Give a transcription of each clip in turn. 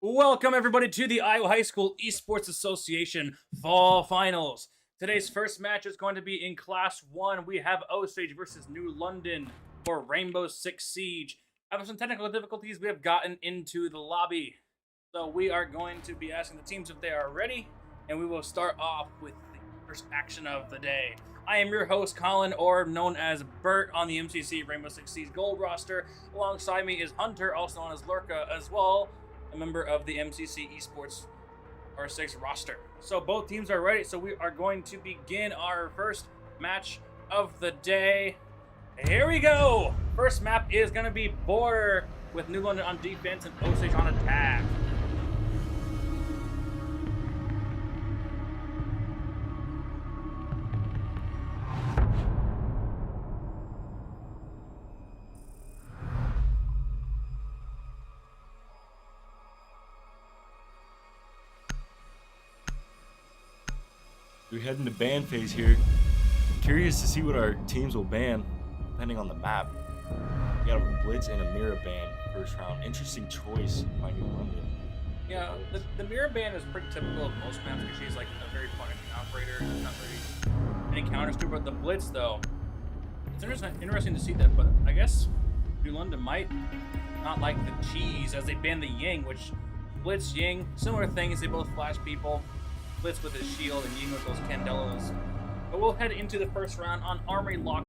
Welcome, everybody, to the Iowa High School Esports Association Fall Finals. Today's first match is going to be in Class 1. We have Osage versus New London for Rainbow Six Siege. After some technical difficulties, we have gotten into the lobby. So we are going to be asking the teams if they are ready, and we will start off with the first action of the day. I am your host, Colin, or known as Bert on the MCC Rainbow Six Siege Gold roster. Alongside me is Hunter, also known as Lurka as well, a member of the MCC Esports R6 roster. So both teams are ready, so we are going to begin our first match of the day. Here we go! First map is going to be Border with New London on defense and Osage on attack. We head into ban phase here. Curious to see what our teams will ban, depending on the map. We got a Blitz and a Mirror ban first round. Interesting choice by New London. Yeah, the mirror ban is pretty typical of most maps because she's like a very punishing operator. There's not really any counters to her, but the Blitz, though, it's interesting to see that, but I guess New London might not like the cheese as they ban the Ying, which Blitz, Ying, similar things. They both flash people. Blitz with his shield and Ying with those Candelas. But we'll head into the first round on Armory Lock.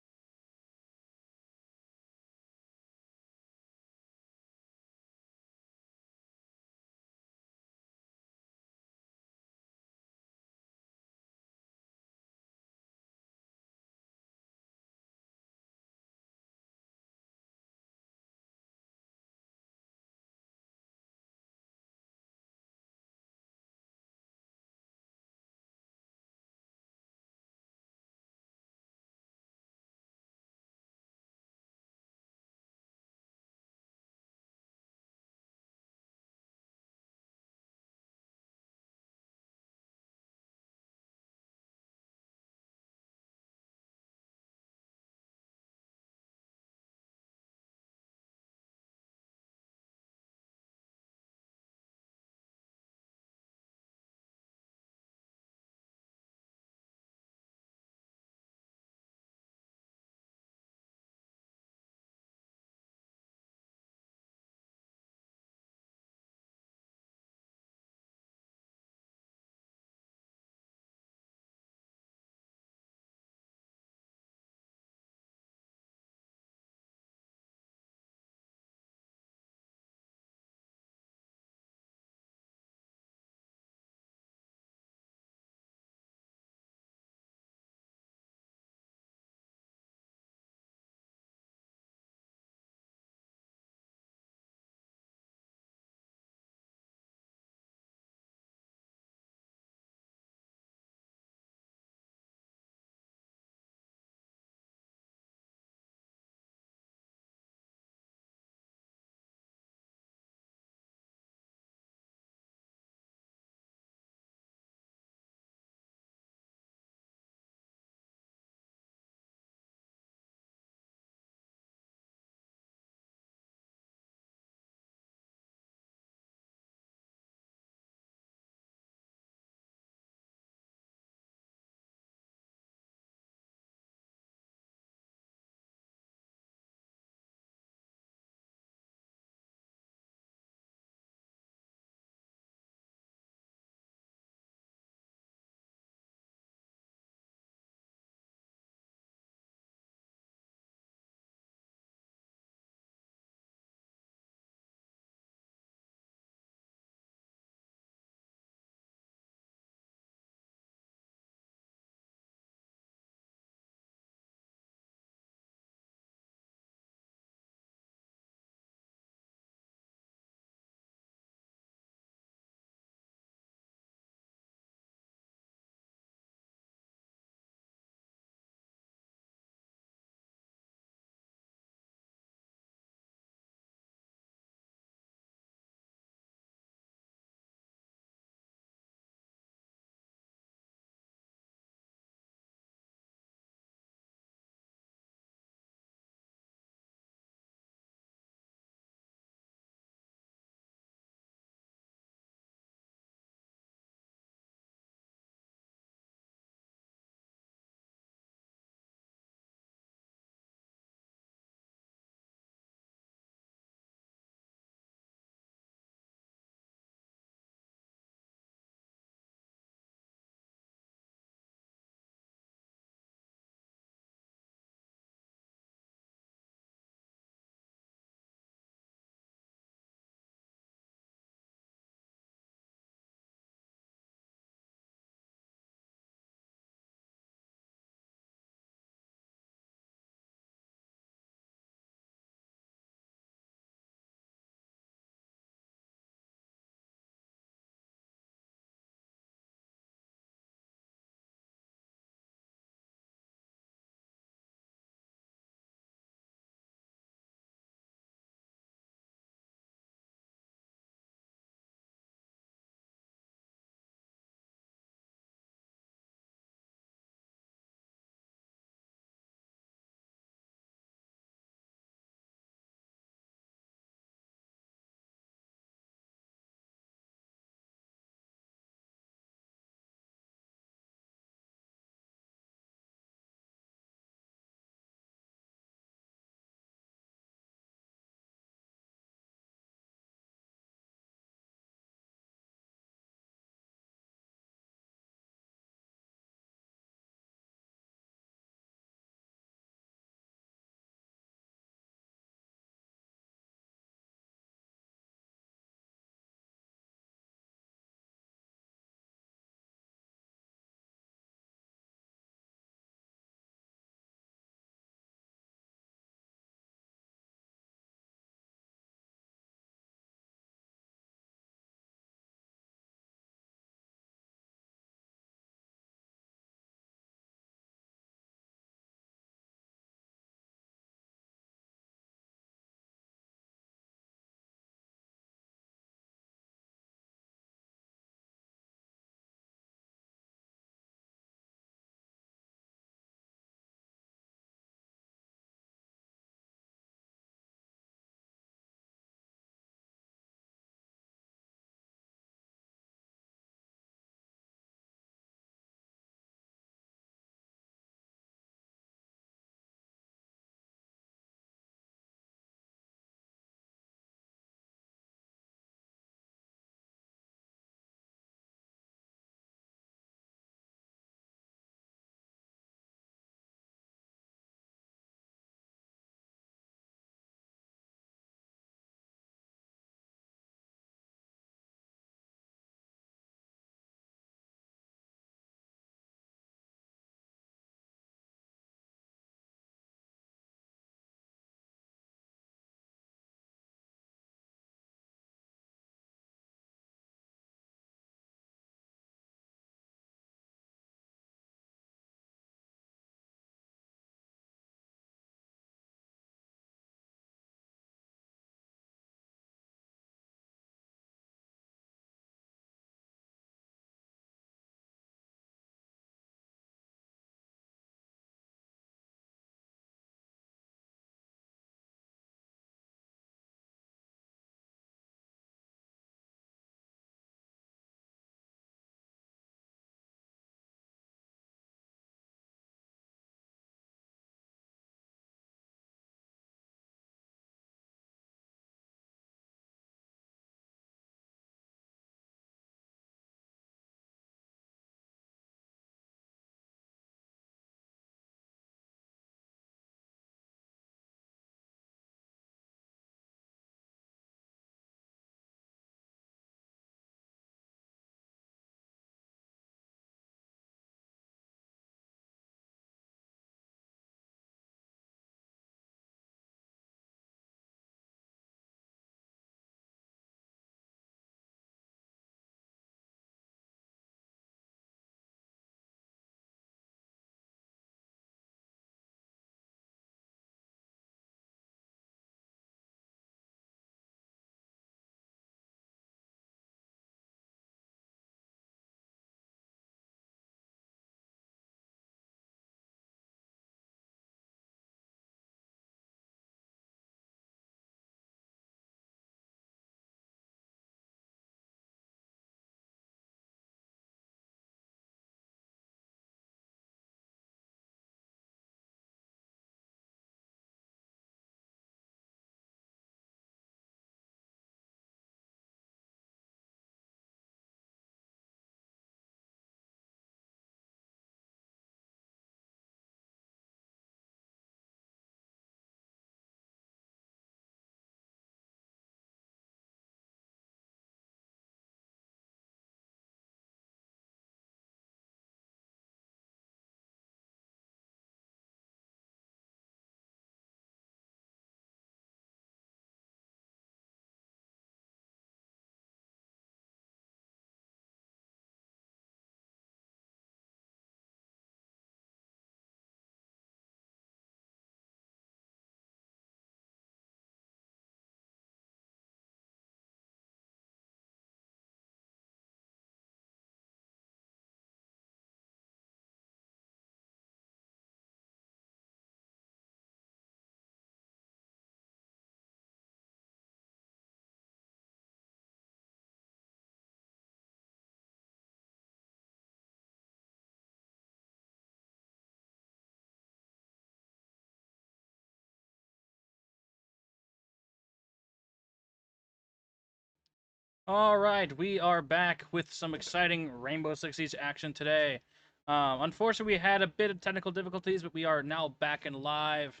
All right, we are back with some exciting Rainbow Six Siege action today. Unfortunately, we had a bit of technical difficulties, but we are now back and live.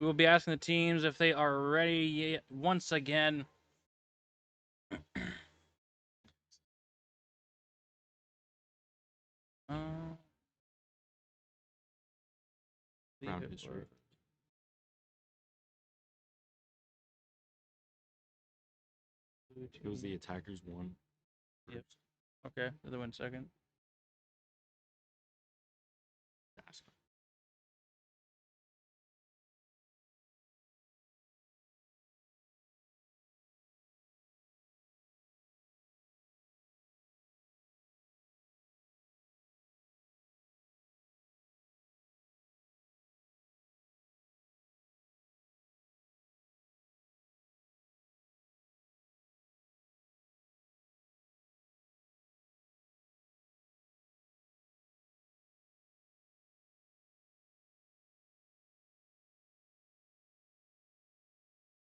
We will be asking the teams if they are ready once again. Round history. It was the attackers won. Yep. Okay, the other one second.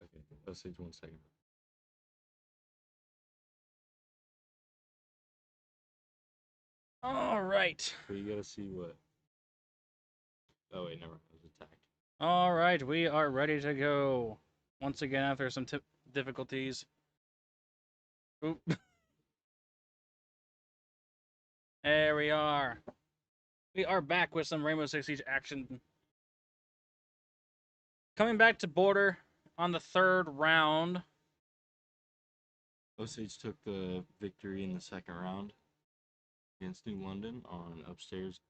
Okay, Osage 1 second. All right. So you gotta see what. Oh wait, never mind. It was attacked. All right, we are ready to go. Once again, after some difficulties. Oop. There we are. We are back with some Rainbow Six Siege action. Coming back to border on the third round. Osage took the victory in the second round against New London on upstairs.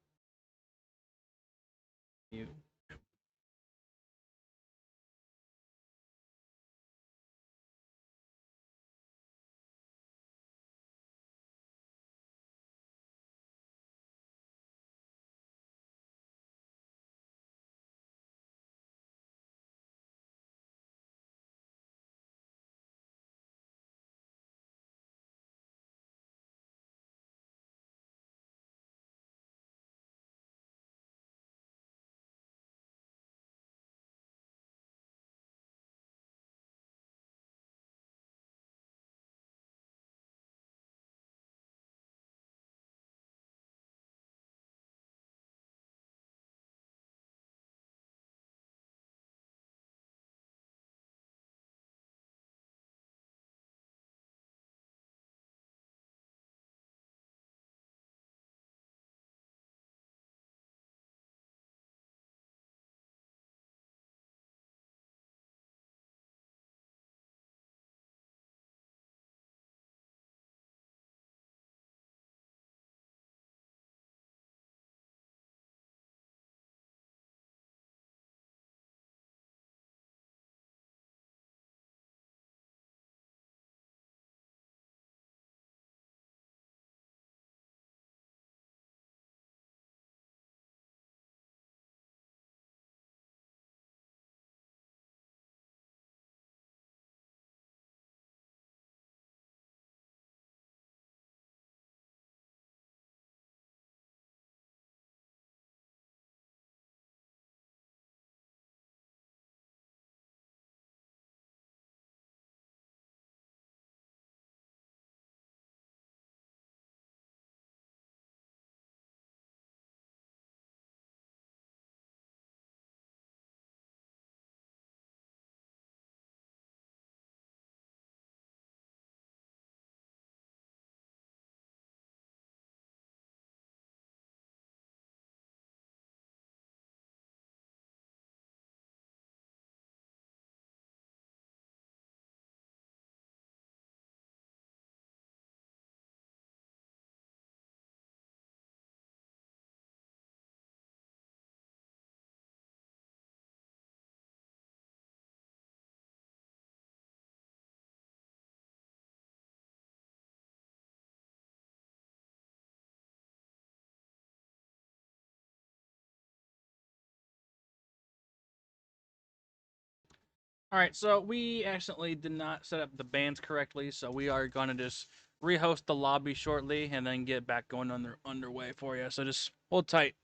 All right, so we accidentally did not set up the bands correctly, so we are going to just rehost the lobby shortly and then get back going underway for you. So just hold tight.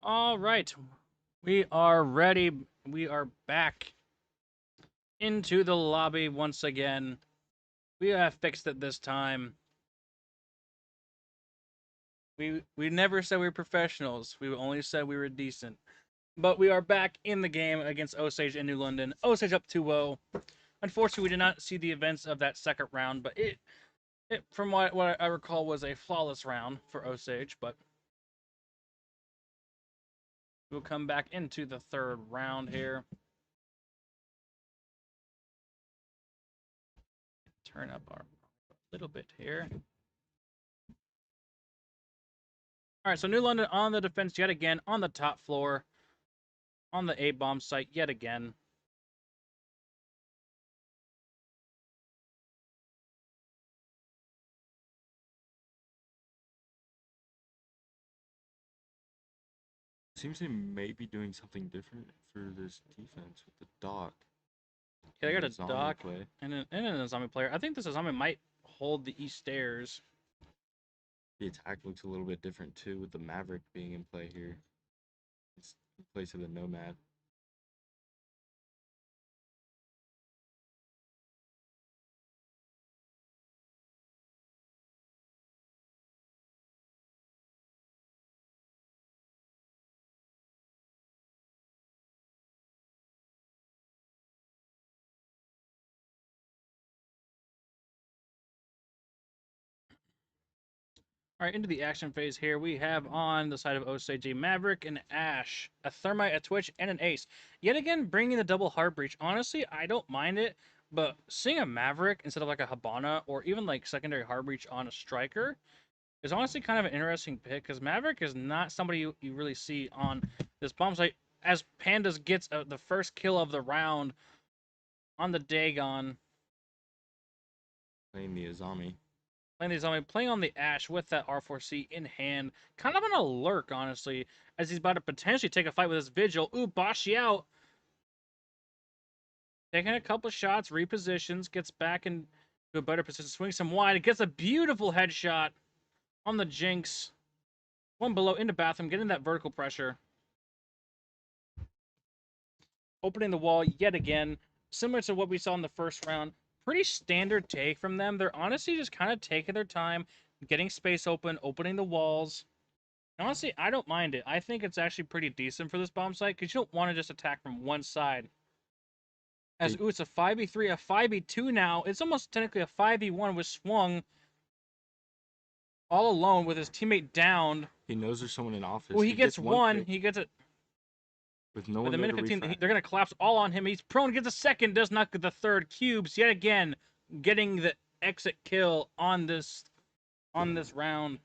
All right, we are ready. We are back into the lobby once again. We have fixed it this time. We never said we were professionals. We only said we were decent. But we are back in the game against Osage in New London. Osage up 2-0. Unfortunately, we did not see the events of that second round, but it from what I recall, was a flawless round for Osage, but we'll come back into the third round here. Turn up our a little bit here. All right, so New London on the defense yet again, on the top floor, on the A-bomb site yet again. Seems they may be doing something different for this defense with the dock. Yeah, they got a zombie dock play. and a zombie player. I think this zombie might hold the east stairs. The attack looks a little bit different too, with the Maverick being in play here. It's in place of the Nomad. All right, into the action phase here. We have on the side of Osage a Maverick, an Ash, a Thermite, a Twitch, and an Ace. Yet again, bringing the double Heart Breach. Honestly, I don't mind it, but seeing a Maverick instead of like a Habana or even like secondary Heart Breach on a Striker is honestly kind of an interesting pick, because Maverick is not somebody you really see on this bomb site. As Pandas gets the first kill of the round on the Dagon. Playing the Azami. Playing on the Ash with that R4C in hand. Kind of on a lurk, honestly, as he's about to potentially take a fight with his Vigil. Ooh, Bashi out. Taking a couple shots, repositions, gets back into a better position, swings some wide, gets a beautiful headshot on the Jinx. One below, into bathroom, getting that vertical pressure. Opening the wall yet again, similar to what we saw in the first round. Pretty standard take from them. They're honestly just kind of taking their time, getting space open, opening the walls. And honestly, I don't mind it. I think it's actually pretty decent for this bomb site, because you don't want to just attack from one side. As, ooh, it's a 5v3, a 5v2 now. It's almost technically a 5v1 with Swung all alone with his teammate downed. He knows there's someone in office. Well, he gets one. He gets it. With no With one a minute there to 15, refract. they're going to collapse all on him. He's prone, gets a second, does not get the third. Cubes, yet again, getting the exit kill on this round.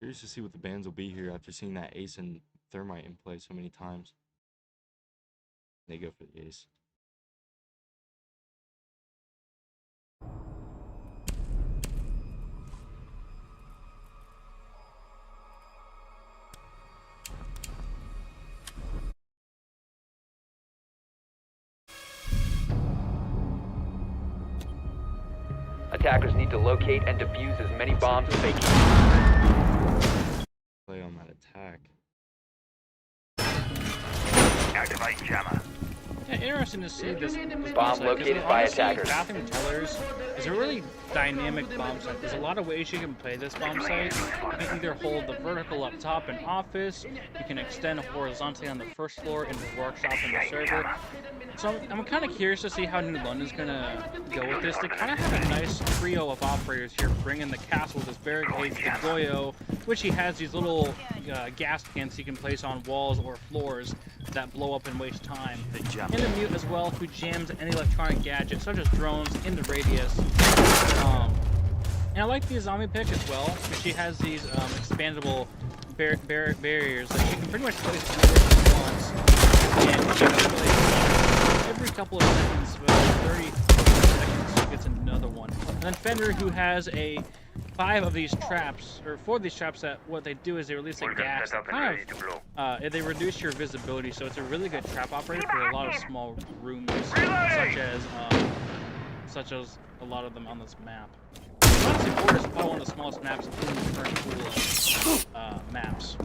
Curious to see what the bans will be here after seeing that Ace and Thermite in play so many times. They go for the Ace. Attackers need to locate and defuse as many bombs as they can. Play on that attack. Activate jammer. Yeah, interesting to see this Bomb site, 'cause located by honestly, attackers. Bathroom Tellers is a really dynamic bomb site. There's a lot of ways you can play this bomb site. You can either hold the vertical up top in office, you can extend horizontally on the first floor into the workshop and the server. So I'm kind of curious to see how New London's going to go with this. They kind of have a nice trio of operators here, bringing the castle with his barricades, the Goyo, which he has these little gas cans he can place on walls or floors that blow up and waste time. And the Mute as well, who jams any electronic gadget, such as drones, in the radius. And I like the zombie pick as well, because she has these expandable barriers that she can pretty much place anywhere she wants. And she can place every couple of seconds, for 30 seconds. gets another one. And then Fender, who has a 5 of these traps, or 4 of these traps, that what they do is they release a gas that kind of, they reduce your visibility, so it's a really good trap operator for a lot of small rooms, such as a lot of them on this map. Honestly, 4 is probably one of the smallest maps in the current pool of maps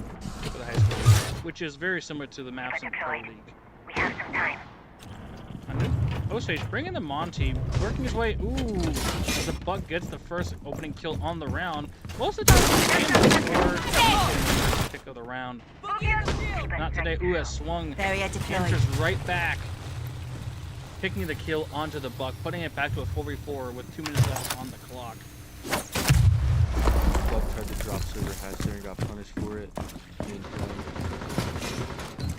for the high school, which is very similar to the maps in Pro League. We have some time. Osage bringing the Monty, working his way. Ooh, as the Buck gets the first opening kill on the round. Most of the time, it's pick of the round. Not today. Ooh, has swung. Enters right back, picking the kill onto the Buck, putting it back to a 4v4 with 2 minutes left on the clock. Buck tried to drop server hatch there and got punished for it.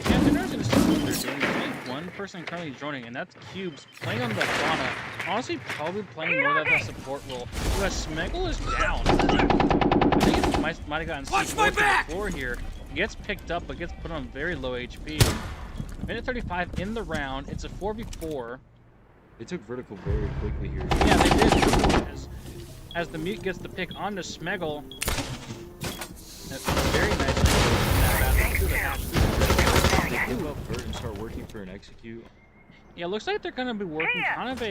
Yeah, it's interesting to see what they're doing. There's only one person currently joining, and that's Cubes, playing on the Fauna. Honestly, probably playing more of that support role. Because Smeggle is down. I think it might have gotten C4 before here. Gets picked up, but gets put on very low HP. Minute 35 in the round. It's a 4v4. They took vertical very quickly here. Yeah, they did. As the mute gets the pick onto Smeggle. Very nice. They give up vert and start working for an execute. Yeah, looks like they're going to be working kind of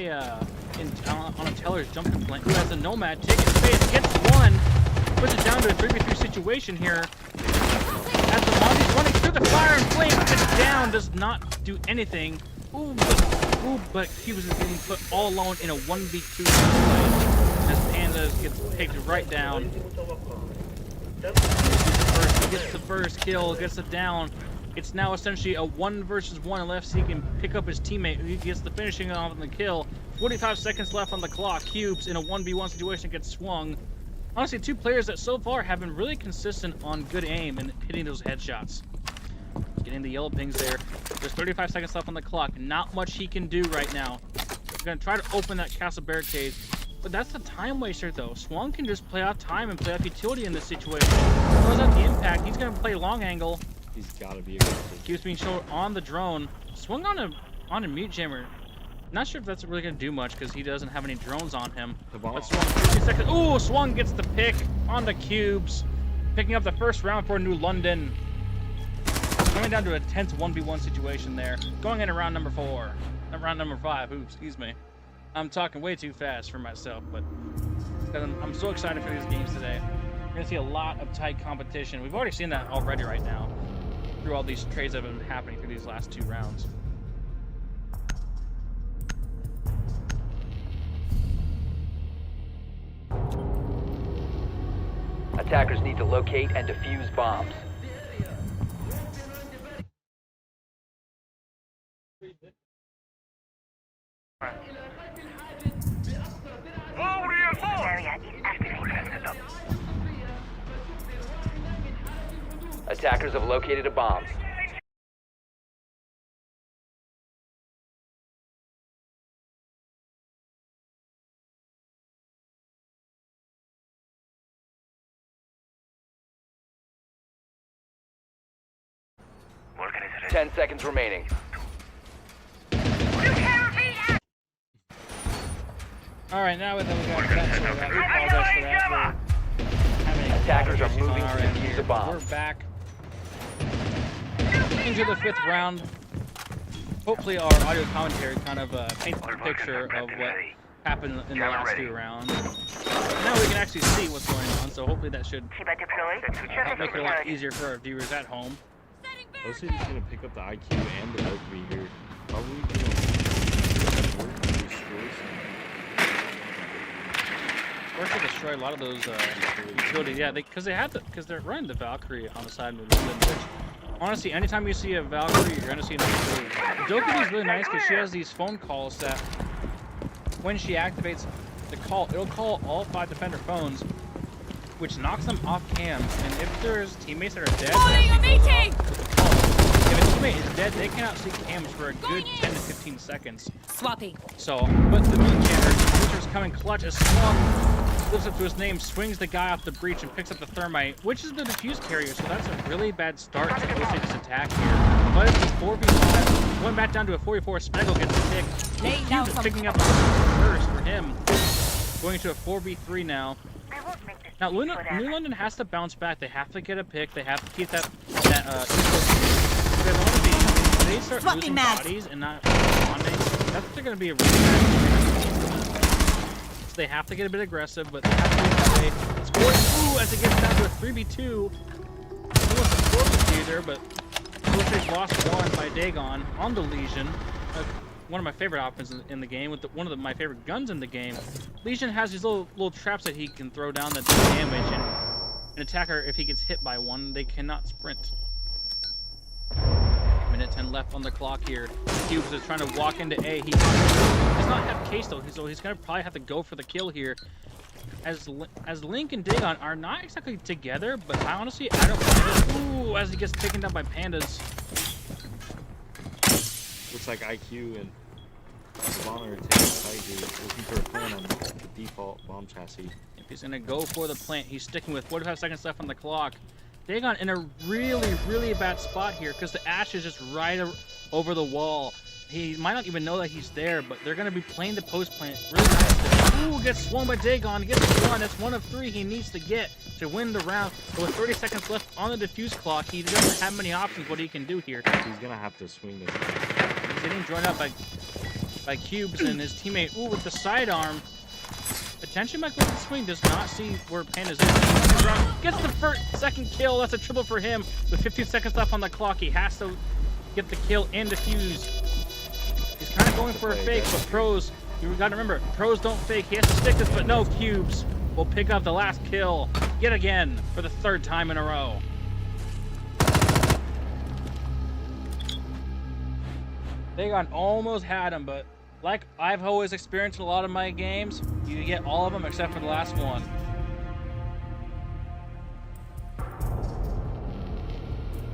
on a teller's jumping flank. Who has a Nomad, taking space, gets one, puts it down to a 3v3 situation here. As the Monty's running through the fire and flame, gets down, does not do anything. But Cubes is getting put all alone in a 1v2 as Pandas gets picked right down. Gets the first kill, gets it down. It's now essentially a 1 versus 1 unless he can pick up his teammate who gets the finishing on the kill. 45 seconds left on the clock. Cubes in a 1v1 situation gets swung. Honestly, 2 players that so far have been really consistent on good aim and hitting those headshots. Getting the yellow pings there. There's 35 seconds left on the clock. Not much he can do right now. He's going to try to open that castle barricade. But that's the time waster, though. Swung can just play off time and play off utility in this situation. Throws out the impact. He's going to play long angle. He's got to be aggressive. Keeps being shown on the drone. Swung on a mute jammer. Not sure if that's really going to do much because he doesn't have any drones on him. But Swung, 50 seconds. Ooh, Swung gets the pick on the Cubes. Picking up the first round for New London. Coming down to a tense 1v1 situation there. Going into round number 4. Round number 5. Oops, excuse me. I'm talking way too fast for myself, but I'm so excited for these games today. We're going to see a lot of tight competition. We've already seen that already right now through all these trades that have been happening through these last 2 rounds. Attackers need to locate and defuse bombs. Attackers have located a bomb. Ten seconds remaining. Alright, now that we got that sorted out, we apologize for that. We're having Attackers are moving to defuse the bomb. We're back into the 5th round. Hopefully our audio commentary kind of paints the picture of what happened in the last 2 rounds. Now we can actually see what's going on, so hopefully that should help make it a lot easier for our viewers at home. Osage is going to pick up the IQ and the rugby here. Probably Force to destroy a lot of those utilities. Yeah, because they're running the Valkyrie on the side of the which honestly, anytime you see a Valkyrie, you're gonna see another utility. Dokkaebi is really nice because she has these phone calls that when she activates the call, it'll call all 5 defender phones, which knocks them off cams. And if there's teammates that are dead, if a teammate is dead, they cannot see cams for a good 10 to 15 seconds. Swapping. So, but the meat jammer's coming clutch as Swung lives up to his name, swings the guy off the breach and picks up the thermite, which is the defuse carrier, so that's a really bad start to Osage's attack here. But it's a 4v5 going back down to a 44. Speckel gets a pick. Lay down Cubes some picking up first for him. Going to a 4v3 now. Now, New London has to bounce back. They have to get a pick. They have to keep that if they start losing bodies and not responding, that's going to be a really bad. So they have to get a bit aggressive, but they have to do that way. Score, as it gets down to a 3v2. He wants to score the either, but Osage lost one by Dagon on the Legion. One of my favorite options in the game, with one of my favorite guns in the game. Legion has these little traps that he can throw down that do damage, and an attacker, if he gets hit by one, they cannot sprint. Minute 10 left on the clock here. Cubes is trying to walk into A. He does not have case though, so he's gonna probably have to go for the kill here. As Link and Dagon are not exactly together, but I don't mind it. Ooh, as he gets taken down by pandas. Looks like IQ and Bomber taking fight here, looking for a plan on the default bomb chassis. If he's gonna go for the plant, he's sticking with 45 seconds left on the clock. Dagon in a really bad spot here because the Ash is just right over the wall. He might not even know that he's there, but they're gonna be playing the post plant really nice. Ooh, gets swung by Dagon, gets one. That's one of 3 he needs to get to win the round. But with 30 seconds left on the defuse clock, he doesn't have many options what he can do here. He's gonna have to swing this. He's getting joined up by Cubes and his teammate. Ooh, with the sidearm. Attention, Michael swing does not see where Panda's is. Gets the second kill. That's a triple for him. With 15 seconds left on the clock, he has to get the kill and defuse. He's kind of going for a fake, but pros, you got to remember, pros don't fake. He has to stick this, but no, Cubes will pick up the last kill yet again for the 3rd time in a row. Dagon almost had him, but like I've always experienced in a lot of my games, you get all of them except for the last one.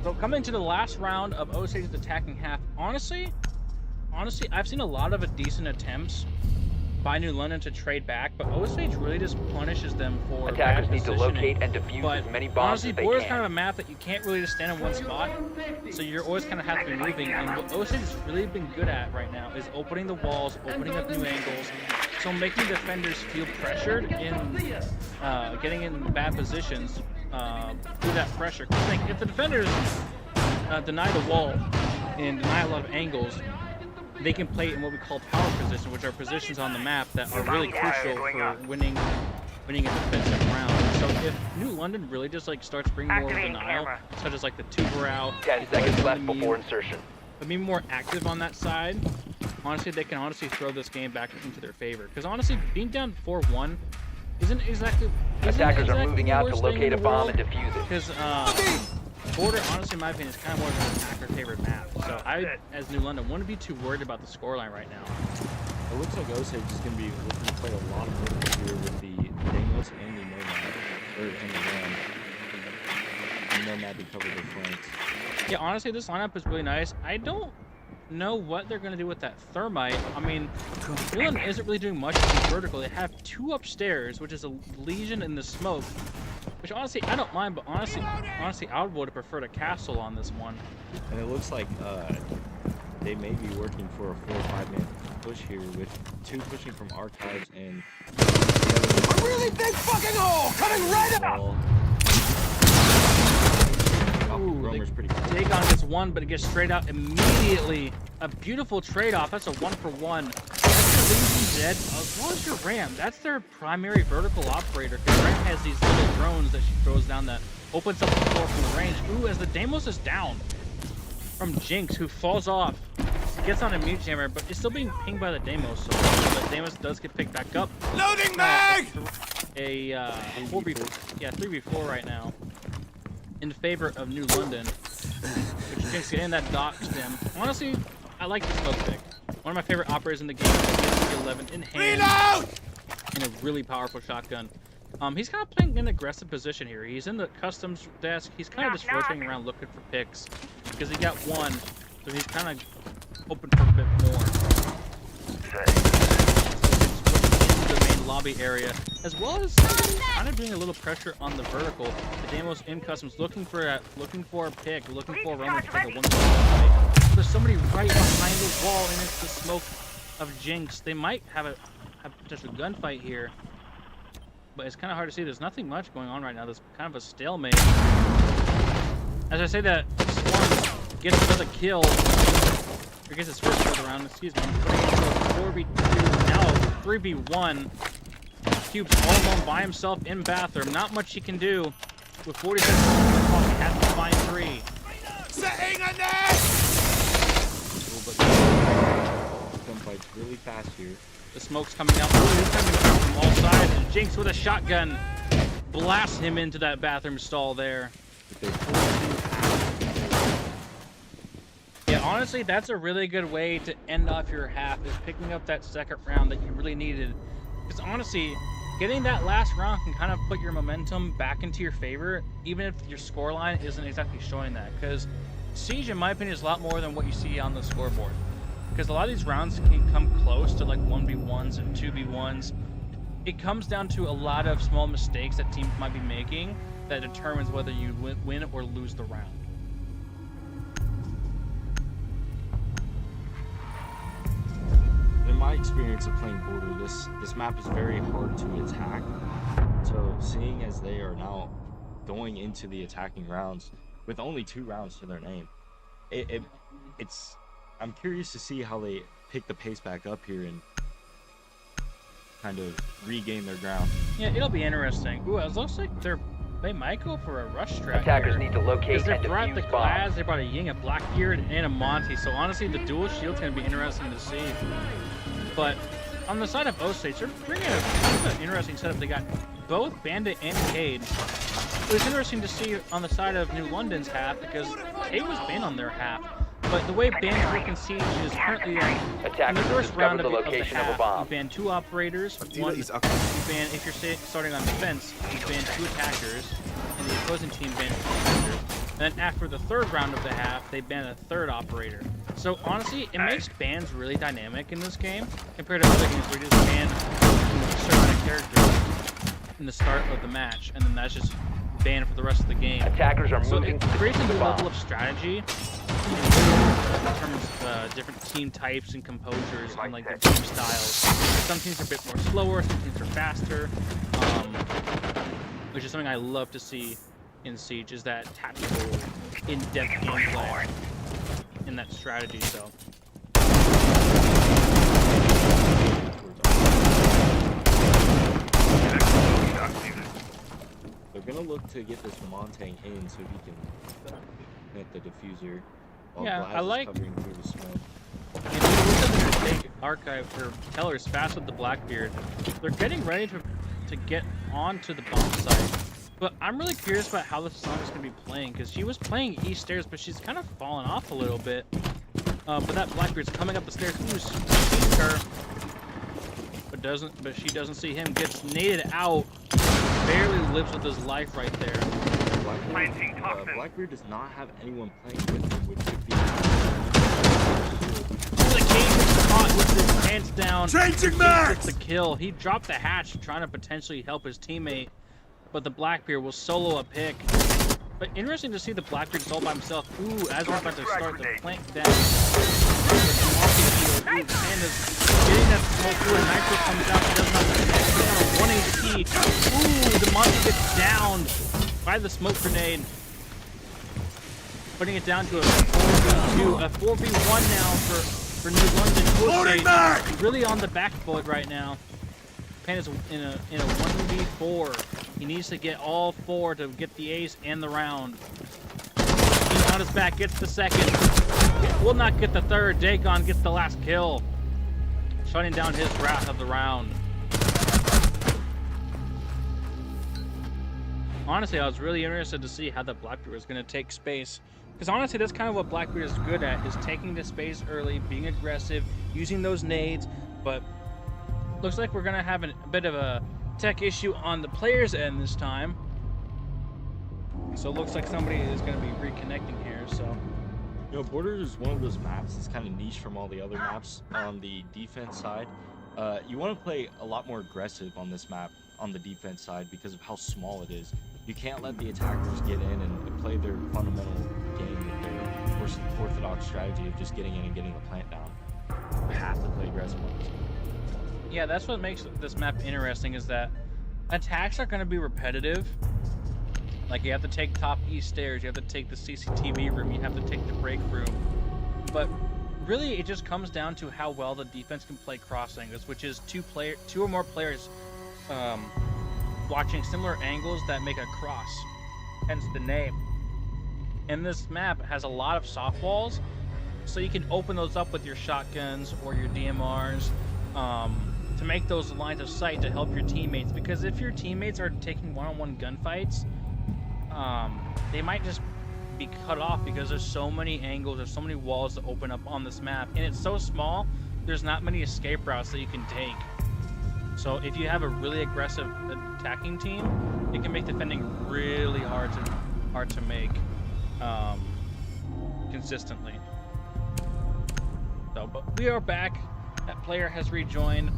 So coming to the last round of Osage's attacking half, honestly, I've seen a lot of decent attempts by New London to trade back, but Osage really just punishes them for attackers bad need to positioning. locate and defuse But as many bombs honestly, as they Border is can. kind of a map that you can't really just stand in one spot, so you're always kind of have to be moving. And what Osage has really been good at right now is opening the walls, opening up new angles, so making defenders feel pressured in getting in bad positions through that pressure. Because like, if the defenders deny the wall and deny a lot of angles, they can play in what we call power position, which are positions on the map that are really crucial for winning a defensive round. So if New London really just like starts bringing more denial, such as like the Tuberau, 10 seconds left before insertion. but being more active on that side, honestly, they can honestly throw this game back into their favor. Because honestly, being down 4-1 isn't exactly. Attackers are moving out to locate a bomb and defuse it. Because Border, honestly, in my opinion, is kind of more of an attacker favorite map. So I, as New London, wouldn't be too worried about the scoreline right now. It looks like Osage is going to be looking to play a lot of work here with the Dangles and the Nomad, or in the Ram. And Nomad to cover the flanks. Yeah, honestly, this lineup is really nice. I don't know what they're going to do with that Thermite. I mean, New London isn't really doing much in vertical. They have 2 upstairs, which is a Legion in the smoke. Which honestly, I don't mind, but honestly, I would have preferred a castle on this one. And it looks like they may be working for a 4 or 5 man push here, with 2 pushing from Archives and A really big fucking hole coming right up! Romer's pretty cool. Dagon gets 1, but it gets straight out immediately. A beautiful trade-off. That's a 1-for-1. Legion's dead, as well as your Ram. That's their primary vertical operator, because Ram has these little drones that she throws down that opens up the floor from the range. Ooh, as the Deimos is down from Jinx, who falls off. Gets on a mute jammer, but is still being pinged by the Deimos, so the Deimos does get picked back up. Loading mag! A 3v4 right now in favor of New London, which Jinx getting that doxed him. Honestly, I like the smoke pick. One of my favorite operators in the game, 11 in hand, Reload! and a really powerful shotgun. He's kind of playing an aggressive position here. He's in the customs desk. He's kind of just rotating around looking for picks because he got 1, so he's kind of open for a bit more. The main lobby area, as well as kind of doing a little pressure on the vertical. The Deimos in customs looking for a pick, looking for a Roman to take a 1-shot. there's somebody right behind the wall, and it's the smoke of Jinx. They might have a potential gunfight here, but it's kind of hard to see. There's nothing much going on right now. There's kind of a stalemate. As I say that, Swan gets another kill. Or gets his first kill of the round, excuse me. Putting it into a 4v2, now a 3v1. Cube's all alone by himself in bathroom. Not much he can do. With 40 seconds on the clock, he has to find 3. Setting a net! Gunfight's really fast here. The smoke's coming down. He's coming down from all sides. And Jinx with a shotgun blasts him into that bathroom stall there. Yeah, honestly, that's a really good way to end off your half, is picking up that second round that you really needed. Because honestly, getting that last round can kind of put your momentum back into your favor, even if your scoreline isn't exactly showing that. Because Siege, in my opinion, is a lot more than what you see on the scoreboard. Because a lot of these rounds can come close to like 1v1s and 2v1s. It comes down to a lot of small mistakes that teams might be making that determines whether you win or lose the round. In my experience of playing Border, this map is very hard to attack. So seeing as they are now going into the attacking rounds with only 2 rounds to their name, it's I'm curious to see how they pick the pace back up here and kind of regain their ground. Yeah, it'll be interesting. Ooh, it looks like they might go for a rush strat. Attackers here. need to locate They and brought the defuse Glass, bombs. they brought a Ying, a Blackbeard, and a Monty. So honestly, the dual shield's gonna be interesting to see. But on the side of Osage, they're bringing kind of an interesting setup. They got both Bandit and Cade. It was interesting to see on the side of New London's half because Cade was banned on their half. But the way bans work in Siege is currently in the Attackers first round discovered the of the location of a half, bomb. you ban 2 operators. One, you ban, if you're starting on defense, you ban 2 attackers, and the opposing team bans 2 attackers. And then after the third round of the half, they ban a 3rd operator. So honestly, it makes bans really dynamic in this game compared to other games where you just ban a certain amount of characters in the start of the match, and then that's just banned for the rest of the game. Attackers are So moving it to creates a defuse new the level bomb. of strategy in terms of different team types and composures and like their team styles. Some teams are a bit more slower, some teams are faster, which is something I love to see in Siege, is that tactical, in-depth gameplay in that strategy. So They're gonna look to get this Montang in so he can hit the diffuser. While Yeah, Glass I like- is covering through the smoke. and it looks like they're gonna take Archive for Tellers fast with the Blackbeard. They're getting ready to get onto the bomb site. But I'm really curious about how this song is going to be playing, because she was playing East Stairs, but she's kind of fallen off a little bit. But that Blackbeard's coming up the stairs. Ooh, sees her, but she doesn't see him. Gets naded out. Barely lives with his life right there. Blackbeard does not have anyone playing with him, which could be. Oh, the Cage gets caught with his pants down. Changing Cage max! gets the kill. He dropped the hatch, trying to potentially help his teammate, but the Blackbeard will solo a pick. But interesting to see the Blackbeard just all by himself. Ooh, as we're about to start the flank down. Ooh, Panda's getting that smoke through. A Nitro comes out. He does not down 1 HP. Ooh, the monster gets downed by the smoke grenade. Putting it down to a 4v2, a 4v1 now for New London. Osage really on the back foot right now. Panda's in a 1v4. He needs to get all 4 to get the ace and the round. He's on his back, gets the second. Will not get the third. Dagon gets the last kill, shutting down his wrath of the round. Honestly, I was really interested to see how the Blackbeard was going to take space. Because honestly, that's kind of what Blackbeard is good at, is taking the space early, being aggressive, using those nades. But looks like we're going to have a bit of a tech issue on the player's end this time. So it looks like somebody is going to be reconnecting here. So, You know, Border is one of those maps that's kind of niche from all the other maps on the defense side. You want to play a lot more aggressive on this map on the defense side because of how small it is. You can't let the attackers get in and play their fundamental game with their orthodox strategy of just getting in and getting the plant down. You have to play aggressive on this. Yeah, that's what makes this map interesting, is that attacks are going to be repetitive. Like, you have to take top east stairs, you have to take the CCTV room, you have to take the break room. But really, it just comes down to how well the defense can play cross angles, which is two or more players watching similar angles that make a cross, hence the name. And this map has a lot of soft walls, so you can open those up with your shotguns or your DMRs to make those lines of sight to help your teammates. Because if your teammates are taking one-on-one gunfights, they might just be cut off because there's so many angles, there's so many walls to open up on this map, and it's so small, there's not many escape routes that you can take. So if you have a really aggressive attacking team, it can make defending really hard to make consistently. So, but we are back. That player has rejoined.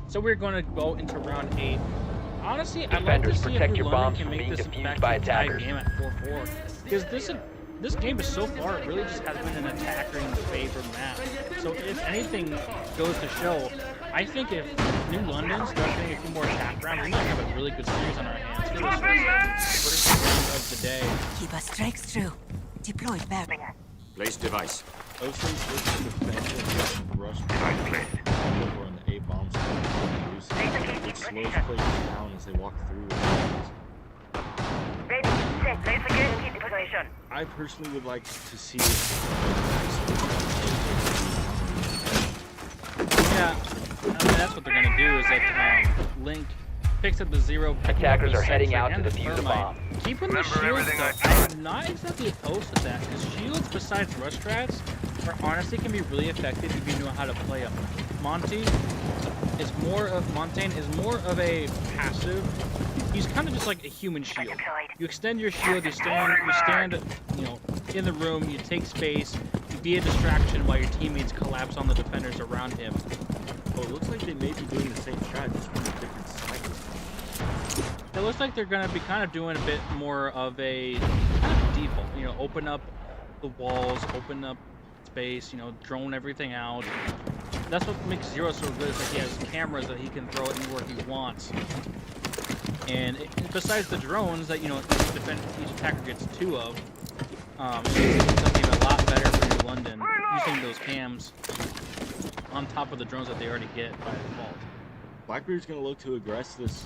So we're going to go into round 8. Honestly, I'd like to Defenders, see protect if your New bombs London can from make being this defused back by to a tie attackers. game at 4-4. Because this game is so far, it really just has been an attacker in favor map. So if anything goes to show, I think if New London starts getting a few more attack rounds, we might have a really good series on our hands for this first round of the day. Keep us strikes through. Deployed barrier. Place device. Osage looks defensive, rush over on the A bombs. It slows players down as they walk through. Ready, set, place again, keep the position. I personally would like to see Yeah, I mean, that's what they're going to do, is that Link picks up the 0. Attackers are the heading sensor out to and the defuse the thermite. bomb. Keeping the shields, though, I'm not exactly opposed to that, because shields, besides rush strats, are honestly can be really effective if you know how to play them. Montaigne is more of a passive. He's kind of just like a human shield. You extend your shield, you stand, you know, in the room, you take space, you be a distraction while your teammates collapse on the defenders around him. Oh, it looks like they may be doing the same strat, just from a different side. It looks like they're gonna be kind of doing a bit more of a kind of default, you know, open up the walls, open up space, you know, drone everything out. That's what makes Zero so good, is that he has cameras that he can throw anywhere he wants. And besides the drones that, you know, each attacker gets 2 of, it makes something a lot better for New London, using those cams on top of the drones that they already get by default. Blackbeard's gonna look to aggress this.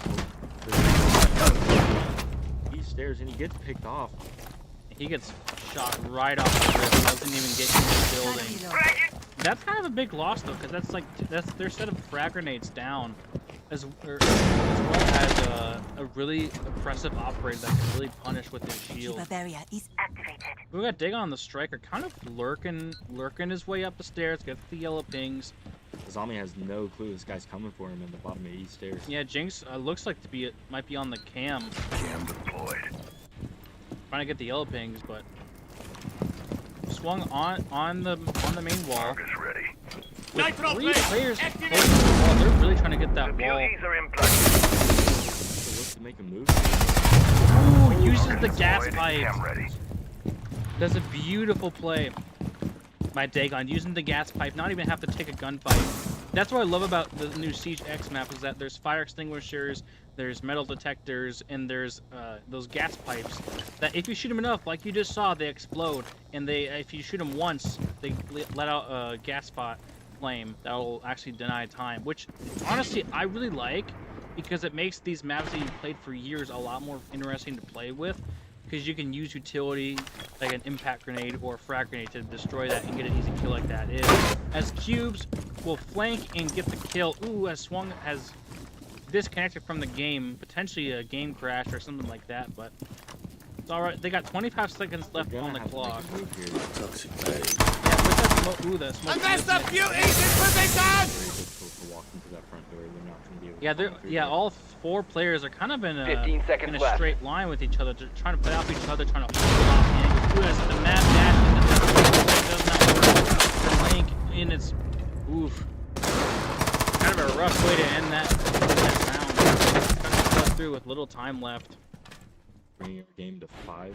He stares and he gets picked off. He gets shot right off the rip, doesn't even get in the building. That's kind of a big loss though, because that's their set of frag grenades down, as well as a really oppressive operator that can really punish with his shield. Keep a barrier is activated. We got Dig on the Striker, kind of lurking his way up the stairs, gets the yellow pings. Zombie has no clue this guy's coming for him in the bottom of East stairs. Yeah, Jinx looks like might be on the cam. Cam deployed. Trying to get the yellow pings, but swung on the main wall. Target's ready. With 3 players close to the wall, they're really trying to get that wall. Beauties are in place. So looks to make a move. Ooh, uses the gas pipe. Cam ready. That's a beautiful play by Dagon, using the gas pipe, not even have to take a gunfight. That's what I love about the new Siege X map, is that there's fire extinguishers, there's metal detectors, and there's those gas pipes that if you shoot them enough, like you just saw, they explode. And if you shoot them once, they let out a gas flame that will actually deny time, which honestly I really like, because it makes these maps that you've played for years a lot more interesting to play with, because you can use utility like an impact grenade or a frag grenade to destroy that and get an easy kill like that is. As cubes will flank and get the kill. Ooh, has disconnected from the game, potentially a game crash or something like that, but it's alright. They got 25 seconds left on the clock. Yeah, with that smoke, ooh, the smoke. Yeah, all 4 players are kind of in 15 seconds in a left. straight line with each other, trying to play off each other, trying to hold off angles. Ooh, that's the map dash, does not work for Link, and it's oof. Kind of a rough way to end that round. Trying to pull through with little time left. Bringing our game to 5-3.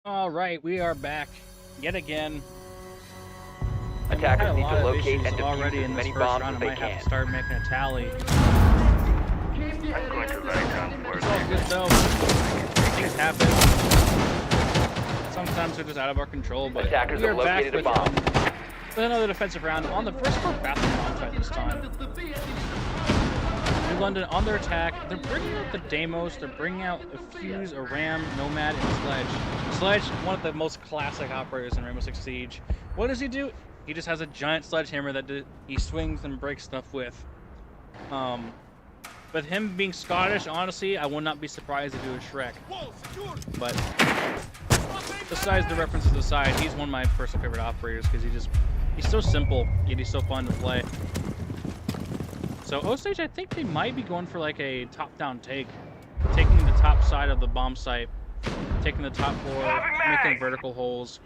All right, we are back yet again. Attackers Had a need lot to of locate issues and already defuse in as this many first bombs round. as I they might have can. to start making a tally. I'm going to lie down for a It's all minute. good though. Things happen. Sometimes they're just out of our control, but Attackers we are have back located a with, bomb. with another defensive round on the first floor bathroom bomb fight this time. New London on their attack. They're bringing out the Deimos. They're bringing out a Fuse, a Ram, Nomad, and Sledge. Sledge, one of the most classic operators in Rainbow Six Siege. What does he do? He just has a giant sledgehammer that he swings and breaks stuff with. But him being Scottish, honestly, I would not be surprised if he was Shrek. But besides the references aside, he's one of my personal favorite operators because he's so simple, yet he's so fun to play. So Osage, I think they might be going for like a top-down take, taking the top side of the bomb site, taking the top floor, making vertical holes.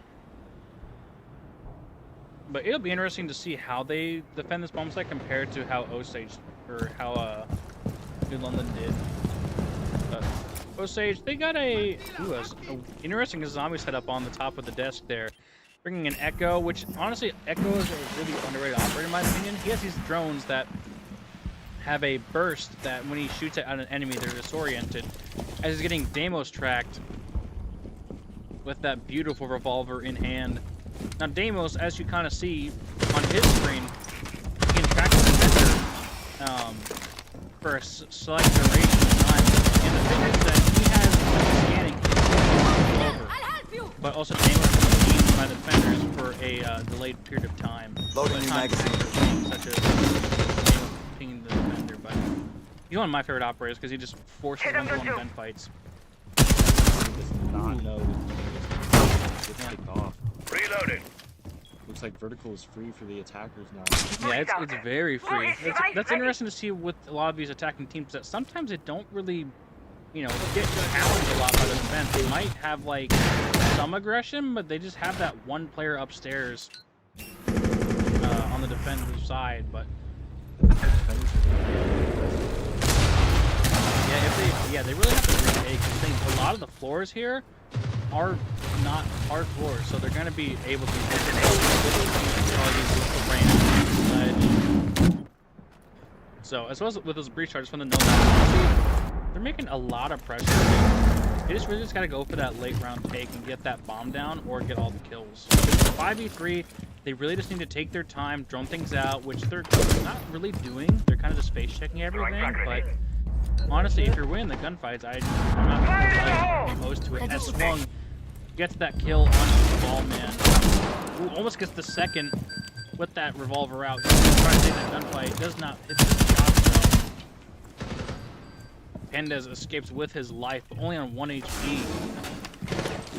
But it'll be interesting to see how they defend this bomb site compared to how Osage or how New London did. Osage, they got a interesting zombie setup on the top of the desk there, bringing an Echo, which honestly Echo is a really underrated operator in my opinion. He has these drones that have a burst that when he shoots at an enemy, they're disoriented. As he's getting Deimos tracked with that beautiful revolver in hand. Now Deimos, as you kind of see on his screen, he can track the defender for a select duration of time. And the thing is that he has scanning revolver, but also Deimos is used by the defenders for a delayed period of time. Loading new magazine. Such as pinging the defender, but he's one of my favorite operators because he just forces one-to-one gun fights. He does not know gets kicked off. Reloading. Looks like vertical is free for the attackers now. Yeah, it's very free. That's interesting to see with a lot of these attacking teams that sometimes they don't really, you know, get challenged a lot by the defense. They might have like some aggression, but they just have that one player upstairs on the defensive side. But yeah, they really have to retake. A lot of the floors here are not hard floors, so they're going to be able to use the So as well as with those breach charges from the Nomad, they're making a lot of pressure. They just really got to go for that late round take and get that bomb down or get all the kills. It's 5v3. They really just need to take their time, drone things out, which they're not really doing. They're kind of just face checking everything, but honestly, if you're winning the gunfights, I'm not really opposed to it. As Swung gets that kill on the ball man, who almost gets the second with that revolver out. He's trying to take that gunfight, does not hit the shot though. Pendez escapes with his life, but only on 1 HP.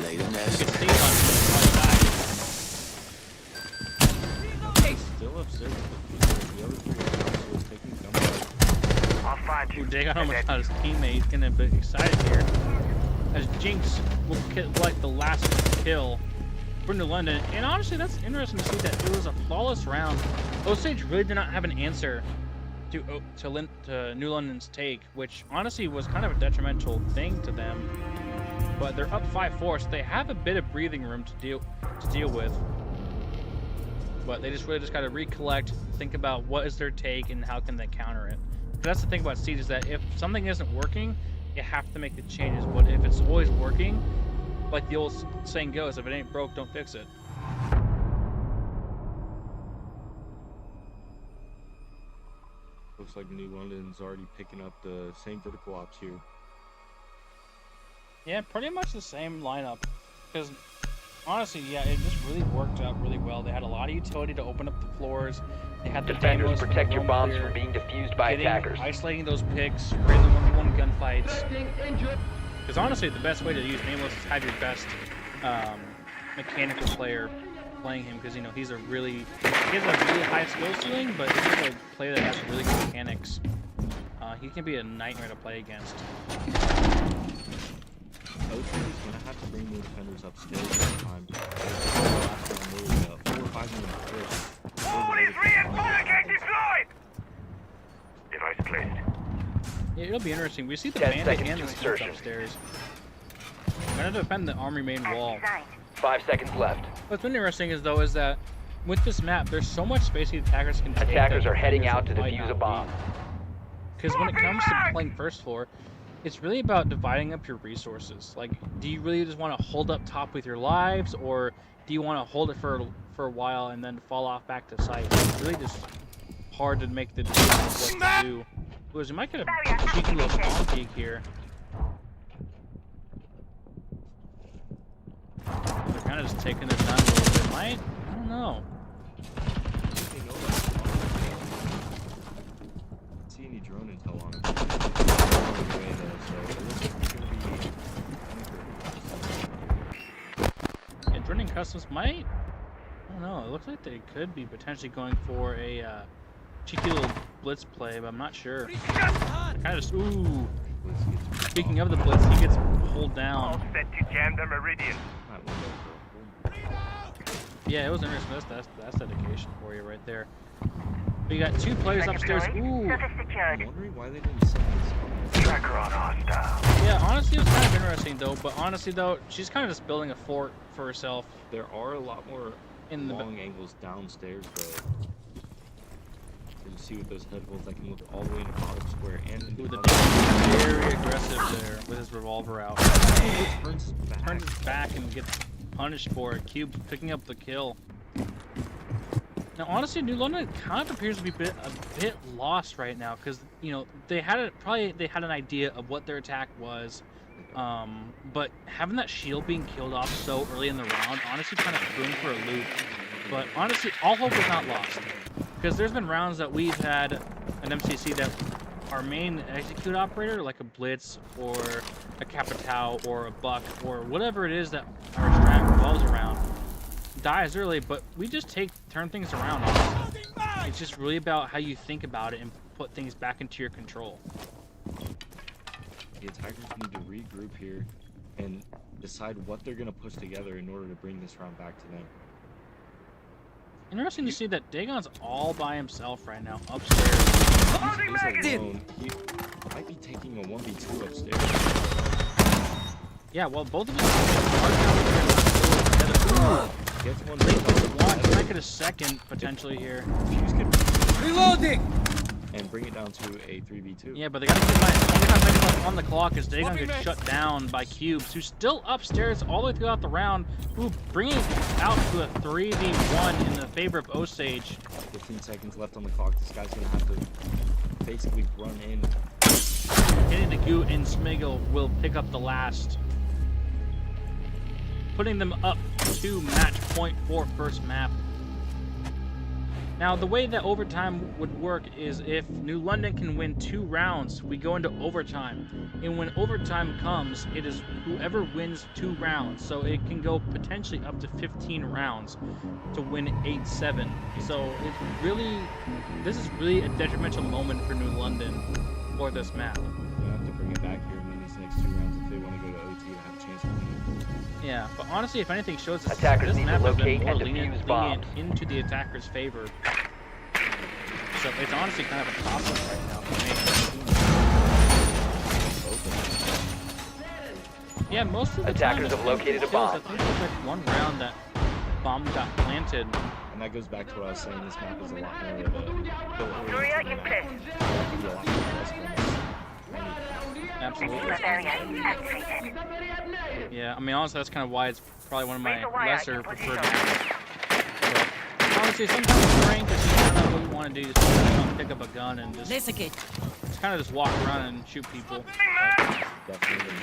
Lay the He nest. gets saved on one side. Still upstairs with the other three was taking gunfight. I'll find you. Ooh, Dagon almost got his teammate. He's gonna be excited here. As Jinx will like the last kill for New London. And honestly, that's interesting to see that it was a flawless round. Osage really did not have an answer to New London's take, which honestly was kind of a detrimental thing to them. But they're up 5-4, so they have a bit of breathing room to deal with. But they just really got to recollect, think about what is their take and how can they counter it. That's the thing about Siege, is that if something isn't working, you have to make the changes. But if it's always working, like the old saying goes, if it ain't broke, don't fix it. Looks like New London's already picking up the same vertical ops here. Yeah, pretty much the same lineup. Because honestly, yeah, it just really worked out really well. They had a lot of utility to open up the floors. They had the Defenders, Deimos protect for your roam bombs clear, from being defused by attackers. isolating those picks, creating the 1v1 gunfights. Because honestly, the best way to use Deimos is have your best mechanical player playing him, because you know he has a really high skill ceiling, but he's a player that has really good mechanics. He can be a nightmare to play against. Osage is gonna have to bring the defenders upstairs this time. Last round there was a 4 or 5 minute push. All is re-barricade deployed! Device placed. Yeah, it'll be interesting. We see the 10 bandit seconds and to the Smurf insertion. upstairs. We're gonna defend the army main wall. 5 seconds left. What's interesting is that with this map, there's so much space the attackers can take. Attackers that are heading defenders out to might defuse a not bomb. Because when it comes to playing first floor, it's really about dividing up your resources. Like, do you really just want to hold up top with your lives, or do you want to hold it for a while and then fall off back to site? It's really just hard to make the decision of what to do. Because you might get a cheeky little spawn peek here. They're kind of just taking their time a little bit. I don't know. See any drone intel on it? Yeah, Drenning Customs might. I don't know. It looks like they could be potentially going for a cheeky little blitz play, but I'm not sure. Kind of just ooh. Speaking of the blitz, he gets pulled down. Set to jam the meridian. Yeah, it was interesting. That's dedication for you right there. But you got 2 players upstairs. Ooh. I'm wondering why they didn't set this. Tracker on hostile. Yeah, honestly, it was kind of interesting though. But honestly though, she's kind of just building a fort for herself. There are a lot more In the long angles downstairs, though. You see with those headphones, I can look all the way in the bottom square and into Ooh, the the dude is very aggressive there with his revolver out. turns Turns his back and gets punished for it. Cube picking up the kill. Now, honestly, New London kind of appears to be a bit lost right now because you know they had an idea of what their attack was, but having that shield being killed off so early in the round honestly kind of threw them for a loop. But honestly, all hope is not lost because there's been rounds that we've had an MCC that our main execute operator, like a Blitz or a Capitao or a Buck or whatever it is that our strat revolves around, dies early, but we just turn things around. Honestly. It's just really about how you think about it and put things back into your control. The attackers need to regroup here and decide what they're going to push together in order to bring this round back to them. Interesting to see that Dagon's all by himself right now upstairs. He's alone. He might be taking a 1v2 upstairs. Yeah, well, both of us are together. Gets one They might get a second potentially here. Fuse could Reloading! and bring it down to a 3v2. Yeah, but they gotta keep 25 seconds left on the clock as Dagon gets shut down by Cubes, who's still upstairs all the way throughout the round, who bringing it out to a 3v1 in the favor of Osage. 15 seconds left on the clock. This guy's gonna have to basically run in. Hitting the Goo and Smiggle will pick up the last, putting them up to match point for first map. Now, the way that overtime would work is if New London can win 2 rounds, we go into overtime. And when overtime comes, it is whoever wins 2 rounds. So it can go potentially up to 15 rounds to win 8-7. So this is really a detrimental moment for New London for this map. They have to bring it back here and win these next 2 rounds if they want to go to OT to have a chance to win. Yeah, but honestly, if anything shows us Attackers this need to map has been locate more and lenient defuse bombs. into the attacker's favor. So it's honestly kind of a toss-up right now for me. Yeah, most of the Attackers time, have located a bomb. I think there's like one round that bomb got planted. And that goes back to what I was saying. This map is a lot more of a kill Area in place. be a lot more risk. Absolutely. Area activated. Yeah, I mean, honestly, that's kind of why it's probably one of my Raise the wire lesser in preferred position. maps. But honestly, sometimes rank is kind of what we want to do. Just pick up a gun and just kind of just walk around and shoot people. But, Definitely.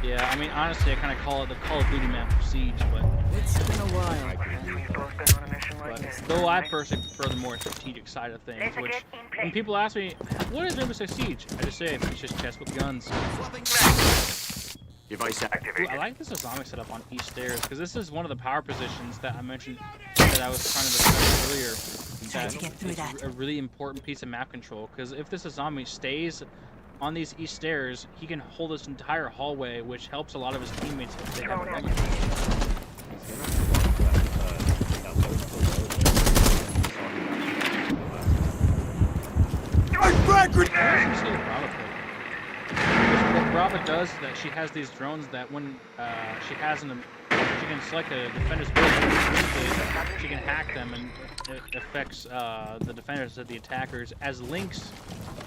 yeah, I mean, honestly, I kind of call it the Call of Duty map for Siege, but It's been a while. I could agree with that. Both been on a mission like this. though I personally prefer the more strategic side of things, which when people ask me, what is Rainbow Six Siege? I just say it's just chess with guns. Device Ooh, activated. I like this Azami setup on East Stairs because this is one of the power positions that I mentioned that I was trying to discuss earlier. Trying to get through That is that. a really important piece of map control because if this Azami stays on these East Stairs, he can hold this entire hallway, which helps a lot of his teammates if they have a run. Frag grenade! Let's see what Bravo Valkyrie does is that she has these drones that when she has them, she can select a defender's build. She can hack them, and it affects the defenders of the attackers as links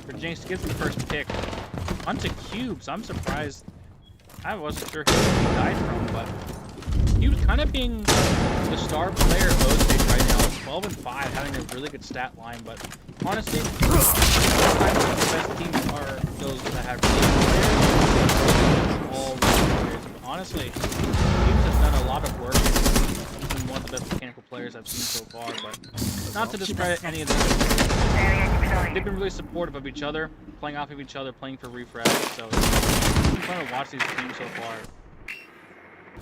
for Jinx to get the first pick. Onto cubes. I'm surprised. I wasn't sure who he died from, but he was kind of being the star player of Osage right now. 12 and 5, having a really good stat line, but honestly, sometimes the best teams are those that have really good players, all really players. But honestly, Cubes has done a lot of work. He's been one of the best mechanical players I've seen so far, but not to discredit any of them. They've been really supportive of each other, playing off of each other, playing for refresh, so it's been fun to watch these teams so far.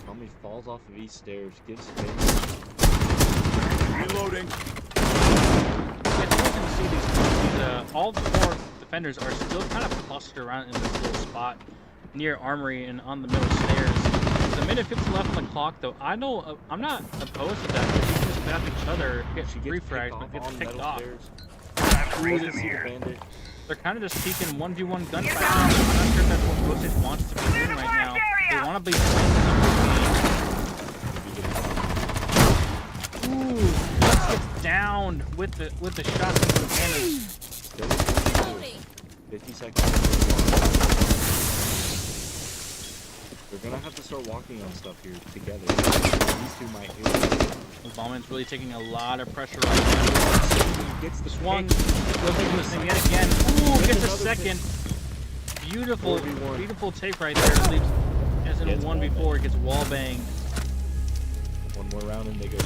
Tommy falls off of these stairs, gives space. Reloading. It's interesting to see these all four defenders are still kind of clustered around in this little spot near Armory and on the middle stairs. There's a minute 50 left on the clock, though. I know I'm not opposed to that. If you can just bat each other, get refrags, but gets picked off. They're kind of just peeking 1v1 gunfight. I'm not sure if that's what Osage wants to be doing right now. They want to be playing some Ooh, Lux gets downed with the shot from the banners. 50 seconds. They're gonna have to start walking on stuff here together. These two might hit. Ballman's really taking a lot of pressure right now. He gets the swung. Goes into this thing yet again. Ooh, gets a second. Beautiful, beautiful take right there. Leaves as in a 1v4. It gets wall banged. One more round and they go.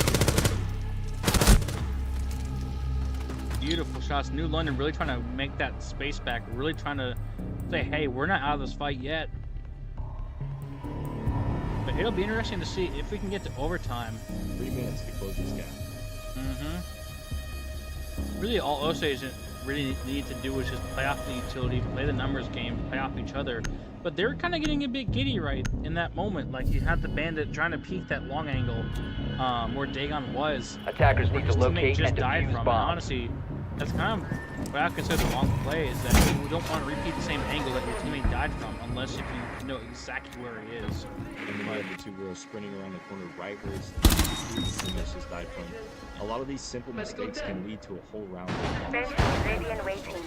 Beautiful shots. New London really trying to make that space back. Really trying to say, hey, we're not out of this fight yet. But it'll be interesting to see if we can get to overtime. 3 minutes to close this gap. Really, all Osage really need to do is just play off the utility, play the numbers game, play off each other. But they're kind of getting a bit giddy right in that moment. Like you had the bandit trying to peek that long angle where Dagon was. Attackers need to locate and defuse bombs. Honestly, that's kind of what I consider the wrong play, is that you don't want to repeat the same angle that your teammate died from, unless if you know exactly where he is. And then you have the two girls sprinting around the corner right where his teammates just died from. A lot of these simple mistakes can lead to a whole round of Radiant waiting.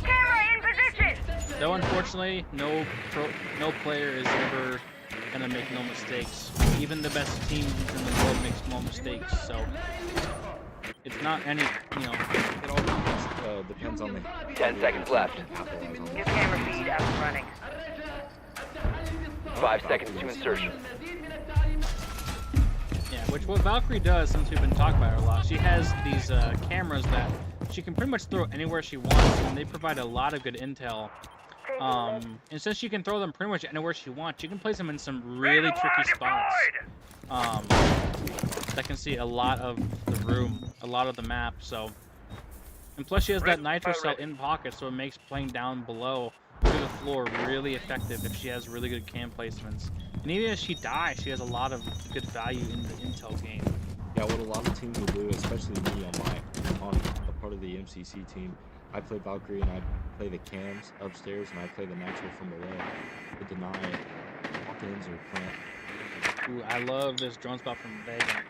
Camera in position! Though unfortunately, no player is ever gonna make no mistakes. Even the best teams in the world make small mistakes, so it's not any, you know, it all depends on the 10 seconds left. New camera feed up and running. 5 seconds to insertion. Yeah, which what Valkyrie does, since we've been talking about her a lot, she has these cameras that she can pretty much throw anywhere she wants, and they provide a lot of good intel. And since she can throw them pretty much anywhere she wants, she can place them in some really tricky spots. That can see a lot of the room, a lot of the map. So, and plus she has that nitro cell in pocket, so it makes playing down below through the floor really effective if she has really good cam placements. And even if she dies, she has a lot of good value in the intel game. Yeah, what a lot of teams will do, especially me on a part of the MCC team, I play Valkyrie and I play the cams upstairs and I play the natural from below to deny walk-ins or plant. Ooh, I love this drone spot from Vega.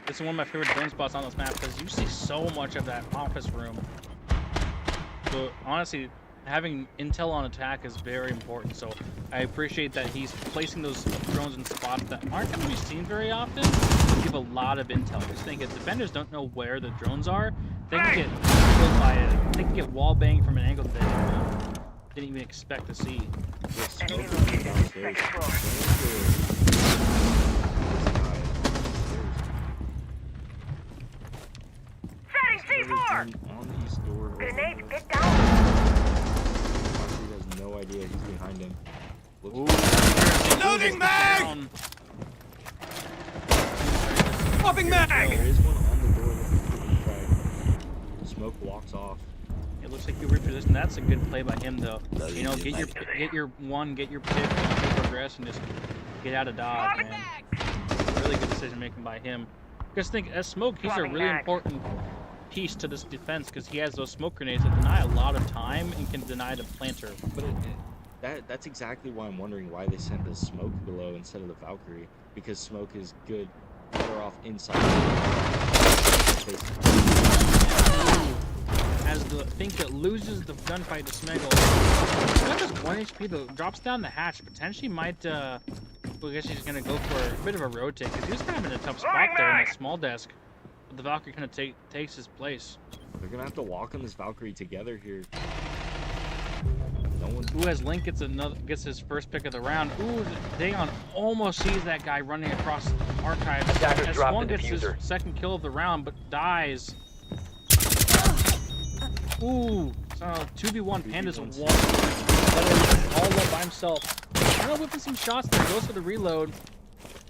This is one of my favorite drone spots on this map because you see so much of that office room. So honestly, having intel on attack is very important. So I appreciate that he's placing those drones in spots that aren't going to be seen very often. They give a lot of intel. Just think, if defenders don't know where the drones are, they can get killed by it. They can get wall banged from an angle that they didn't even expect to see. Enemy located on the second floor. Setting C4! On the east door. Grenade, get down! Valkyrie has no idea he's behind him. Loading mag! Popping mag! There is one on the door looking for the frag. The smoke walks off. It looks like you repositioned. That's a good play by him, though. You know, get your pick, get your progress, and just get out of dodge, man. Really good decision making by him. Because think, as smoke, he's a really important piece to this defense because he has those smoke grenades that deny a lot of time and can deny the planter. But That's exactly why I'm wondering why they sent the smoke below instead of the Valkyrie, because smoke is better off inside. As the Finka loses the gunfight to Smeggle. Not just 1 HP though, drops down the hatch. Potentially might, well, I guess he's gonna go for a bit of a rotate because he was kind of in a tough spot there in the small desk. But the Valkyrie kind of takes his place. They're gonna have to walk on this Valkyrie together here. Ooh, as Link gets his first pick of the round. Ooh, Dagon almost sees that guy running across archives. Attackers As drop Swan the gets his diffuser. second kill of the round, but dies. Ooh, so 2v1 Panda's all up by himself. Kind of whipping some shots there, goes for the reload.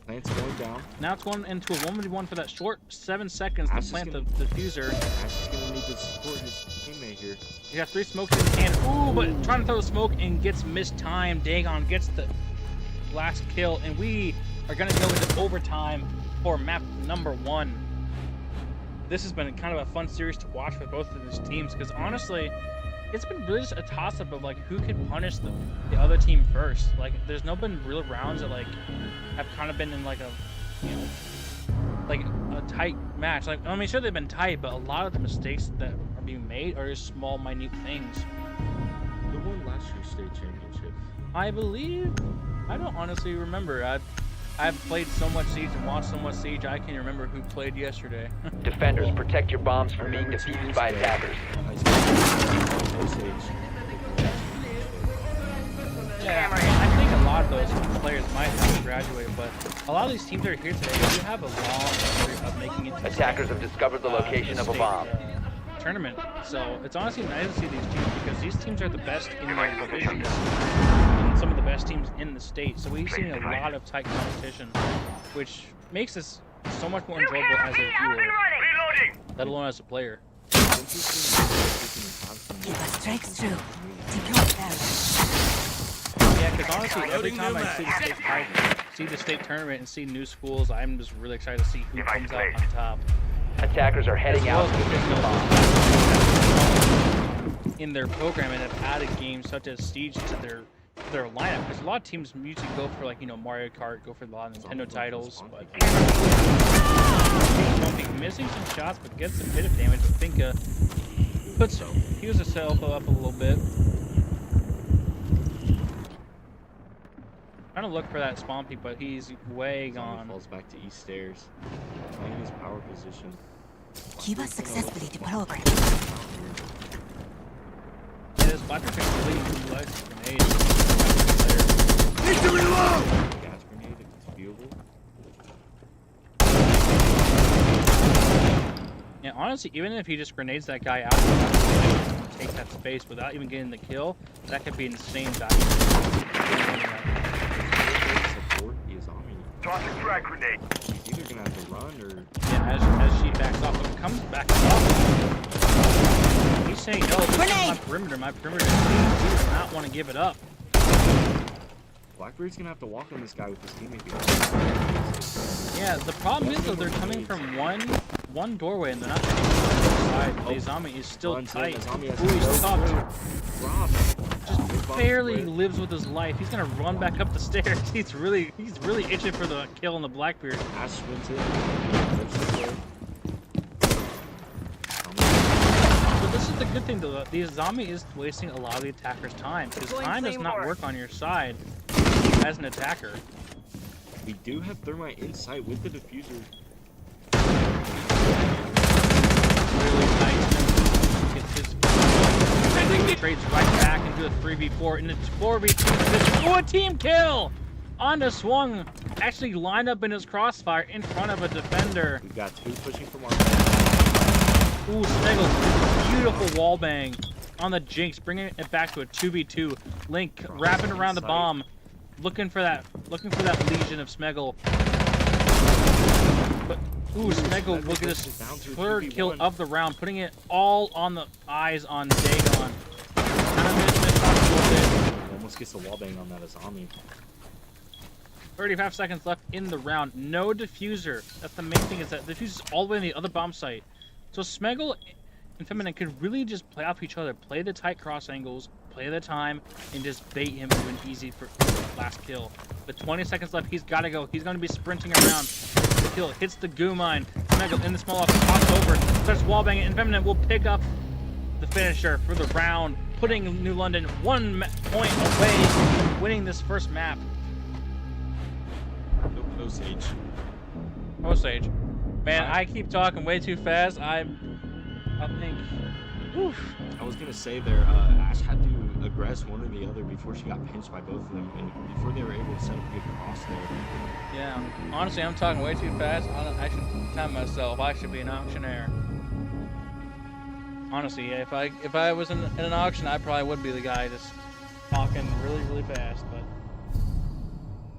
Plant's going down. Now it's going into a 1v1 for that short 7 seconds to plant the diffuser. Ash is gonna need to support his teammate here. He got 3 smokes in his hand. Ooh, but trying to throw the smoke and gets mistimed. Dagon gets the last kill, and we are gonna go into overtime for map number 1. This has been kind of a fun series to watch for both of these teams, because honestly, it's been really just a toss-up of like who can punish the other team first. Like, there's no been real rounds that like have kind of been in like a, you know, like a tight match. Like, I mean, sure they've been tight, but a lot of the mistakes that are being made are just small, minute things. Who won last year's state championship? I believe, I don't honestly remember. I've played so much Siege and watched so much Siege, I can't remember who played yesterday. Defenders, protect your bombs from being defused by attackers. Osage. Yeah, I think a lot of those players might have graduated, but a lot of these teams that are here today do have a long history of making it to Attackers have discovered the location of a state, bomb. Tournament. So it's honestly nice to see these teams because these teams are the best in their divisions and some of the best teams in the state. So we've seen a lot of tight competition, which makes this so much more enjoyable as a viewer, let alone as a player. If a strike's true, deploy them. Yeah, because honestly, every time I see the state tournament and see new schools, I'm just really excited to see who comes out on top. Attackers are heading out to defuse the bomb. In their program and have added games such as Siege to their lineup, because a lot of teams usually go for, like, you know, Mario Kart, go for a lot of Nintendo titles, but missing some shots, but gets a bit of damage. I think heals himself up a little bit. Trying to look for that spawn peak, but he's way gone. Falls back to east stairs. Playing his power position. He was successfully deprogrammed. Yeah, this Blacker can really utilize his grenades. Need to reload! Gas grenade if it's viewable. Yeah, honestly, even if he just grenades that guy out, take that space without even getting the kill, that could be insane value. Support is on me. Toss a frag grenade. He's either gonna have to run or Yeah, as she backs off, but comes back off. He's saying, no, this is my perimeter. My perimeter is clean. He does not want to give it up. Blackbeard's gonna have to walk on this guy with his teammate behind. Yeah, the problem is though they're coming from one doorway and they're not coming from the other side. The zombie is still tight. Ooh, he's stopped. Just barely lives with his life. He's gonna run back up the stairs. He's really itching for the kill on the Blackbeard. Ash sprints it. But this is the good thing though. The zombie is wasting a lot of the attacker's time because time does not work on your side as an attacker. We do have thermite in sight with the diffuser. Really nice. Gets his trades right back into a 3v4 and it's 4v2. Oh, a team kill! Onda swung, actually lined up in his crossfire in front of a defender. We've got 2 pushing from our Ooh, Smeggle, beautiful wallbang on the Jinx, bringing it back to a 2v2. Link wrapping around the bomb, looking for that legion of Smeggle. But ooh, Smeggle will get his third kill of the round, putting it all on the eyes on Dagon. Kind of missed off a little bit. Almost gets a wallbang on that Azami. 35 seconds left in the round. No diffuser. That's the main thing, is that the diffuser's all the way in the other bomb site. So Smeggle and Feminine could really just play off each other, play the tight cross angles, play the time and just bait him to an easy for last kill. With 20 seconds left, he's got to go. He's going to be sprinting around. The kill hits the goo mine. Smeggle in the small office, pops over, starts wallbanging, and Feminine will pick up the finisher for the round, putting New London 1 point away from winning this first map. Osage. Osage. Man, I keep talking way too fast. I think. Oof. I was gonna say there, Ash had to aggress one or the other before she got pinched by both of them, and before they were able to set up a good cross there. Yeah. Honestly, I'm talking way too fast. I should time myself. I should be an auctioneer. Honestly, yeah, if I was in an auction, I probably would be the guy just talking really, really fast. But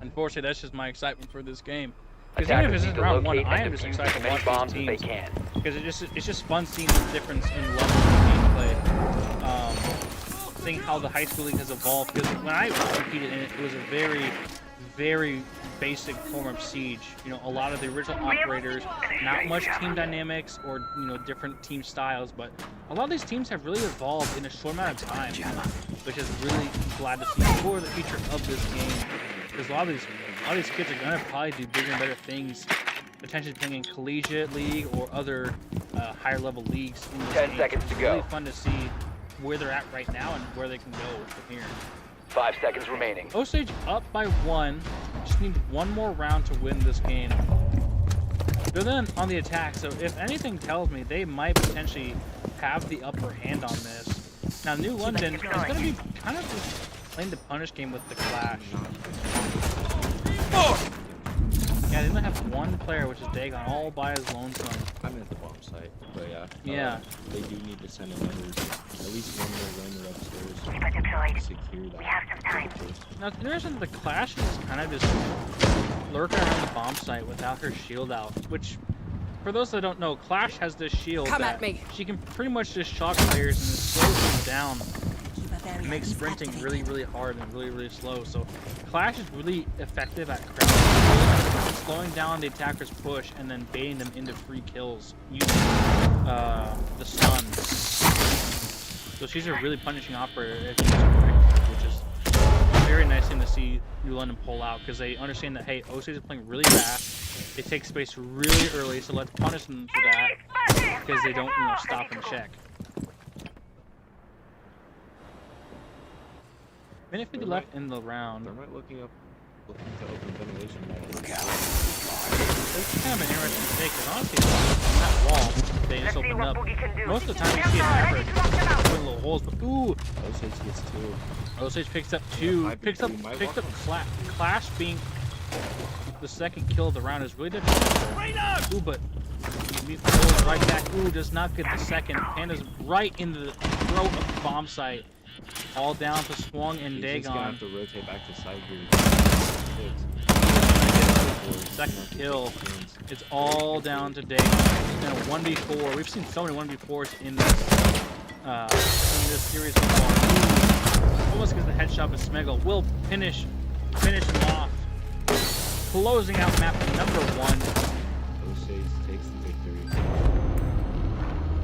unfortunately, that's just my excitement for this game. Because even if Attackers this need is to round one, locate I and am just defuse excited as to many watch bombs these as they teams. can. Because it's just fun seeing the difference in level of gameplay. Seeing how the high school league has evolved. Because when I competed in it, it was a very, very basic form of Siege. You know, a lot of the original operators, not much team dynamics or different team styles, but a lot of these teams have really evolved in a short amount of time, which is really glad to see for the future of this game. Because a lot of these kids are gonna probably do bigger and better things, potentially playing in collegiate league or other higher level leagues. In this 10 game. seconds to It's go. really fun to see where they're at right now and where they can go from here. 5 seconds remaining. Osage up by 1. Just need one more round to win this game. They're then on the attack, so if anything tells me they might potentially have the upper hand on this. Now, New London is going to be kind of just playing the punish game with the Clash. Yeah, they only have one player, which is Dagon, all by his lonesome. I'm at the bomb site, but yeah. Yeah. They do need to send another, at least one more laner upstairs Keeper deployed. to secure that. We have some time. Now, it's interesting that the Clash is kind of just lurking around the bomb site without her shield out, which, for those that don't know, Clash has this shield Come that at me. she can pretty much just shock players and slow them down. Keep a very It makes sprinting activated. really, really hard and really, really slow. So Clash is really effective at crowd, slowing down the attacker's push and then baiting them into free kills using the stun. So she's a really punishing operator if she's correct, which is a very nice thing to see New London pull out because they understand that, hey, Osage is playing really fast. They take space really early, so let's punish them for that because they don't, stop and check. Minute 50 left in the round. They're not looking to open ventilation. Look out. It's kind of an interesting take, because honestly, on that wall, they just opened up. Most of the time, you see a sniper putting little holes, but ooh, Osage gets 2. Osage picks up 2. Might be Picks up two, might Clash. walk Clash being the second kill of the round is really difficult. Ooh, but he goes right back. Ooh, does not get the second. Panda's right in the throat of the bomb site. All down to Swung and He's just gonna Dagon. have to rotate back to side here. Second kill. It's all down to Dagon. It's been a 1v4. We've seen so many 1v4s in this series before. Almost gets the headshot, but Smeggle will finish him off. Closing out map number 1. Osage takes the victory.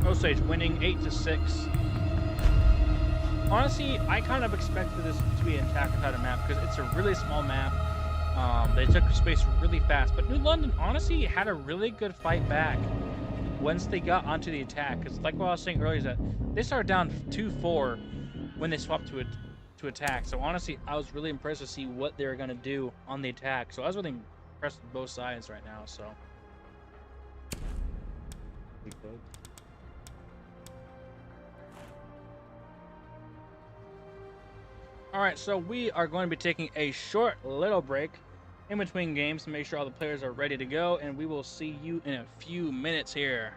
Osage winning 8-6. Honestly, I kind of expected this to be an attacker-type map because it's a really small map. They took space really fast, but New London honestly had a really good fight back once they got onto the attack. Because like what I was saying earlier, is that they started down 2-4 when they swapped to attack. So honestly, I was really impressed to see what they were gonna do on the attack. So I was really impressed with both sides right now. So. Alright, so we are going to be taking a short little break in between games to make sure all the players are ready to go, and we will see you in a few minutes here.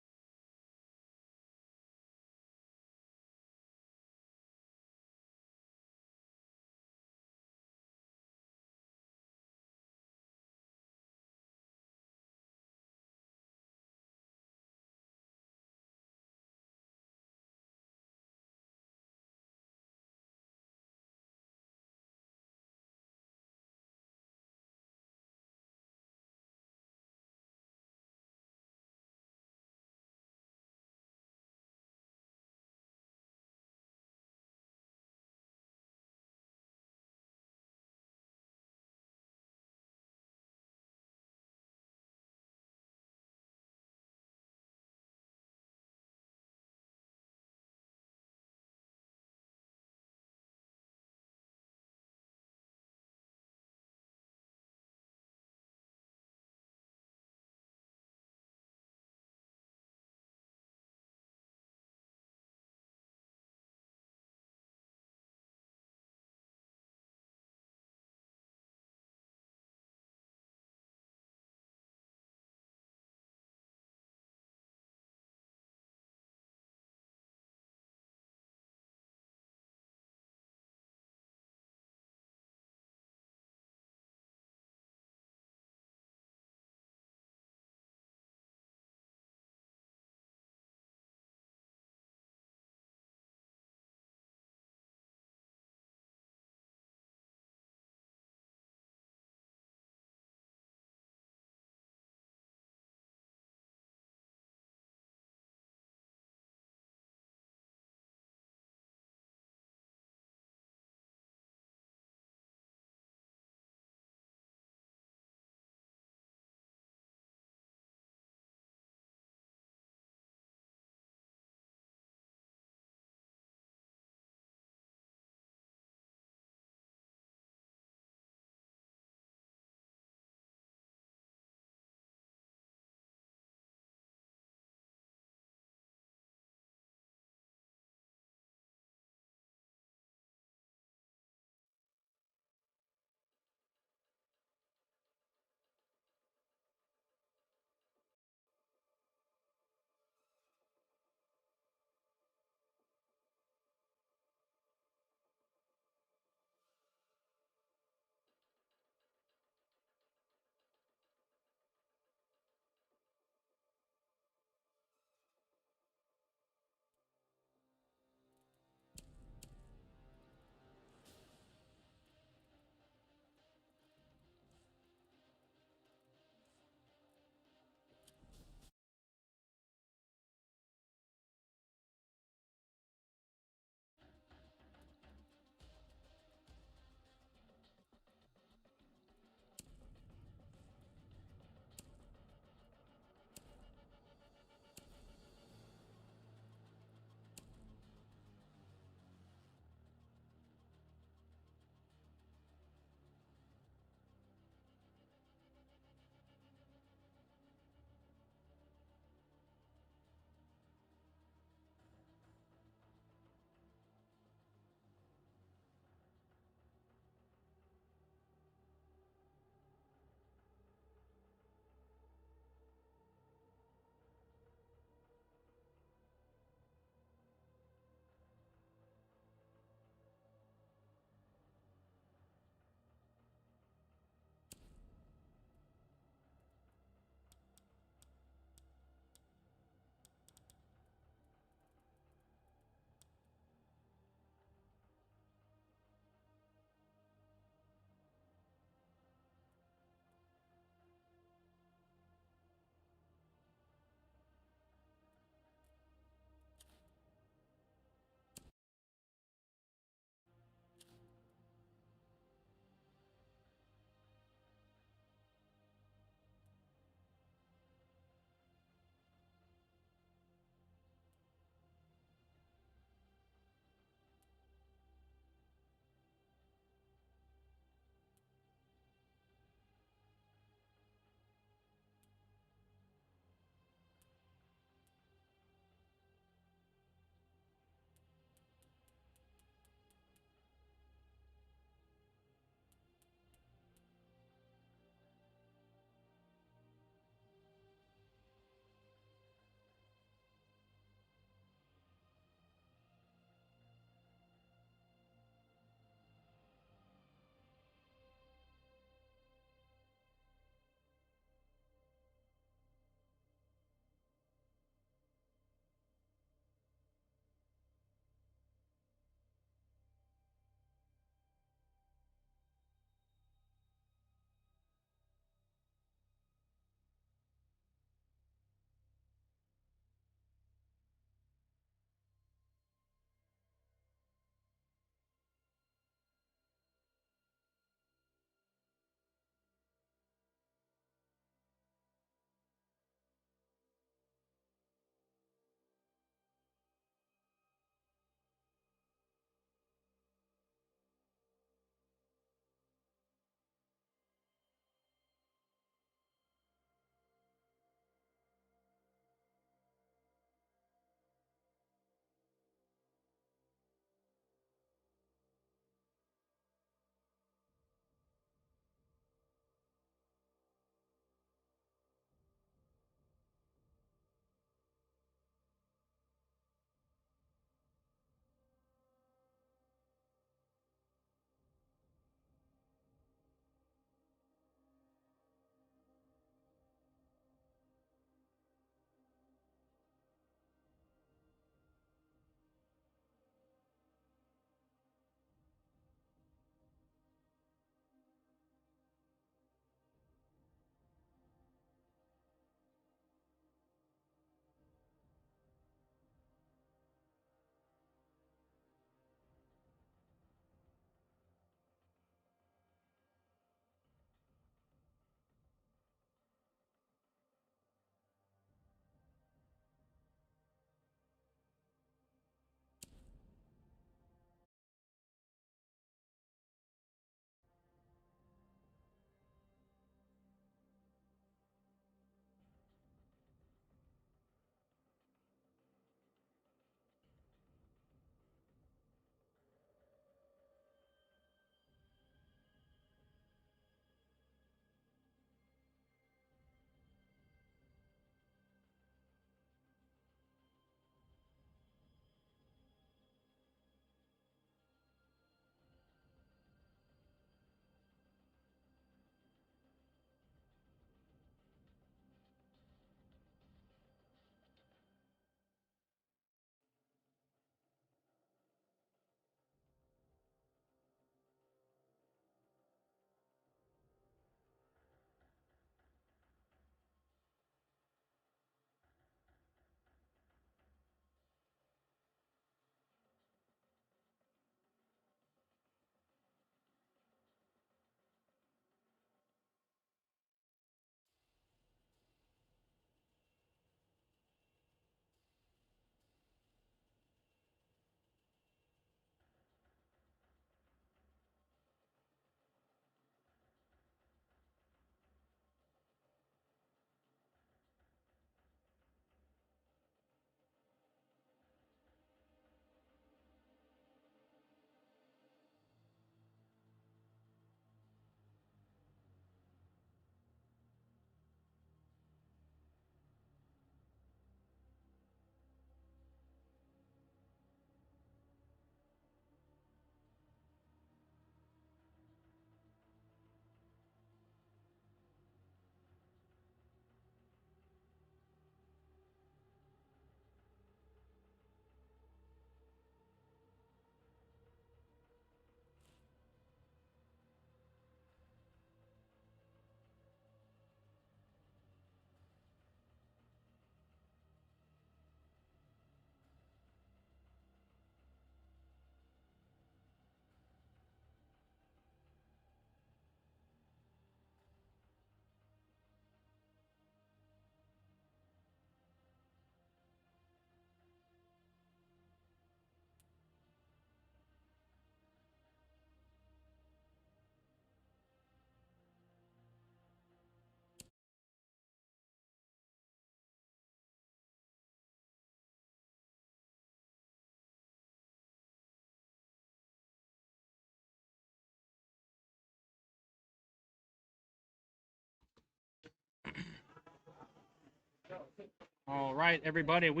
All right, everybody. We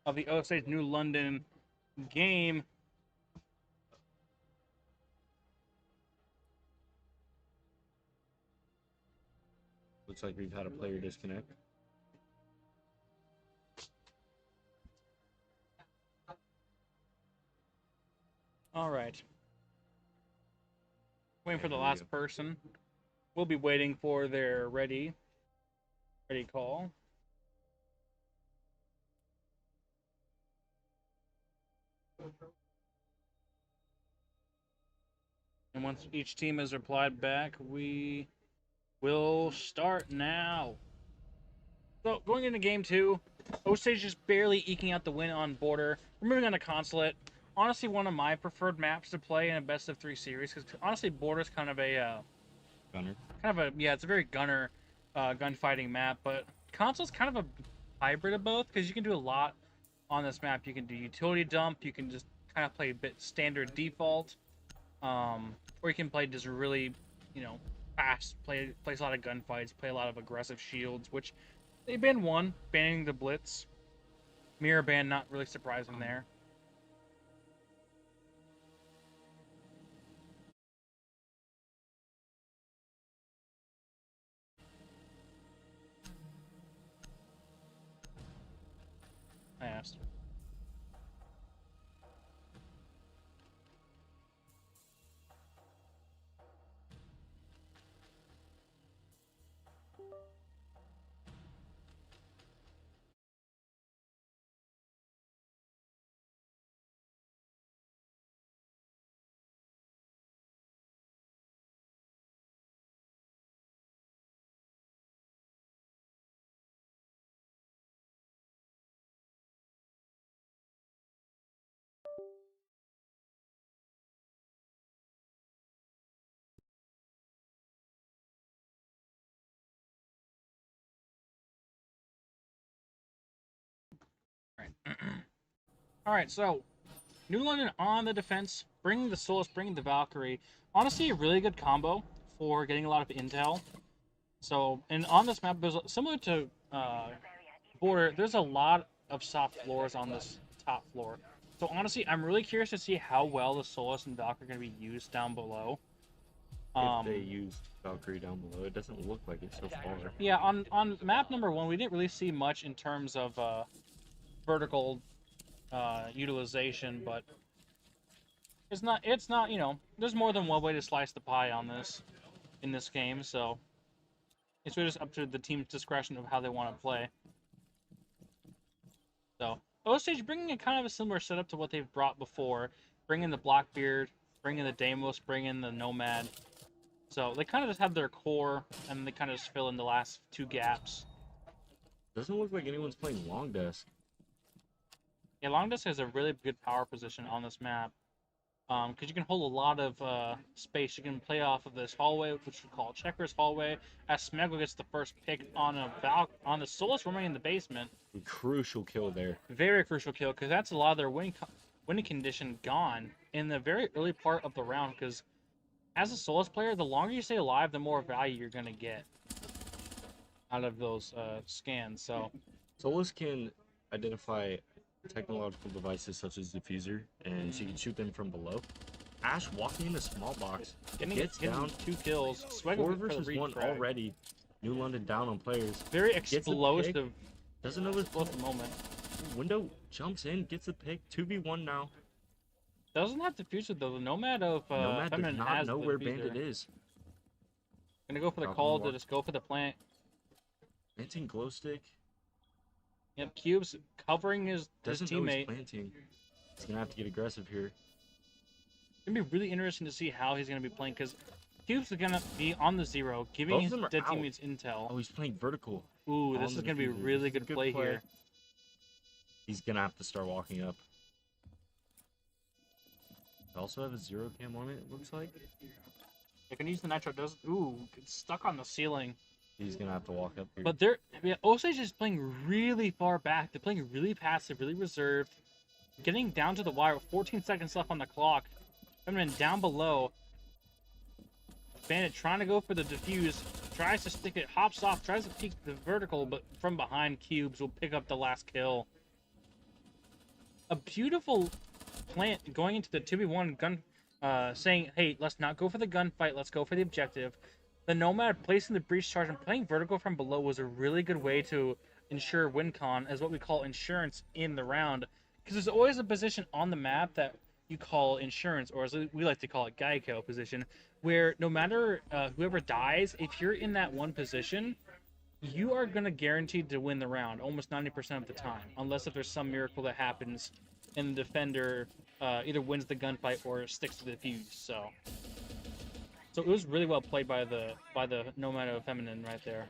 of the Osage New London game. Looks like we've had a player disconnect. All right. Waiting for the There we last go. person. We'll be waiting for their ready call. And once each team has replied back, we will start now. So, going into game 2, Osage is barely eking out the win on Border. We're moving on to Consulate. Honestly, one of my preferred maps to play in a best of 3 series, because honestly, Border's kind of a Gunner. it's a very gunfighting map, but Consulate's kind of a hybrid of both, because you can do a lot on this map. You can do utility dump, you can just kind of play a bit standard default, or you can play just really, fast, plays a lot of gunfights, play a lot of aggressive shields, which they banned one, banning the Blitz. Mirror ban, not really surprising there. I asked. Alright, so New London on the defense, bringing the Solus, bringing the Valkyrie. Honestly, a really good combo for getting a lot of intel. So, and on this map, there's similar to Border, there's a lot of soft floors on this top floor. So honestly, I'm really curious to see how well the Solus and Valkyrie are going to be used down below. If they used Valkyrie down below, it doesn't look like it so far. Yeah, on map number 1, we didn't really see much in terms of vertical utilization, but it's not there's more than one way to slice the pie on this in this game, so it's really just up to the team's discretion of how they want to play. So Osage bringing a kind of a similar setup to what they've brought before, bringing the Blackbeard, bringing the Deimos, bringing the Nomad. So they kind of just have their core, and they kind of just fill in the last 2 gaps. Doesn't look like anyone's playing long desk. Yeah, Long Desk has a really good power position on this map, because you can hold a lot of space. You can play off of this hallway, which we call Checkers hallway, as Smegma gets the first pick on the Solus roaming in the basement. A crucial kill there. Very crucial kill, because that's a lot of their winning condition gone in the very early part of the round, because as a Solus player, the longer you stay alive, the more value you're going to get out of those scans. So Solus can identify technological devices such as diffuser, and she can shoot them from below. Ash walking in the small box, gets down 2 kills. 4 versus 1 already. New London down on players. Very Gets a explosive. pick. Doesn't know his Explosive moment. window, jumps in, gets a pick. 2v1 now. Doesn't have diffuser though. The Nomad of Nomad does Feminine not has know the where diffuser. Bandit is. Gonna go for the Falcon call to walk. just go for the plant. Planting glow stick. Yep, Cube's covering his Doesn't know he's teammate. planting. He's gonna have to get aggressive here. It's gonna be really interesting to see how he's gonna be playing, because Cube's gonna be on the 0, giving Both his of them are dead out. teammates intel. Oh, he's playing vertical. Ooh, on this is the gonna be a diffuser. really This is good play here. He's gonna have to start walking up. They also have a 0 cam on it, it looks like. They can use the nitro. Does it's stuck on the ceiling. He's gonna have to walk up here. But Osage is playing really far back. They're playing really passive, really reserved. Getting down to the wire with 14 seconds left on the clock. Coming in down below. Bandit trying to go for the defuse. tries to stick it, hops off, tries to peek the vertical, but from behind, Cubes will pick up the last kill. A beautiful plant going into the 2v1 gun, saying, hey, let's not go for the gunfight, let's go for the objective. The Nomad placing the breach charge and playing vertical from below was a really good way to ensure WinCon, as what we call insurance in the round. Because there's always a position on the map that you call insurance, or as we like to call it, Geico position, where no matter whoever dies, if you're in that one position, you are going to guaranteed to win the round almost 90% of the time, unless if there's some miracle that happens and the defender either wins the gunfight or sticks to the fuse. So it was really well played by the Nomad of Feminine right there.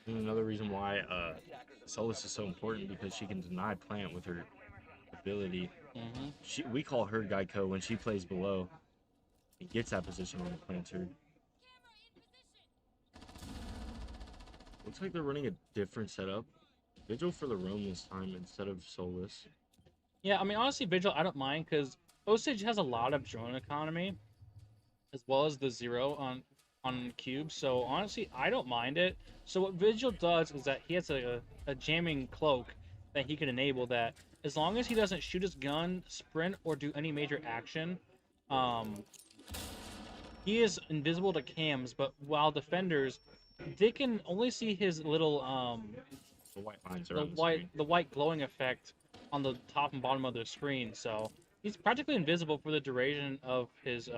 And another reason why Solus is so important, because she can deny plant with her ability. We call her Geico when she plays below. He gets that position on the planter. Looks like they're running a different setup. Vigil for the roam this time instead of Solus. Yeah, I mean, honestly, Vigil, I don't mind, because Osage has a lot of drone economy, as well as the 0 on Cube, so honestly, I don't mind it. So what Vigil does is that he has a jamming cloak that he can enable that, as long as he doesn't shoot his gun, sprint, or do any major action, he is invisible to cams, but while defenders, they can only see his little, The white lines are on the screen. the white glowing effect on the top and bottom of the screen, so he's practically invisible for the duration of his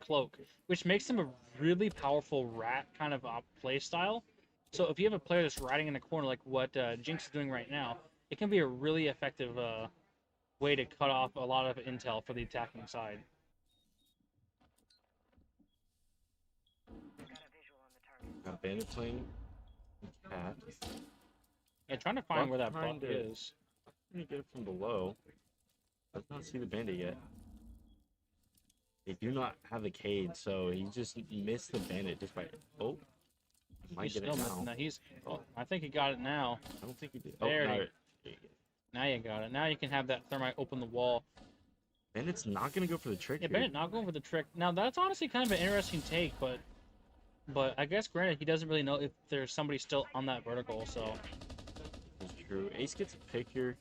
cloak, which makes him a really powerful rat kind of play style. So if you have a player that's riding in the corner like what Jinx is doing right now, it can be a really effective way to cut off a lot of intel for the attacking side. Got Bandit playing Cat. Yeah, trying to find where that buck Behind it. is. Let me get it from below. Does not see the Bandit yet. They do not have the Cade, so he just missed the Bandit just by... Oh. He might He's get still it missing now. that. Oh, I think he got it now. I don't think he did. There Oh, it no. is. Now you got it. Now you can have that thermite open the wall. Bandit's not going to go for the trick Yeah, here. Bennett not going for the trick. Now that's honestly kind of an interesting take, but I guess granted he doesn't really know if there's somebody still on that vertical. So That's true. Ace gets a pick here.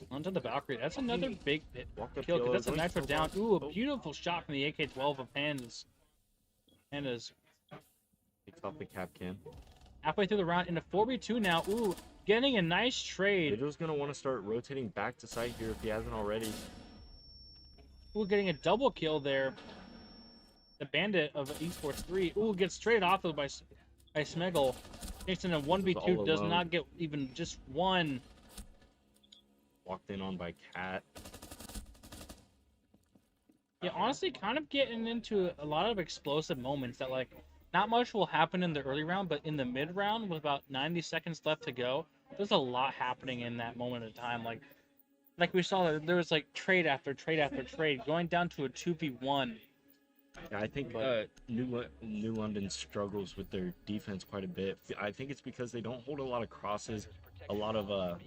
onto the Valkyrie. That's another big Walked up kill, because yellow, that's a going nitro for down. one. Ooh, a Oh. beautiful shot from the AK-12 of Pandas. Pandas Takes off the cap can. halfway through the round into 4v2 now. Ooh, getting a nice trade. Vigil's going to want to start rotating back to site here if he hasn't already. Ooh, getting a double kill there. The Bandit of Esports 3. Ooh, gets traded off of by Smeggle. Takes in a 1v2, all does alone. not get even just one. Walked in on by Cat. Yeah, honestly, kind of getting into a lot of explosive moments that, like, not much will happen in the early round, but in the mid round, with about 90 seconds left to go, there's a lot happening in that moment of time. Like we saw, there was, like, trade after trade after trade, going down to a 2v1. Yeah, I think New London struggles with their defense quite a bit. I think it's because they don't hold a lot of crosses, a lot of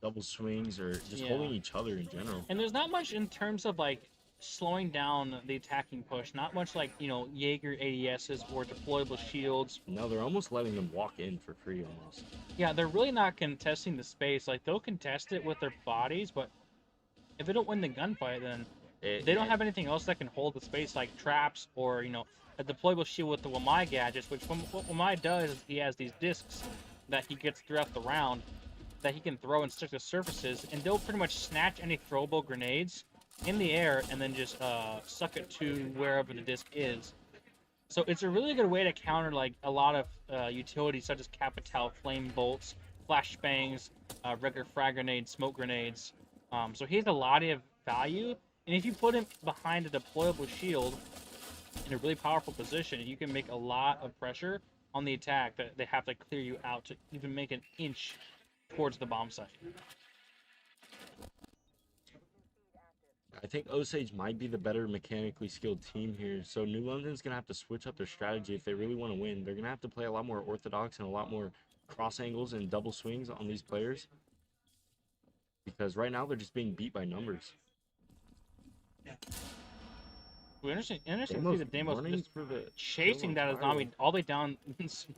double swings, or just Yeah. holding each other in general. And there's not much in terms of, like, slowing down the attacking push. Not much like, you know, Jaeger ADSs or deployable shields. No, they're almost letting them walk in for free almost. Yeah, they're really not contesting the space. Like, they'll contest it with their bodies, but if they don't win the gunfight, then they don't have anything else that can hold the space, like traps or, you know, a deployable shield with the Wamai gadgets, which what Wamai does is he has these discs that he gets throughout the round that he can throw and stick to surfaces, and they'll pretty much snatch any throwable grenades in the air and then just suck it to wherever the disc is. So it's a really good way to counter, like, a lot of utilities such as Capital, flame bolts, flashbangs, regular frag grenades, smoke grenades. So he has a lot of value, and if you put him behind a deployable shield in a really powerful position, you can make a lot of pressure on the attack that they have to clear you out to even make an inch towards the bomb site. I think Osage might be the better mechanically skilled team here, so New London's going to have to switch up their strategy if they really want to win. They're going to have to play a lot more orthodox and a lot more cross angles and double swings on these players, because right now they're just being beat by numbers. Ooh, interesting to see Damos the Damos running just for the chasing kill on that zombie Spiral. all the way down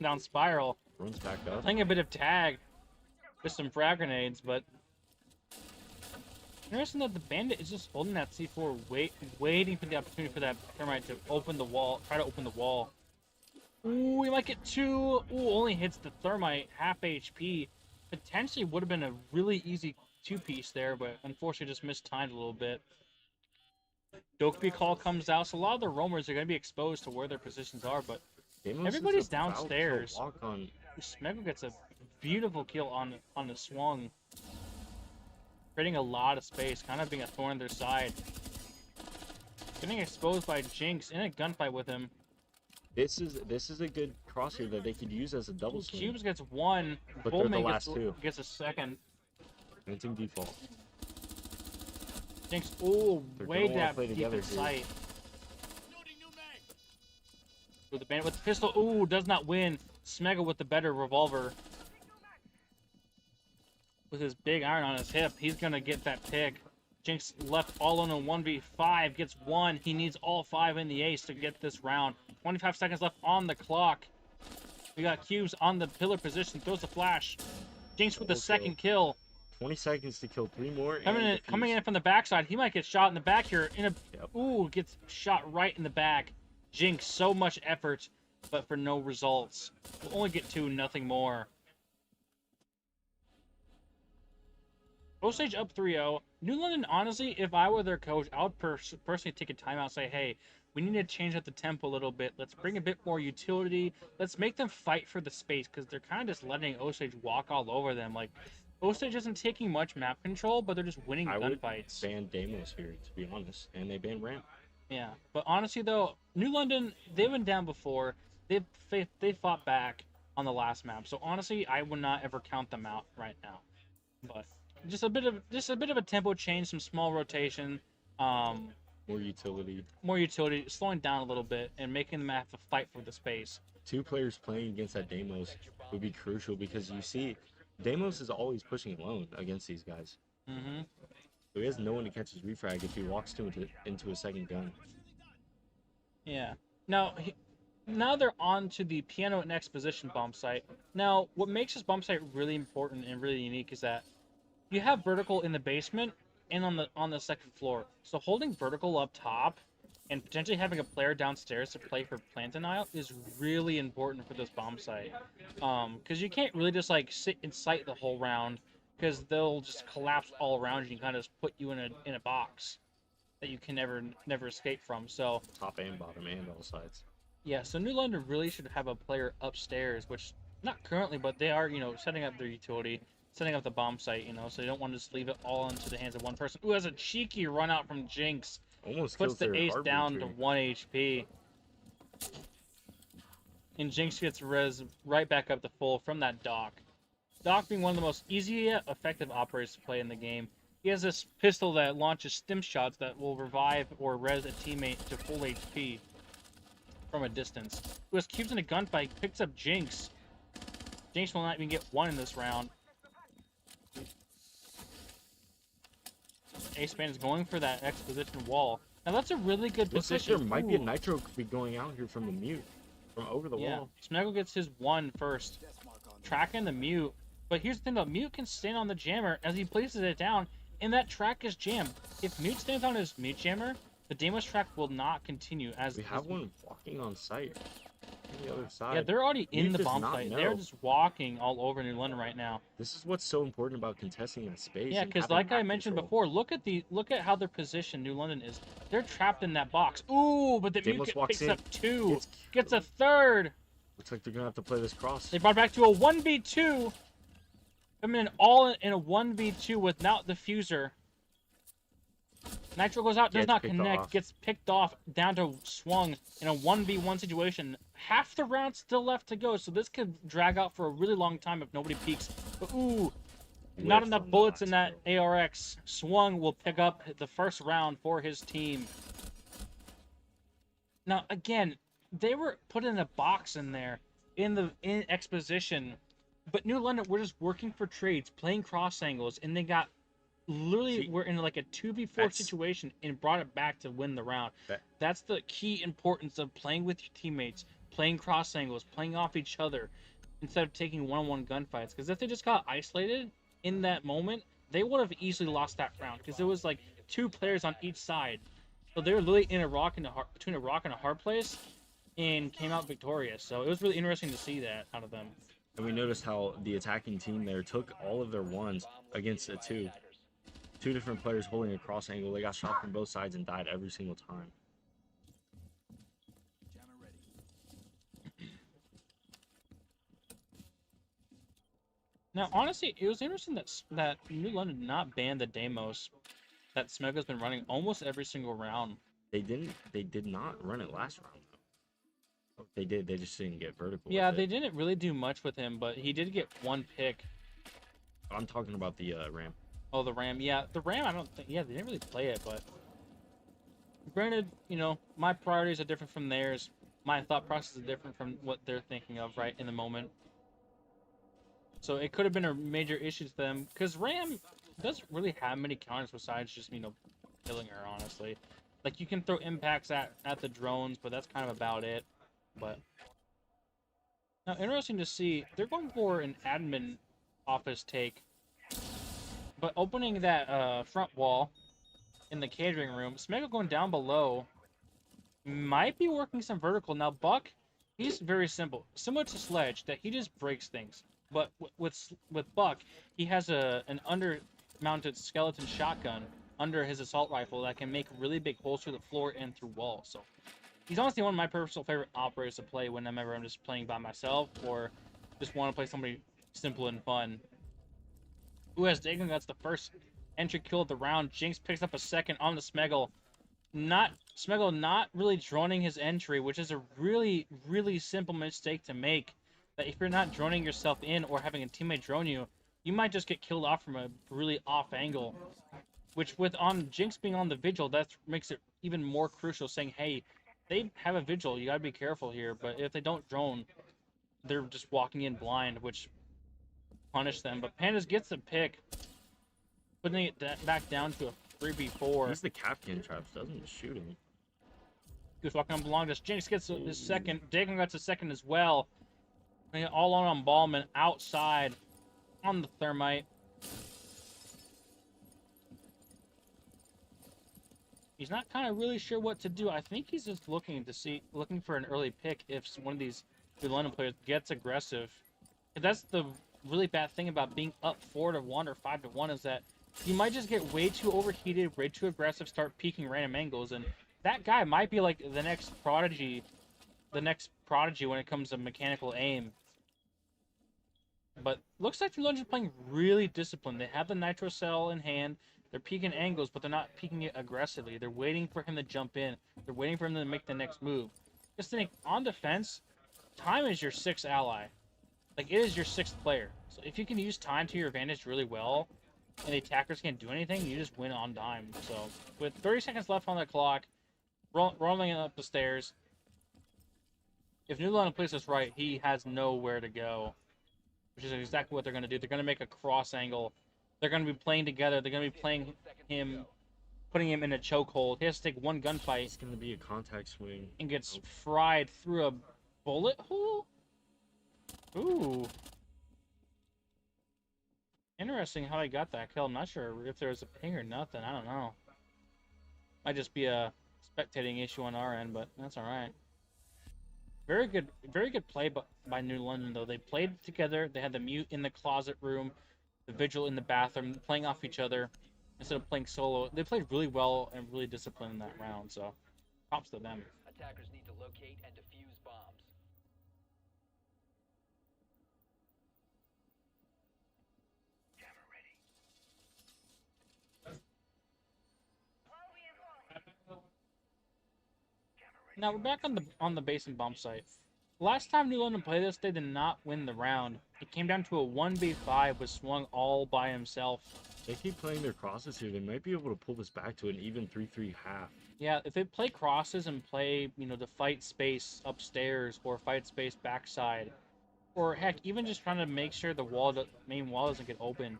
down spiral, Runs back up. playing a bit of tag with some frag grenades, but interesting that the bandit is just holding that C4, waiting for the opportunity for that thermite to open the wall, try to open the wall. Ooh, he might get 2. Ooh, only hits the thermite, half HP. Potentially would have been a really easy 2-piece there, but unfortunately just mistimed a little bit. Dokeby call comes out, so a lot of the roamers are going to be exposed to where their positions are, but Damos everybody's is about to downstairs. walk on. Smegma gets a beautiful kill on the swung, creating a lot of space, kind of being a thorn in their side. Getting exposed by Jinx in a gunfight with him. This is a good crosshair that they could use as a double swing. Cubes gets 1, But they're the Bullman last 2. gets a second. Granting default. Jinx, ooh, They're way gonna wanna that play deep together in here. sight. With the bandit with the pistol, ooh, does not win. Smegma with the better revolver. With his big iron on his hip, he's gonna get that pick. Jinx left all in a 1v5, gets 1. He needs all 5 in the ace to get this round. 25 seconds left on the clock. We got Cubes on the pillar position, throws the flash. Jinx with the second kill. 20 seconds to kill 3 more. Coming in from the backside, he might get shot in the back here. Yep. Ooh, gets shot right in the back. Jinx, so much effort, but for no results. We'll only get 2, nothing more. Osage up 3-0. New London, honestly, if I were their coach, I would personally take a timeout and say, hey, we need to change up the tempo a little bit. Let's bring a bit more utility. Let's make them fight for the space, because they're kind of just letting Osage walk all over them. Like, Osage isn't taking much map control, but they're just winning gunfights. Ban Damos here, to be honest, and they ban Ramp. Yeah, but honestly though, New London, they've been down before. They fought back on the last map. So honestly, I would not ever count them out right now. But just a bit of a tempo change, some small rotation, More utility. slowing down a little bit and making them have to fight for the space. 2 players playing against that Damos would be crucial, because you see, Damos is always pushing alone against these guys. Mm-hmm. So he has no one to catch his refrag if he walks into a second gun. Yeah. Now they're on to the piano and exposition bomb site. Now, what makes this bomb site really important and really unique is that you have vertical in the basement and on the second floor. So holding vertical up top and potentially having a player downstairs to play for plant denial is really important for this bomb site. Because you can't really just like sit in sight the whole round, because they'll just collapse all around you and kind of just put you in a box that you can never escape from. So Top and bottom and all sides. yeah, so New London really should have a player upstairs, which not currently, but they are, setting up their utility, setting up the bomb site, so they don't want to just leave it all into the hands of one person. Ooh, has a cheeky run out from Jinx. Almost Puts kills the their ace hard down tree. to 1 HP. And Jinx gets res right back up to full from that Doc. Doc being one of the most easy yet effective operators to play in the game. He has this pistol that launches stim shots that will revive or res a teammate to full HP from a distance. Who has cubes in a gunfight, picks up Jinx. Jinx will not even get 1 in this round. Ace Man is going for that exposition wall. Now that's a really good Looks like position. there might be a Ooh. nitro could be going out here from the mute. From over the wall. Smegma gets his 1 first. Tracking the mute. But here's the thing though, mute can stand on the jammer as he places it down, and that track is jammed. If mute stands on his mute jammer, the Damos track will not continue as We have one walking on site. On the other side. Yeah, they're already in Mute the does bomb not site. know. They're just walking all over New London right now. This is what's so important about contesting that space. Yeah, and because having like I map mentioned control. before, look at how their position New London is. They're trapped in that box. Ooh, but the Damos mute walks picks in, up 2, gets gets a 3rd. Looks like they're gonna have to play this cross. They brought it back to a 1v2. Coming in all in a 1v2 without the fuser. Nitro goes out, does Gets not picked connect, off. gets picked off, down to swung in a 1v1 situation. Half the round still left to go, so this could drag out for a really long time if nobody peeks. But ooh, not Whiff enough on the bullets in last that ARX. Swung will pick up the first round for his team. Now, again, they were put in a box in there, in exposition. But New London were just working for trades, playing cross angles, and they got literally See, were in like a 2v4 that's- situation and brought it back to win the round. That's the key importance of playing with your teammates, playing cross angles, playing off each other, instead of taking one-on-one gunfights. Because if they just got isolated in that moment, they would have easily lost that round. Because it was like 2 players on each side, so they were literally in between a rock and a hard place, and came out victorious. So it was really interesting to see that out of them. And we noticed how the attacking team there took all of their ones against a 2. 2 different players holding a cross angle. They got shot from both sides and died every single time. Now, honestly, it was interesting that New London did not ban the Deimos that Smego's been running almost every single round. They did not run it last round though. They did, they just didn't get vertical. Yeah, with they it. didn't really do much with him, but he did get 1 pick. I'm talking about the Ram. Oh, the Ram. Yeah, the Ram, I don't think... Yeah, they didn't really play it, but... Granted, you know, my priorities are different from theirs. My thought process is different from what they're thinking of right in the moment. So it could have been a major issue to them, because Ram doesn't really have many counters besides just, you know, killing her, honestly. Like, you can throw impacts at the drones, but that's kind of about it. But... Now, interesting to see, they're going for an admin office take. But opening that front wall in the catering room, Smegma going down below might be working some vertical. Now, Buck, he's very simple. Similar to Sledge, that he just breaks things. But with Buck, he has an under-mounted skeleton shotgun under his assault rifle that can make really big holes through the floor and through walls. So he's honestly one of my personal favorite operators to play whenever I'm just playing by myself or just want to play somebody simple and fun. Who has Dagon? That's the first entry kill of the round. Jinx picks up a second on the Smeggle. Smeggle not really droning his entry, which is a really, really simple mistake to make. That if you're not droning yourself in or having a teammate drone you, you might just get killed off from a really off angle. Which with Jinx being on the vigil, that makes it even more crucial, saying, hey, they have a vigil, you gotta be careful here. But if they don't drone, they're just walking in blind, which punish them. But Pandas gets the pick, putting it back down to a 3v4. He's the Captain Traps, doesn't shoot him. He was walking on Belongus. Jinx gets his second. Dagon gets a second as well. And all on Ballman outside on the Thermite. He's not kind of really sure what to do. I think he's just looking for an early pick if one of these New London players gets aggressive. And that's the really bad thing about being up 4-1 or 5-1 is that you might just get way too overheated, way too aggressive, start peeking random angles, and that guy might be like the next prodigy when it comes to mechanical aim. But looks like the Lunge is playing really disciplined. They have the Nitro Cell in hand. They're peeking angles, but they're not peeking it aggressively. They're waiting for him to jump in. They're waiting for him to make the next move. Just think, on defense, time is your 6th ally. Like, it is your 6th player. So if you can use time to your advantage really well, and the attackers can't do anything, you just win on dime. So, with 30 seconds left on the clock, rolling up the stairs, if New London plays this right, he has nowhere to go. Which is exactly what they're going to do. They're going to make a cross angle. They're going to be playing together. They're going to be playing him, putting him in a chokehold. He has to take one gunfight. It's going to be a contact swing. And gets fried through a bullet hole? Ooh. Interesting how he got that kill. I'm not sure if there was a ping or nothing. I don't know. Might just be a spectating issue on our end, but that's alright. Very good play by New London, though. They played together. They had the mute in the closet room, the vigil in the bathroom, playing off each other instead of playing solo. They played really well and really disciplined in that round, so props to them. Attackers need to locate and defuse bombs. Now we're back on the base and bomb site. Last time New London played this, they did not win the round. It came down to a 1v5 with Swung all by himself. They keep playing their crosses here. They might be able to pull this back to an even 3-3 half. Yeah, if they play crosses and play, you know, the fight space upstairs or fight space backside, or heck, even just trying to make sure the main wall doesn't get open,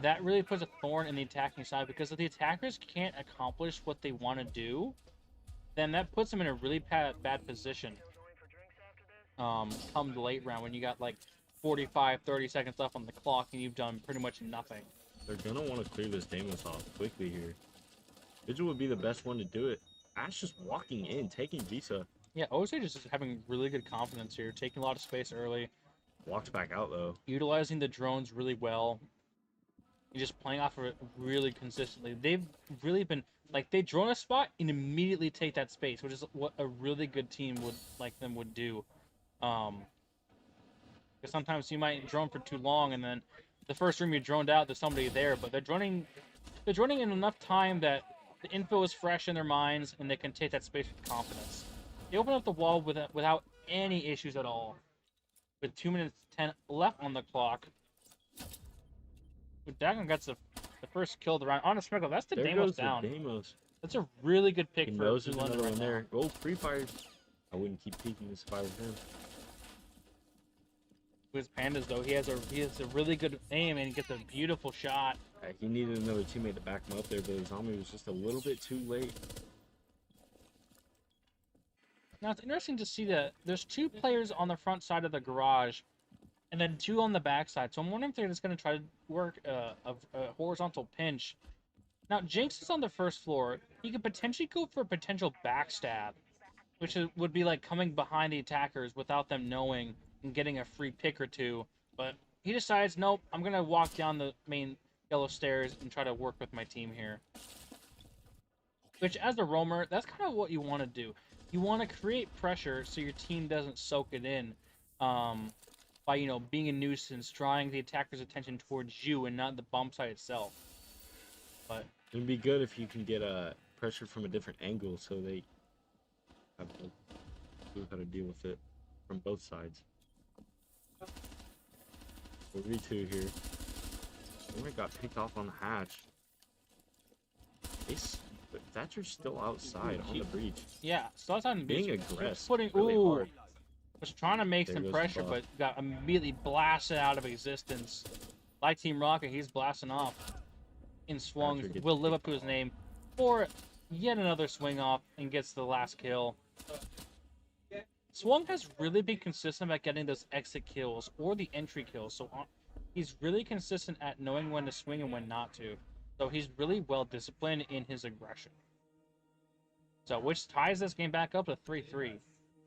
that really puts a thorn in the attacking side, because if the attackers can't accomplish what they want to do, then that puts them in a really bad position. Come the late round when you got like 45, 30 seconds left on the clock and you've done pretty much nothing. They're gonna want to clear this Deimos off quickly here. Vigil would be the best one to do it. Ash just walking in, taking Visa. Yeah, Osage is just having really good confidence here, taking a lot of space early. Walks back out though. Utilizing the drones really well. And just playing off of it really consistently. They've really been, like, they drone a spot and immediately take that space, which is what a really good team would do. Because sometimes you might drone for too long, and then the first room you droned out, there's somebody there, but they're droning in enough time that the info is fresh in their minds, and they can take that space with confidence. They open up the wall without any issues at all. With 2 minutes 10 left on the clock. Dagon gets the first kill of the round. On a Smeckle, that's the There Deimos goes down. the Deimos. That's a really good pick He for knows there's London another right one now. there. Oh, free fire. I wouldn't keep peeking this if I was him. With Pandas though, he has a really good aim and he gets a beautiful shot. He needed another teammate to back him up there, but his zombie was just a little bit too late. Now it's interesting to see that there's 2 players on the front side of the garage, and then 2 on the back side. So I'm wondering if they're just going to try to work a horizontal pinch. Now Jinx is on the first floor. He could potentially go for a potential backstab, which would be like coming behind the attackers without them knowing and getting a free pick or 2. But he decides, nope, I'm going to walk down the main yellow stairs and try to work with my team here. Which, as a roamer, that's kind of what you want to do. You want to create pressure so your team doesn't soak it in by, you know, being a nuisance, drawing the attacker's attention towards you and not the bomb site itself. But It'd be good if you can get pressure from a different angle so they have to know how to deal with it from both sides. 4v2 here. Oh, got picked off on the hatch. But Thatcher's still outside on the breach. yeah, so that's on Being beach. aggressive. Putting, Really ooh, hard. was trying to make There some goes the pressure, buff. but got immediately blasted out of existence. Like Team Rocket, he's blasting off. And Swung Thatcher gets will live up picked to his name for yet another swing off and gets the last kill. Swung has really been consistent at getting those exit kills or the entry kills, so he's really consistent at knowing when to swing and when not to. So he's really well disciplined in his aggression. So which ties this game back up to 3-3.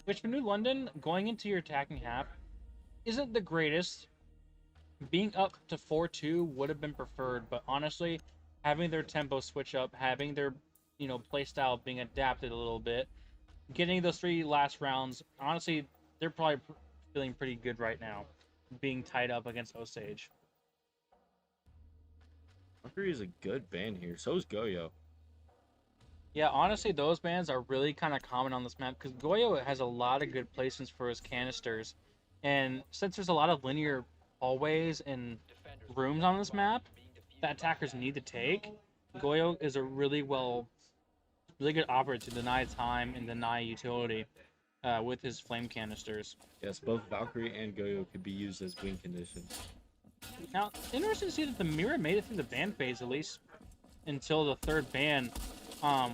Which for New London, going into your attacking half, isn't the greatest. Being up to 4-2 would have been preferred, but honestly, having their tempo switch up, having their, you know, play style being adapted a little bit, getting those 3 last rounds, honestly, they're probably feeling pretty good right now, being tied up against Osage. Valkyrie is a good band here. So is Goyo. Yeah, honestly, those bans are really kind of common on this map because Goyo has a lot of good placements for his canisters. And since there's a lot of linear hallways and rooms on this map that attackers need to take, Goyo is a really good operator to deny time and deny utility with his flame canisters. Yes, both Valkyrie and Goyo could be used as win conditions. Now, interesting to see that the mirror made it through the ban phase, at least until the 3rd ban.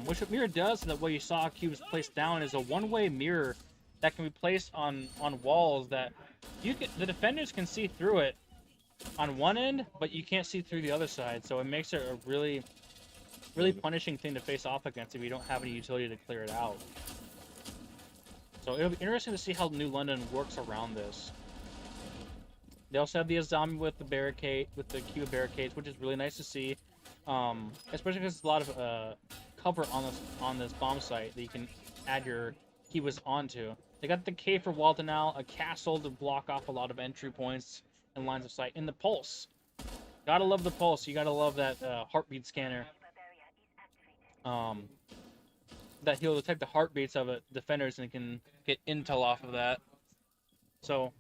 Which what mirror does, that what you saw cubes placed down, is a one-way mirror that can be placed on walls that the defenders can see through it on one end, but you can't see through the other side. So it makes it a really punishing thing to face off against if you don't have any utility to clear it out. So it'll be interesting to see how New London works around this. They also have the zombie with the barricade, with the cube barricades, which is really nice to see. Especially because there's a lot of cover on this bomb site that you can add your Kibas onto. They got the K for Walton now, a castle to block off a lot of entry points and lines of sight, and the pulse. Gotta love the pulse. You gotta love that heartbeat scanner. That he'll detect the heartbeats of defenders and can get intel off of that. So,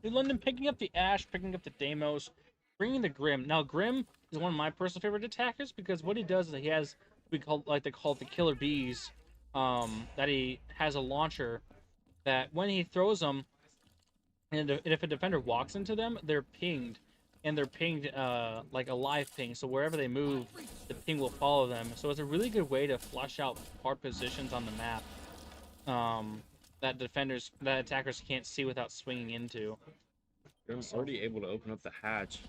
New London picking up the Ash, picking up the Deimos, bringing the Grim. Now, Grim is one of my personal favorite attackers because what he does is he has they call it the Killer Bees. That he has a launcher that when he throws them, and if a defender walks into them, they're pinged and they're pinged like a live ping, so wherever they move, the ping will follow them. So it's a really good way to flush out hard positions on the map that attackers can't see without swinging into. Grim's already able to open up the hatch.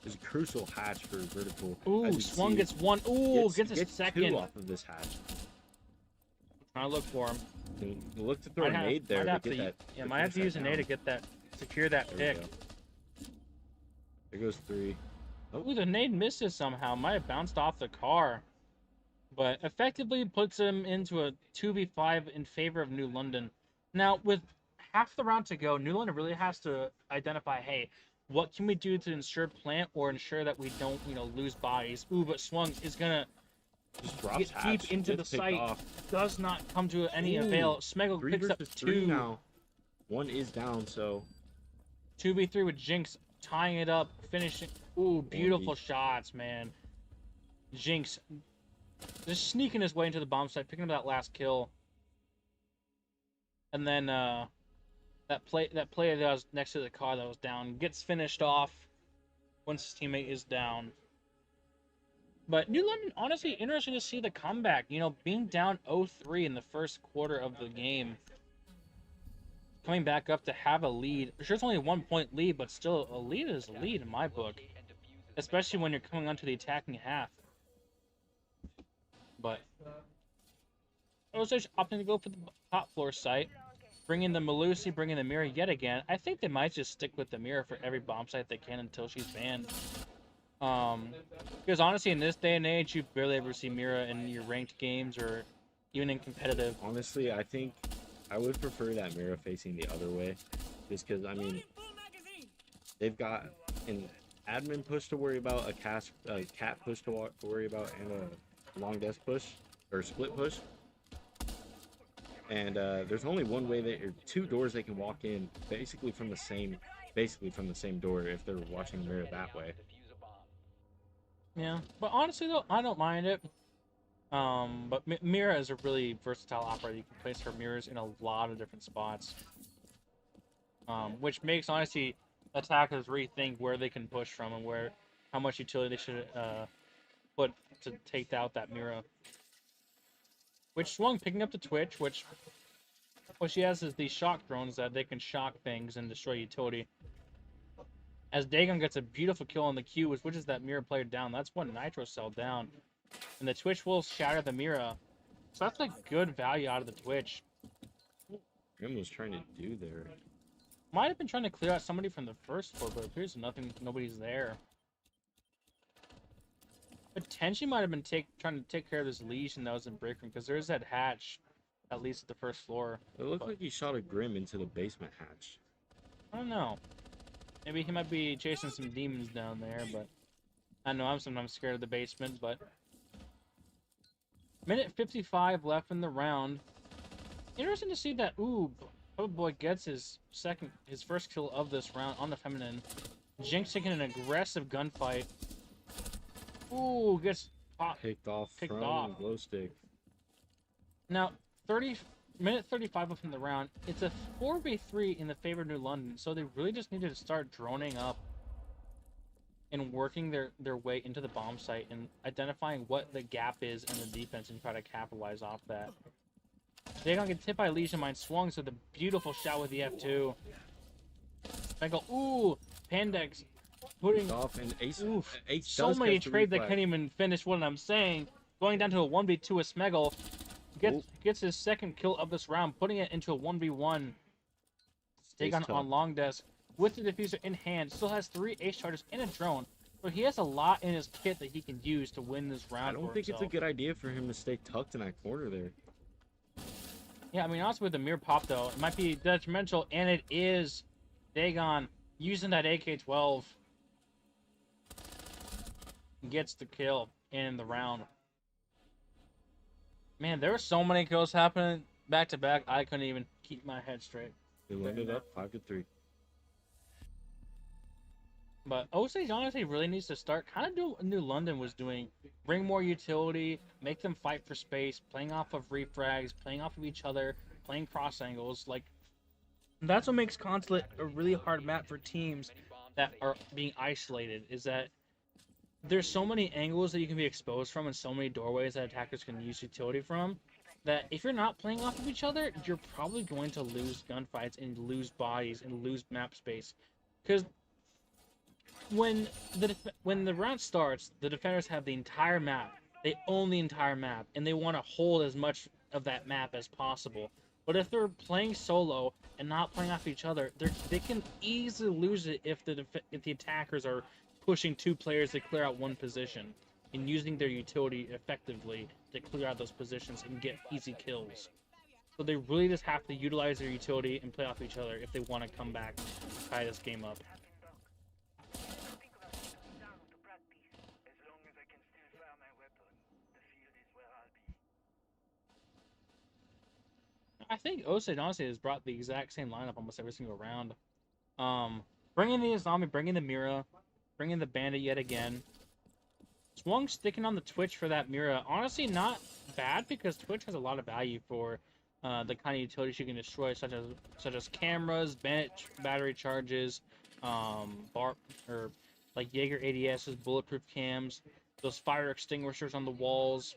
It's a crucial hatch for vertical. Ooh, As you Swung see, gets one. Ooh, gets a gets second. two off of this hatch. Trying to look for him. You look to throw a nade there to get that. Yeah, might have to use a nade to get that, secure that There we pick. go. There goes 3. Ooh, the nade misses somehow. Might have bounced off the car. But effectively puts him into a 2v5 in favor of New London. Now, with half the round to go, New London really has to identify, hey, what can we do to ensure plant or ensure that we don't, lose bodies? Ooh, but Swung is going Just to drops get hatch. deep into the gets picked site. off. Does not come to any Ooh, avail. Smeggle 3 picks up versus 3 2. now. 1 is down, so 2v3 with Jinx tying it up, finishing. Ooh, beautiful shots, man. Jinx just sneaking his way into the bomb site, picking up that last kill. And then that player that was next to the car that was down gets finished off once his teammate is down. But New London, honestly, interesting to see the comeback. Being down 0-3 in the first quarter of the game, coming back up to have a lead. Sure, it's only a 1-point lead, but still, a lead is a lead in my book. Especially when you're coming onto the attacking half. But Osage opting to go for the top floor site. Bring in the Malusi, bring in the Mirror yet again. I think they might just stick with the Mirror for every bomb site they can until she's banned. Because honestly, in this day and age, you barely ever see Mira in your ranked games or even in competitive. honestly, I think I would prefer that Mira facing the other way. Just because, I mean, they've got an admin push to worry about, a cat push to worry about, and a long desk push, or split push. And there's only one way or 2 doors they can walk in, basically from the same door if they're watching Mira that way. Yeah, but honestly though, I don't mind it. But Mira is a really versatile operator. You can place her mirrors in a lot of different spots. Which makes, honestly, attackers rethink where they can push from and how much utility they should put to take out that Mira. Which Swung picking up the Twitch, which what she has is these shock drones that they can shock things and destroy utility. As Dagon gets a beautiful kill on the Q, which pushes that Mira player down. That's one Nitro Cell down. And the Twitch will shatter the Mira. So that's like good value out of the Twitch. Grim was trying to do there. Might have been trying to clear out somebody from the first floor, but it appears nobody's there. Potentially might have been trying to take care of this Legion that was in break room, because there's that hatch that leads to the first floor. It looked like he shot a Grim into the basement hatch. I don't know. Maybe he might be chasing some demons down there, but I know I'm sometimes scared of the basement, but minute 55 left in the round. Interesting to see that Bubba Boy gets his first kill of this round on the feminine. Jinx taking an aggressive gunfight. Ooh, gets Picked off Picked from off. glow stick. Now, minute 35 left in the round. It's a 4v3 in the favor of New London, so they really just needed to start droning up and working their way into the bomb site and identifying what the gap is in the defense and try to capitalize off that. They're gonna get tipped by Legion Mind. Swung, so the beautiful shot with the F2. Bengal, Pandex putting Off and Ace. Oof. Ace so does many catch the trades that reflex. can't even finish what I'm saying. Going down to a 1v2 with Smeggle. Gets his second kill of this round, putting it into a 1v1. Take on long desk with the diffuser in hand. Still has 3 ace charges and a drone. So he has a lot in his kit that he can use to win this round. I don't think it's a good idea for him to stay tucked in that corner there. Yeah, I mean, honestly, with the mirror pop, though, it might be detrimental, and it is. Dagon using that AK-12 gets the kill in the round. Man, there were so many kills happening back to back, I couldn't even keep my head straight. They landed up 5-3. But Osage honestly really needs to start kind of do what New London was doing. Bring more utility, make them fight for space, playing off of refrags, playing off of each other, playing cross angles. Like, that's what makes Consulate a really hard map for teams that are being isolated is that there's so many angles that you can be exposed from and so many doorways that attackers can use utility from that if you're not playing off of each other, you're probably going to lose gunfights and lose bodies and lose map space. Because when the round starts, the defenders have the entire map. They own the entire map, and they want to hold as much of that map as possible. But if they're playing solo and not playing off each other, they can easily lose it if the attackers are pushing 2 players to clear out 1 position and using their utility effectively to clear out those positions and get easy kills. So they really just have to utilize their utility and play off each other if they want to come back and tie this game up. I think Osage honestly has brought the exact same lineup almost every single round. Bringing the Islami, bringing the Mira, bringing the Bandit yet again. Swung sticking on the Twitch for that Mira. Honestly, not bad because Twitch has a lot of value for the kind of utilities you can destroy, such as cameras, Bandit battery charges, like Jaeger ADSs, bulletproof cams, those fire extinguishers on the walls.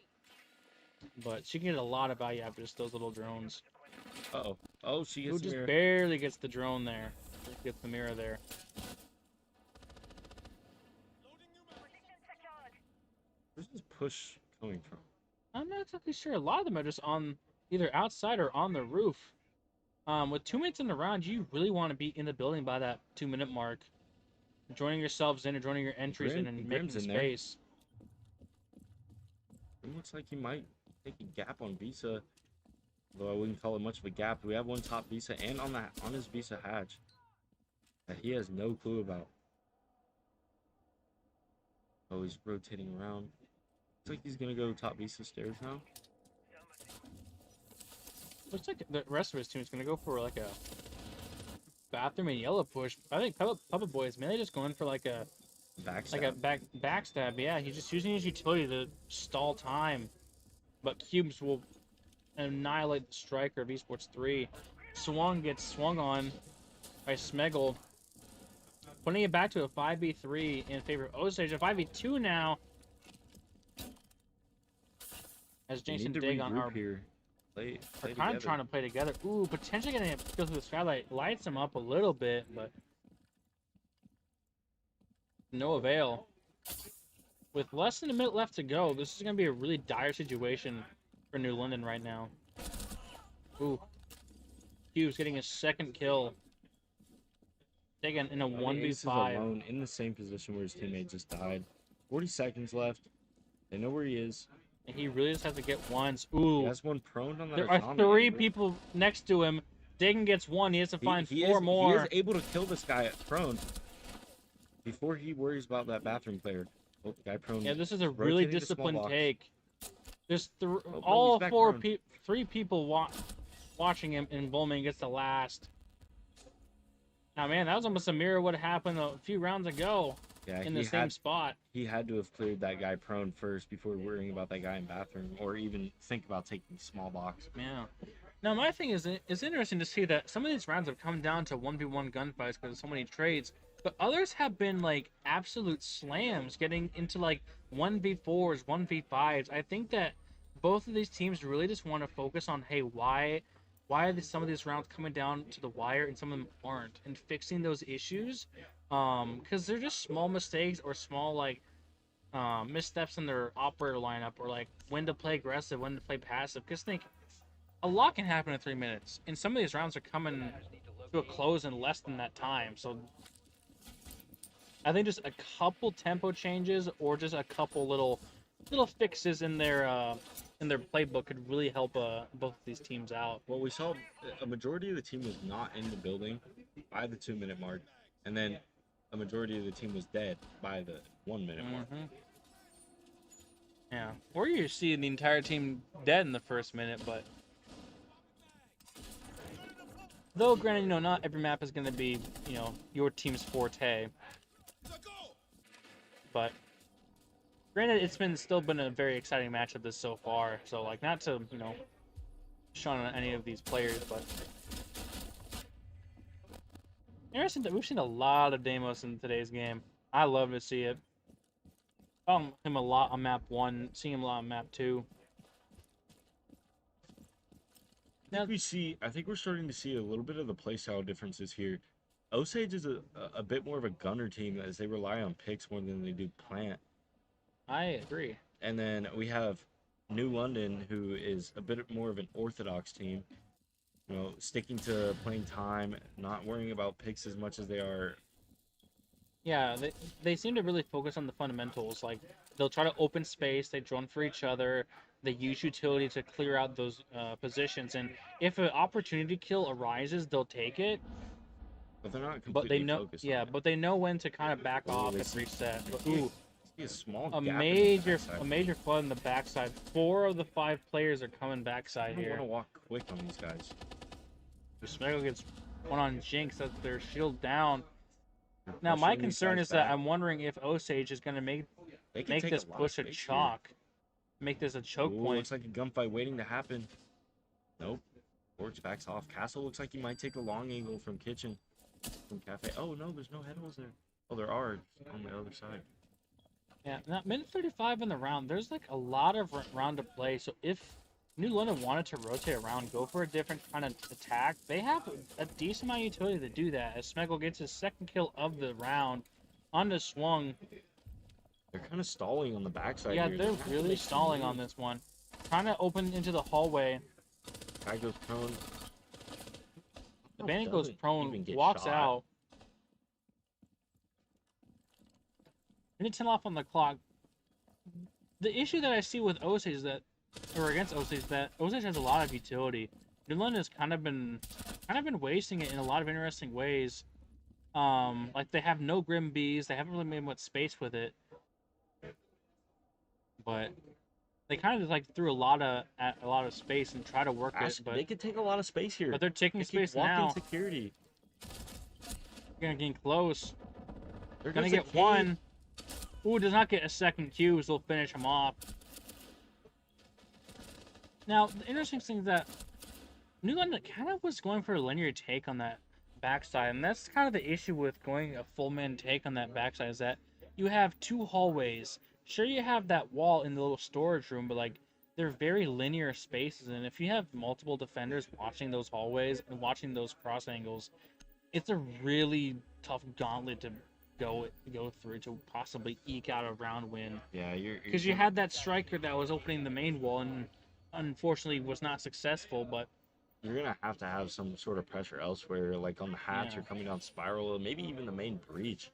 But she can get a lot of value out of just those little drones. Uh-oh. Oh, she gets Who the just mirror. barely gets the drone there. Gets the Mira there. Where's this push coming from? I'm not exactly sure. A lot of them are just on either outside or on the roof. With 2 minutes in the round, you really want to be in the building by that 2-minute mark. Joining yourselves in or joining your entries in and making Grim's in there. space. It looks like he might take a gap on Visa. Though I wouldn't call it much of a gap. We have one top Visa and on his Visa hatch that he has no clue about. Oh, he's rotating around. Looks like he's gonna go top Visa stairs now. Looks like the rest of his team is gonna go for like a bathroom and yellow push. I think Puppet Boy is mainly just going for like a backstab. Yeah, he's just using his utility to stall time. But Cubes will annihilate the striker of Esports 3. Swung gets swung on by Smeggle, putting it back to a 5v3 in favor of Osage. A 5v2 now. As Jason Dagon are kind of trying to play together. Ooh, potentially gonna go through the skylight. Lights him up a little bit, but no avail. With less than a minute left to go, this is gonna be a really dire situation for New London right now. Ooh. Hughes getting his 2nd kill. Taken in a 1v5. Ace is alone in the same position where his teammate just died. 40 seconds left. They know where he is. And he really just has to get once. Ooh. He has one prone on that. There are 3 people next to him. Dagan gets 1. He has to find 4 more. He is able to kill this guy at prone before he worries about that bathroom player. Oh, guy prone. Yeah, this is a really disciplined take. There's all 3 people watching him, and Bowman gets the last. Now, man, that was almost a mirror of what happened a few rounds ago. Yeah, in the same spot. He had to have cleared that guy prone first before worrying about that guy in bathroom, or even think about taking small box. Yeah. Now, my thing is, it's interesting to see that some of these rounds have come down to 1v1 gunfights because of so many trades, but others have been like absolute slams, getting into like 1v4s, 1v5s. I think that both of these teams really just want to focus on, hey, why are some of these rounds coming down to the wire and some of them aren't, and fixing those issues. Because they're just small mistakes or small like missteps in their operator lineup, or like when to play aggressive, when to play passive. Because think a lot can happen in 3 minutes, and some of these rounds are coming to a close in less than that time. So I think just a couple tempo changes or just a couple little fixes in their playbook could really help both of these teams out. Well, we saw a majority of the team was not in the building by the 2-minute mark, and then a majority of the team was dead by the 1-minute mark. Yeah, or you see the entire team dead in the first minute, but though granted, not every map is going to be, your team's forte. But granted, it's still been a very exciting match of this so far. So like, not to shun on any of these players, but Interesting that we've seen a lot of Deimos in today's game. I love to see it. Saw him a lot on map 1, seeing him a lot on map 2. I think we're starting to see a little bit of the playstyle differences here. Osage is a bit more of a gunner team as they rely on picks more than they do plant. I agree. And then we have New London, who is a bit more of an orthodox team. You know, sticking to playing time, not worrying about picks as much as they are. Yeah, they seem to really focus on the fundamentals. Like, they'll try to open space, they drone for each other, they use utility to clear out those positions, and if an opportunity kill arises, they'll take it. But they're not completely But they know, focused yeah, on it. but they know when to kind of back off they and see- reset. But, see ooh, a small a gap in the major backside. flood in the backside. 4 of the 5 players are coming I backside don't here. want to walk quick on these guys. Smeggle gets one on Jinx. That's their shield down. They're Now, my pressuring these concern guys is that back. I'm wondering if Osage is going to make They can take this a lot of push a space here. chalk. Make this a choke Ooh, point. looks like a gunfight waiting to happen. Nope. Torch backs off. Castle looks like he might take the long angle from Kitchen. From Cafe. Oh, no, there's no head holes there. Oh, there are on the other side. Yeah, now minute 35 in the round. There's like a lot of round to play. So if New London wanted to rotate around, go for a different kind of attack, they have a decent amount of utility to do that. As Smeggle gets his second kill of the round on the swung. They're kind of stalling on the backside Yeah, here. they're They have to really make some stalling on moves. this one. Trying to open into the hallway. Guy goes prone. The Oh, bandit goes doesn't prone, even get walks shot. out. Minute 10 off on the clock. The issue that I see with Osage is that, or against Osage, is that Osage has a lot of utility. New London has kind of been wasting it in a lot of interesting ways. Like they have no Grim Bees, they haven't really made much space with it. But they kind of just like threw a lot of space and try to work it, They could take a lot of space here. but they're taking They keep space walking now. security. Gonna get close. They're Gonna get one. Ooh, does not get a second Q, so they'll finish him off. Now, the interesting thing is that New London kind of was going for a linear take on that backside, and that's kind of the issue with going a full man take on that backside, is that you have 2 hallways. Sure, you have that wall in the little storage room, but like they're very linear spaces, and if you have multiple defenders watching those hallways and watching those cross angles, it's a really tough gauntlet to go through to possibly eke out a round win. Yeah, Because you had that striker that was opening the main wall and unfortunately was not successful, but you're gonna have to have some sort of pressure elsewhere, like on the hatch Yeah. or coming down spiral, or maybe even the main breach.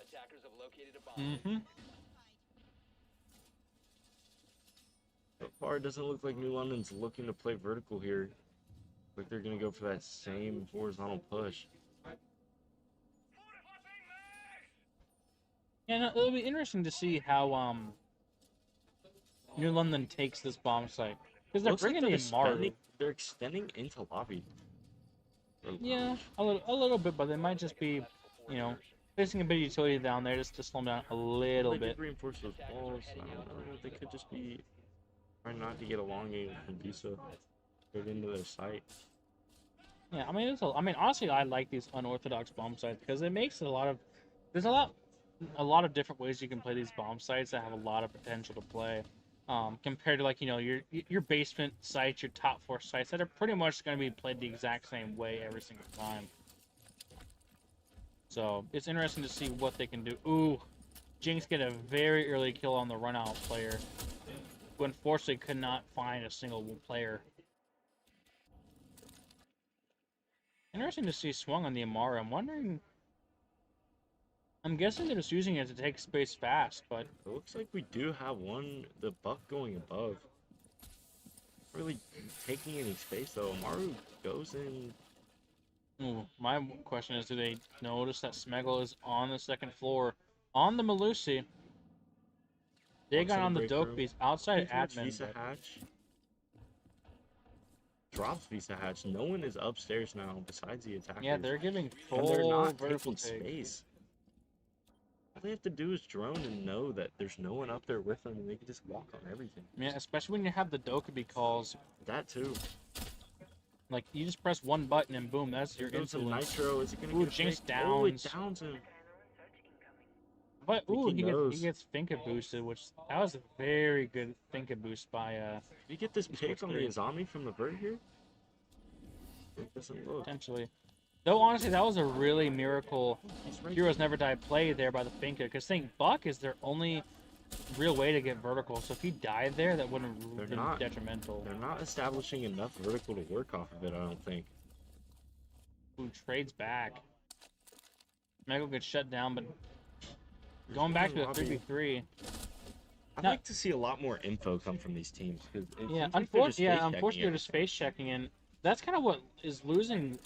Attackers have located a bomb. mm-hmm. So far, it doesn't look like New London's looking to play vertical here. Like they're gonna go for that same horizontal push. Yeah, no, it'll be interesting to see how New London takes this bomb site, because they're Looks like bringing in Maru. they're extending into lobby. Or Yeah, lounge. a little bit, but they might just be, you know, placing a bit of utility down there just to slow them down a little They bit. could reinforce those walls. I don't know. They could just be trying not to get a long angle from Visa straight into their site. Yeah, I mean, honestly, I like these unorthodox bomb sites because it makes it there's a lot of different ways you can play these bomb sites that have a lot of potential to play. Compared to like, you know, your basement sites, your top 4 sites that are pretty much going to be played the exact same way every single time. So it's interesting to see what they can do. Ooh, Jinx get a very early kill on the run out player, who unfortunately could not find a single player. Interesting to see swung on the Amara. I'm guessing they're just using it to take space fast, but It looks like we do have the buck going above. Not really taking any space though. Maru goes in. ooh, my question is, do they notice that Smeggle is on the 2nd floor on the Malusi? They Walks got in on the break dope room. piece outside Towards admin. Visa but- hatch. Drops Visa hatch. No one is upstairs now besides the attackers. Yeah, they're giving and they're full not vertical taking take. space. All they have to do is drone and know that there's no one up there with them, and they can just walk on everything. Yeah, especially when you have the Dokkaebi calls. That too. Like, you just press one button and boom, that's your Here goes some influence. nitro. Is it gonna Ooh, get a Jinx pick? Oh, it downs. downs him. But think ooh, he he knows. gets Finka boosted, which that was a very good Finka boost by Did you get this pick Esports on the 3. Azami from the vert here? It doesn't look. Potentially. Though honestly, that was a really miracle He's right Heroes Never Die play there by the Finka, because think Buck is their only real way to get vertical. So if he died there, that wouldn't They're have been not. detrimental. They're not establishing enough vertical to work off of it, I don't think. Who trades back? Mego gets shut down, but going back to a 3v3. I'd Now- like to see a lot more info come from these teams. 'Cause it Yeah, seems like they're just unfortunately, they're face-checking just face checking, and that's kind of what is losing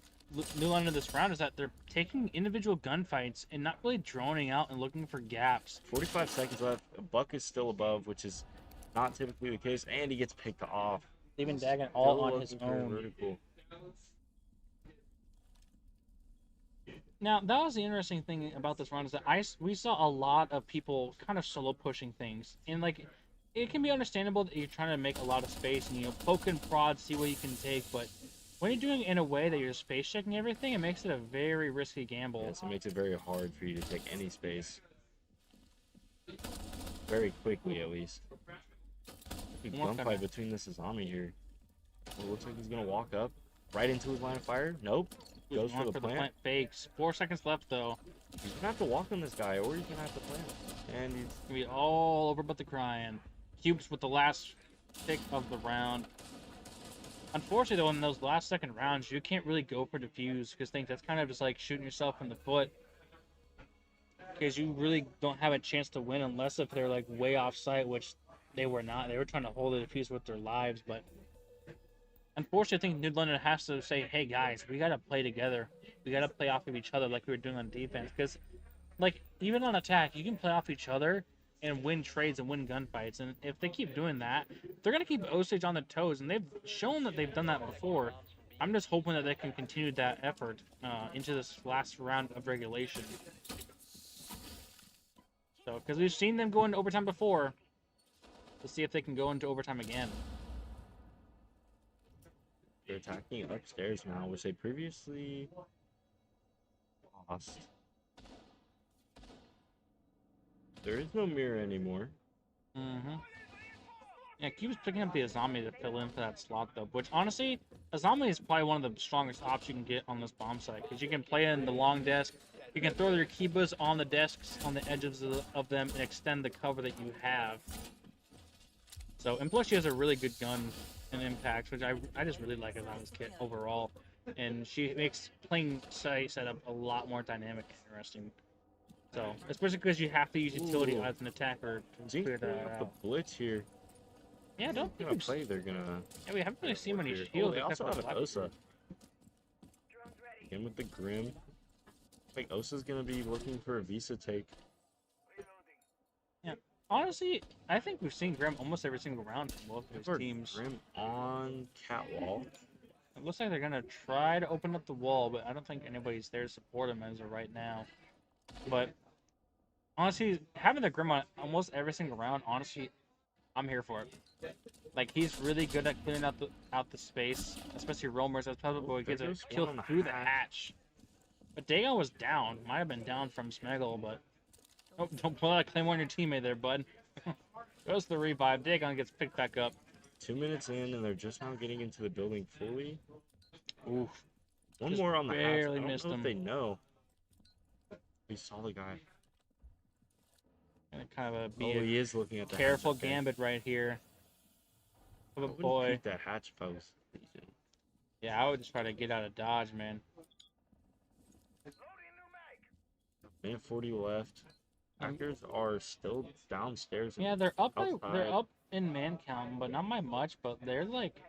New London this round, is that they're taking individual gunfights and not really droning out and looking for gaps. 45 seconds left. Buck is still above, which is not typically the case, and he gets picked off. They've been dagging all Still on his looking for a own. vertical. Now, that was the interesting thing about this round, is that we saw a lot of people kind of solo pushing things. And, like, it can be understandable that you're trying to make a lot of space and, poke and prod, see what you can take. But when you're doing it in a way that you're space checking everything, it makes it a very risky gamble. Yes, it makes it very hard for you to take any space. Very quickly, at least. Big More gunfight coming. between this Azami here. Well, looks like he's going to walk up right into his line of fire. Nope. Goes Going for the plant. fakes. 4 seconds left, though. He's going to have to walk on this guy, or he's going to have to plant. And he's... Gonna be all over but the crying. Cubes with the last pick of the round. Unfortunately, though, in those last second rounds, you can't really go for defuse, because I think that's kind of just like shooting yourself in the foot. Because you really don't have a chance to win unless if they're like way off site, which they were not. They were trying to hold the defuse with their lives, but unfortunately, I think New London has to say, hey guys, we gotta play together. We gotta play off of each other like we were doing on defense. Because, like, even on attack, you can play off each other and win trades and win gunfights. And if they keep doing that, they're gonna keep Osage on their toes. And they've shown that they've done that before. I'm just hoping that they can continue that effort into this last round of regulation. So, because we've seen them go into overtime before, let's see if they can go into overtime again. They're attacking upstairs now, which they previously lost. There is no mirror anymore. Mm-hmm. Yeah, Cube's picking up the Azami to fill in for that slot, though. Which, honestly, Azami is probably one of the strongest ops you can get on this bomb site. Because you can play in the long desk. You can throw your Kibas on the desks, on the edges of them, and extend the cover that you have. So, and plus she has a really good gun and impact, which I just really like Azami's kit overall. And she makes playing site setup a lot more dynamic and interesting. So, especially because you have to use utility Ooh. as an attacker to Jinx clear putting that up the out. blitz here. Yeah, don't They're think gonna we've play. They're gonna. Yeah, we haven't really seen many here. shields. Oh, they also except have for an left. Osa. Again with the Grim. I think Osa's gonna be looking for a Visa take. Yeah, honestly, I think we've seen Grim almost every single round from both of For his teams. Grim on Catwall. It looks like they're gonna try to open up the wall, but I don't think anybody's there to support him as of right now. But honestly, having the Grim on almost every single round, honestly, I'm here for it. Like, he's really good at clearing out the space, especially roamers. That's probably what there gets a goes kill one on the through the hatch. hatch. But Dagon was down. Might have been down from Smeggle, but oh, don't pull out a claim on your teammate there, bud. Goes the revive. Dagon gets picked back up. 2 minutes in, and they're just now getting into the building fully. Oof. One Just more on the hatch. I barely don't missed know him. if they know. We saw the guy. Gonna kind of be Oh, a he is looking at the careful hatch. Okay. gambit right here. I But wouldn't boy, peek that hatch post. yeah, I would just try to get out of dodge, man. Minute 40 left. Hackers are still downstairs. Yeah, they're up. They're outside. up in man count, but not by much. But they're like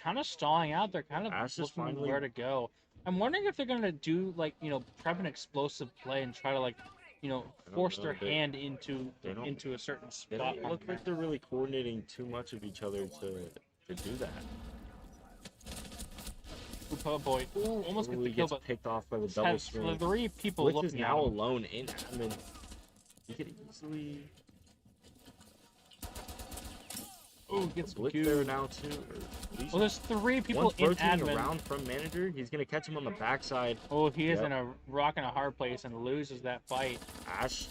kind of stalling out. They're kind of Ash is looking finally- where to go. I'm wondering if they're gonna do like prep an explosive play and try to like force know, their they- hand into they don't- a certain They spot. don't look like they're really coordinating too much of each other to do that. Oh boy, ooh, almost Ooh, get the he kill, gets but picked off by the this double has swing. 3 people Blitz looking is at now him. alone in admin. He could easily. Oh, gets Blitz queued. there now too. Or at least Well, there's 3 people one's in rotating admin. around from manager. He's gonna catch him on the backside. Oh, he is Yep. in a rock and a hard place and loses that fight, Ash.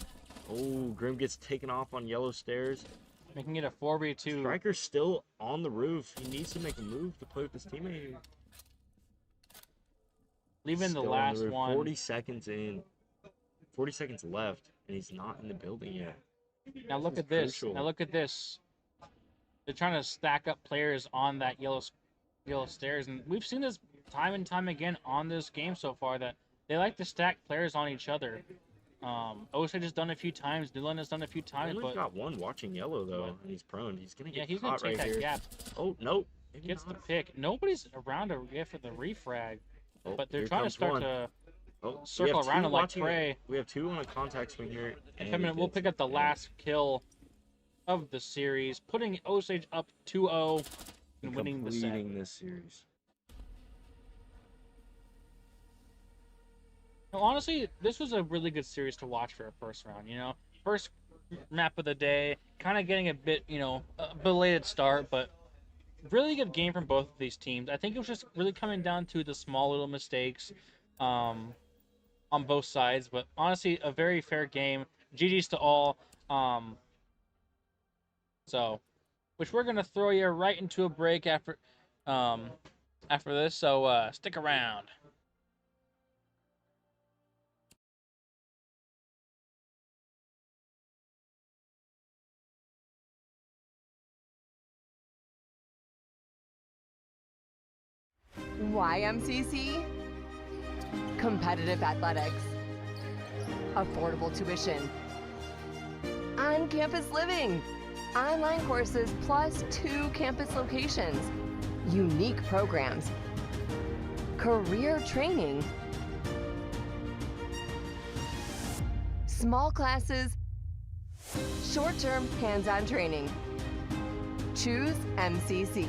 Oh, Grim gets taken off on yellow stairs. making it a 4v2. Striker's still on the roof. He needs to make a move to play with his teammate here. Leaving the Still on last roof. one. 40 seconds in. 40 seconds left, and he's not in the building yet. Now look This at is this. crucial. Now look at this. They're trying to stack up players on that yellow stairs, and we've seen this time and time again on this game so far that they like to stack players on each other. Osage has done a few times. Dylan has done a few times, Only but got one watching yellow though, and he's prone. He's gonna yeah, get he's gonna caught take right that here. gap. Oh no! Maybe Gets the not. pick. Nobody's around to get for the refrag, Oh, but they're here trying to comes start one. to Oh, we circle have around two him like watching prey. We have 2 on a contact swing here. And Coming, he we'll gets pick up the it. last kill of the series, putting Osage up 2-0 and winning the set. Completing this series. Now, honestly, this was a really good series to watch for a first round. You know, first map of the day, kind of getting a bit, you know, a belated start, but really good game from both of these teams. I think it was just really coming down to the small little mistakes on both sides, but honestly, a very fair game. GG's to all. So, which we're gonna throw you right into a break after this. So stick around. YMCC? Competitive athletics. Affordable tuition. On-campus living. Online courses plus 2 campus locations. Unique programs. Career training. Small classes. Short-term hands-on training. Choose MCC.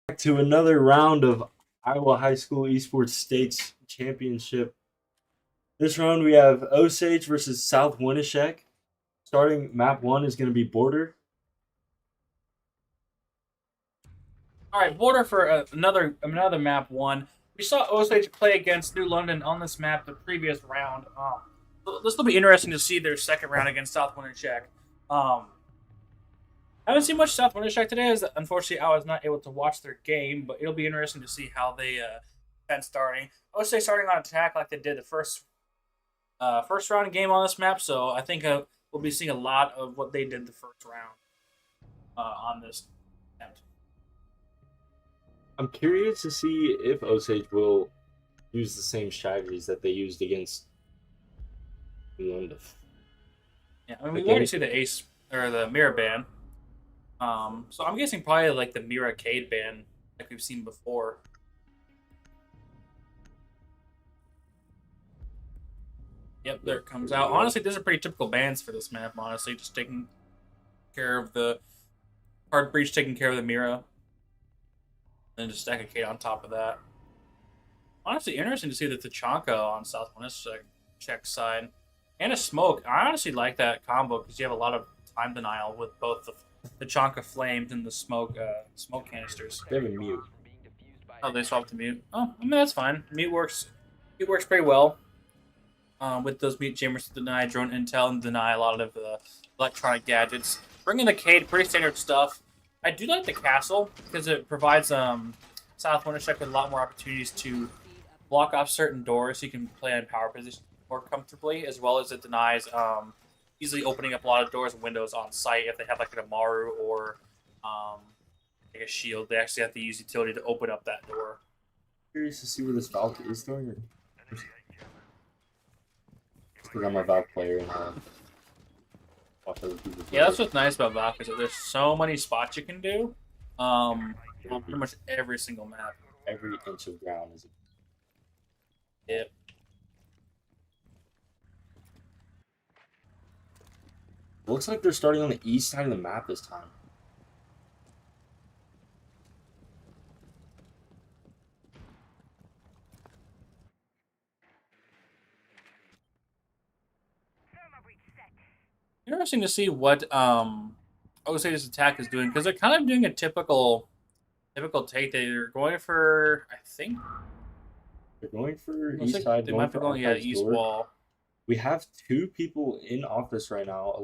Back to another round of Iowa High School Esports States Championship. This round we have Osage versus South Winneshek. Starting map 1 is going to be Border. All right, Border for another map 1. We saw Osage play against New London on this map the previous round. This will be interesting to see their second round against South Winneshek. I haven't seen much South Winneshek today, as unfortunately I was not able to watch their game, but it'll be interesting to see how they been starting. Osage starting on attack like they did the first round game on this map, so I think we'll be seeing a lot of what they did the first round on this attempt. I'm curious to see if Osage will use the same strategies that they used against New London. Yeah, I mean, we already see the ace or the mirror ban. So I'm guessing probably like the mirror Cade ban like we've seen before. Yep, there it comes out. Honestly, these are pretty typical bans for this map, honestly. Just taking care of the hard breach, taking care of the mirror. Then just stack a Cade on top of that. Honestly, interesting to see the Tachanka on South Winneshek's side. And a smoke. I honestly like that combo because you have a lot of time denial with both the Tachanka flames and the smoke canisters. They have a mute. Oh, they swapped to mute. Oh, I mean that's fine. Mute works pretty well. With those mute chambers to deny drone intel and deny a lot of the electronic gadgets. Bringing the Cade, pretty standard stuff. I do like the castle because it provides South Winneshek with a lot more opportunities to block off certain doors so you can play in power position more comfortably, as well as it denies easily opening up a lot of doors and windows on site if they have like an Amaru or like a shield. They actually have to use utility to open up that door. Curious to see where this Valk is going. Because I'm a Valk player and watch other people. Yeah, that's what's nice about Valk is that there's so many spots you can do on pretty much every single map. Every inch of ground is. Yep. Looks like they're starting on the east side of the map this time. Interesting to see what Osage's attack is doing because they're kind of doing a typical take. They're going for, I think They're going for east side. They might be going east wall. We have 2 people in office right now,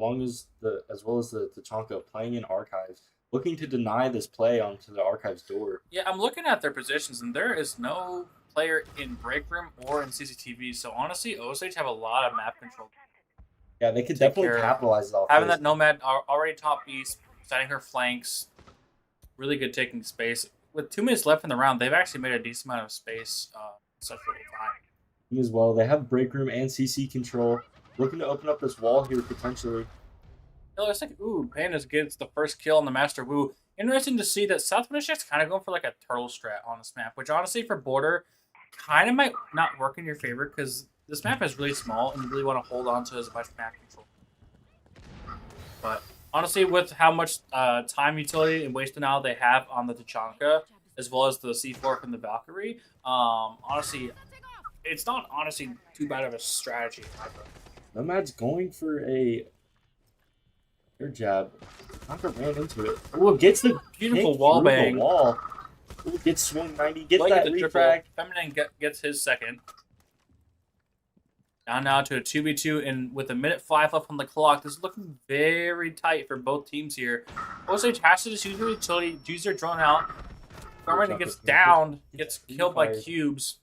as well as the Tachanka playing in archives, looking to deny this play onto the archives door. Yeah, I'm looking at their positions, and there is no player in break room or in CCTV. So honestly, Osage have a lot of map control. Yeah, they could definitely capitalize off having this. that Nomad already top east, setting her flanks, really good taking space. With 2 minutes left in the round, they've actually made a decent amount of space in such little time. As well, they have break room and CC control, looking to open up this wall here potentially. It looks like Pandas gets the first kill on the Master Wu. Interesting to see that South Winneshek's kind of going for like a turtle strat on this map, which honestly for Border kind of might not work in your favor because this map is really small and you really want to hold on to as much map control. But honestly, with how much time utility and waste denial they have on the Tachanka, as well as the C4 from the Valkyrie, honestly, it's not honestly too bad of a strategy. Nomad's going for a air jab. Tachanka ran into it. Oh, gets the beautiful wall bang. Wall. Ooh, gets swung 90. Gets like that the refrag. Feminine gets his second. Now to a 2v2, and with a minute 5 left on the clock, this is looking very tight for both teams here. Osage has to just use their utility, use their drone out. Garmin gets downed, gets killed by cubes.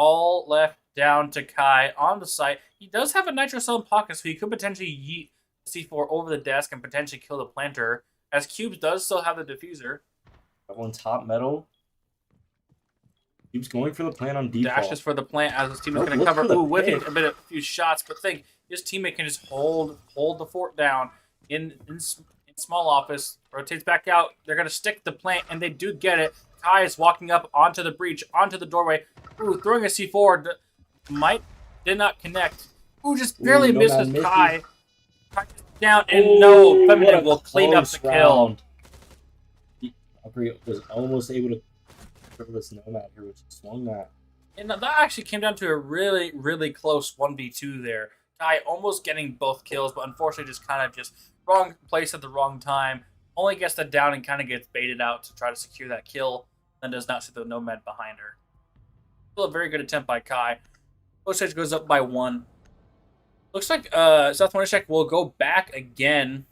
All left down to Kai on the site. He does have a nitro cell in pocket, so he could potentially yeet C4 over the desk and potentially kill the planter, as Cubes does still have the diffuser. On top metal. Cubes going for the plant on default. Dashes for the plant as his team is going to cover. Ooh, with a few shots, but think his teammate can just hold the fort down in small office. Rotates back out. They're going to stick the plant, and they do get it. Kai is walking up onto the breach, onto the doorway. Ooh, throwing a C4. Did not connect. Ooh, just barely misses Kai. Kai down, and no, Feminine will clean up the kill. Valkyrie was almost able to for this Nomad here, which swung that. And that actually came down to a really, really close 1v2 there. Guy almost getting both kills, but unfortunately just kind of just wrong place at the wrong time. Only gets the down and kind of gets baited out to try to secure that kill. Then does not see the Nomad behind her. Still a very good attempt by Kai. Osage goes up by 1. Looks like South Winishek will go back again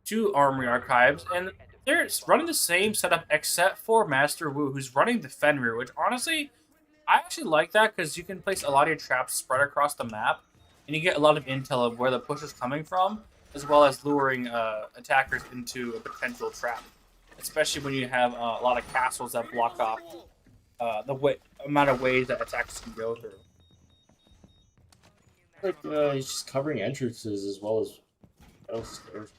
to Armory Archives, and they're running the same setup except for Master Wu, who's running the Fenrir, which honestly, I actually like that because you can place a lot of your traps spread across the map, and you get a lot of intel of where the push is coming from, as well as luring attackers into a potential trap, especially when you have a lot of castles that block off the amount of ways that attackers can go through. Like he's just covering entrances as well as stairs.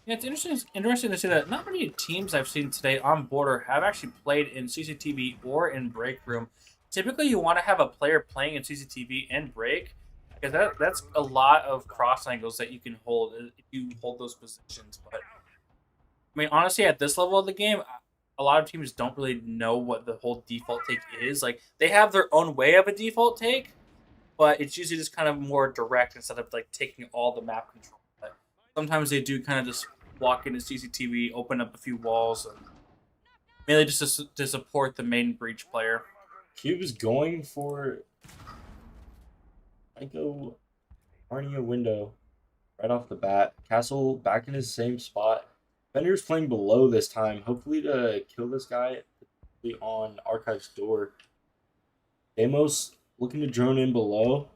Yeah, it's interesting to see that not many teams I've seen today on Border have actually played in CCTV or in Break Room. Typically, you want to have a player playing in CCTV and Break, because that's a lot of cross angles that you can hold if you hold those positions. But I mean, honestly, at this level of the game, a lot of teams don't really know what the whole default take is. Like, they have their own way of a default take, but it's usually just kind of more direct instead of like taking all the map control. But sometimes they do kind of just walk into CCTV, open up a few walls, and mainly just to support the main breach player. Cube's going for Psycho Arnia window right off the bat. Castle back in his same spot. Fenrir's playing below this time, hopefully to kill this guy on Archive's door. Deimos looking to drone in below.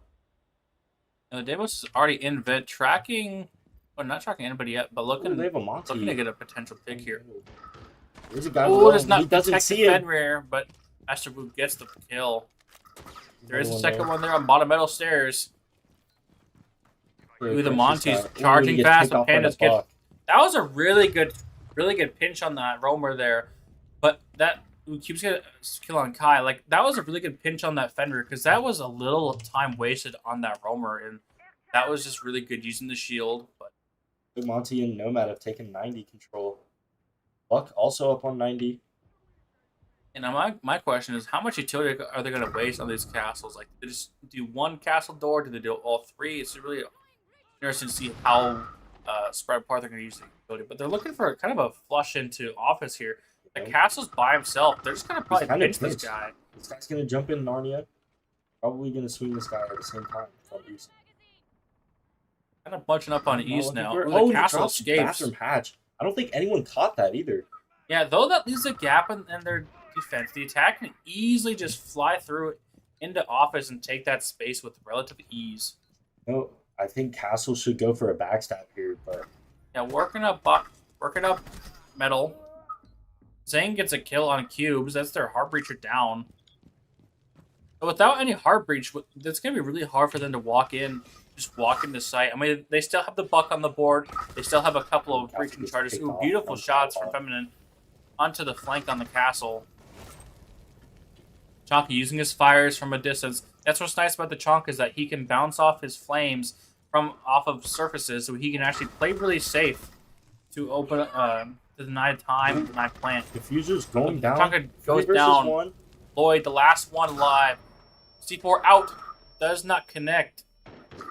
Deimos is already in vent, tracking. Well, not tracking anybody yet, but looking, They have a Monty. looking to get a potential pick here. There's a guy Oh, below. does not He doesn't protect see the him. Fenrir, but Master Wu gets the kill. There is a Another second there. one there on bottom metal stairs. Ooh, the Precious Monty's guy. Ooh, charging he gets fast, picked but off by the Pandas get. buck. That was a really good pinch on that roamer there. But that keeps getting a kill on Kai. Like, that was a really good pinch on that Fenrir, because that was a little time wasted on that roamer, and that was just really good using the shield. But Monty and Nomad have taken 90 control. Buck also up on 90. and now my question is, how much utility are they going to waste on these castles? Like, do they just do one castle door? Do they do all 3? It's really interesting to see how spread apart they're going to use the utility. But they're looking for kind of a flush into office here. The castle's by himself. They're just going to probably pinch this guy. This guy's going to jump in Narnia. Probably going to swing this guy at the same time. Kind of bunching up on ease now. Ooh, Oh, the castle drops the escapes. bathroom hatch. I don't think anyone caught that either. Yeah, though that leaves a gap in their defense, the attack can easily just fly through it into office and take that space with relative ease. No, I think Castle should go for a backstab here, but Yeah, working up metal. Zane gets a kill on cubes. That's their heart breacher down. But without any heart breach, it's going to be really hard for them to walk into sight. I mean, they still have the buck on the board. They still have a couple of breaching charges. Ooh, beautiful shots from Feminine onto the flank on the castle. Chonka using his fires from a distance. That's what's nice about the Chonka, is that he can bounce off his flames off of surfaces, so he can actually play really safe to open to deny time, deny plant. Diffuser's going down. Chonka goes 3 versus down. 1. Lloyd, the last one alive. C4 out. Does not connect.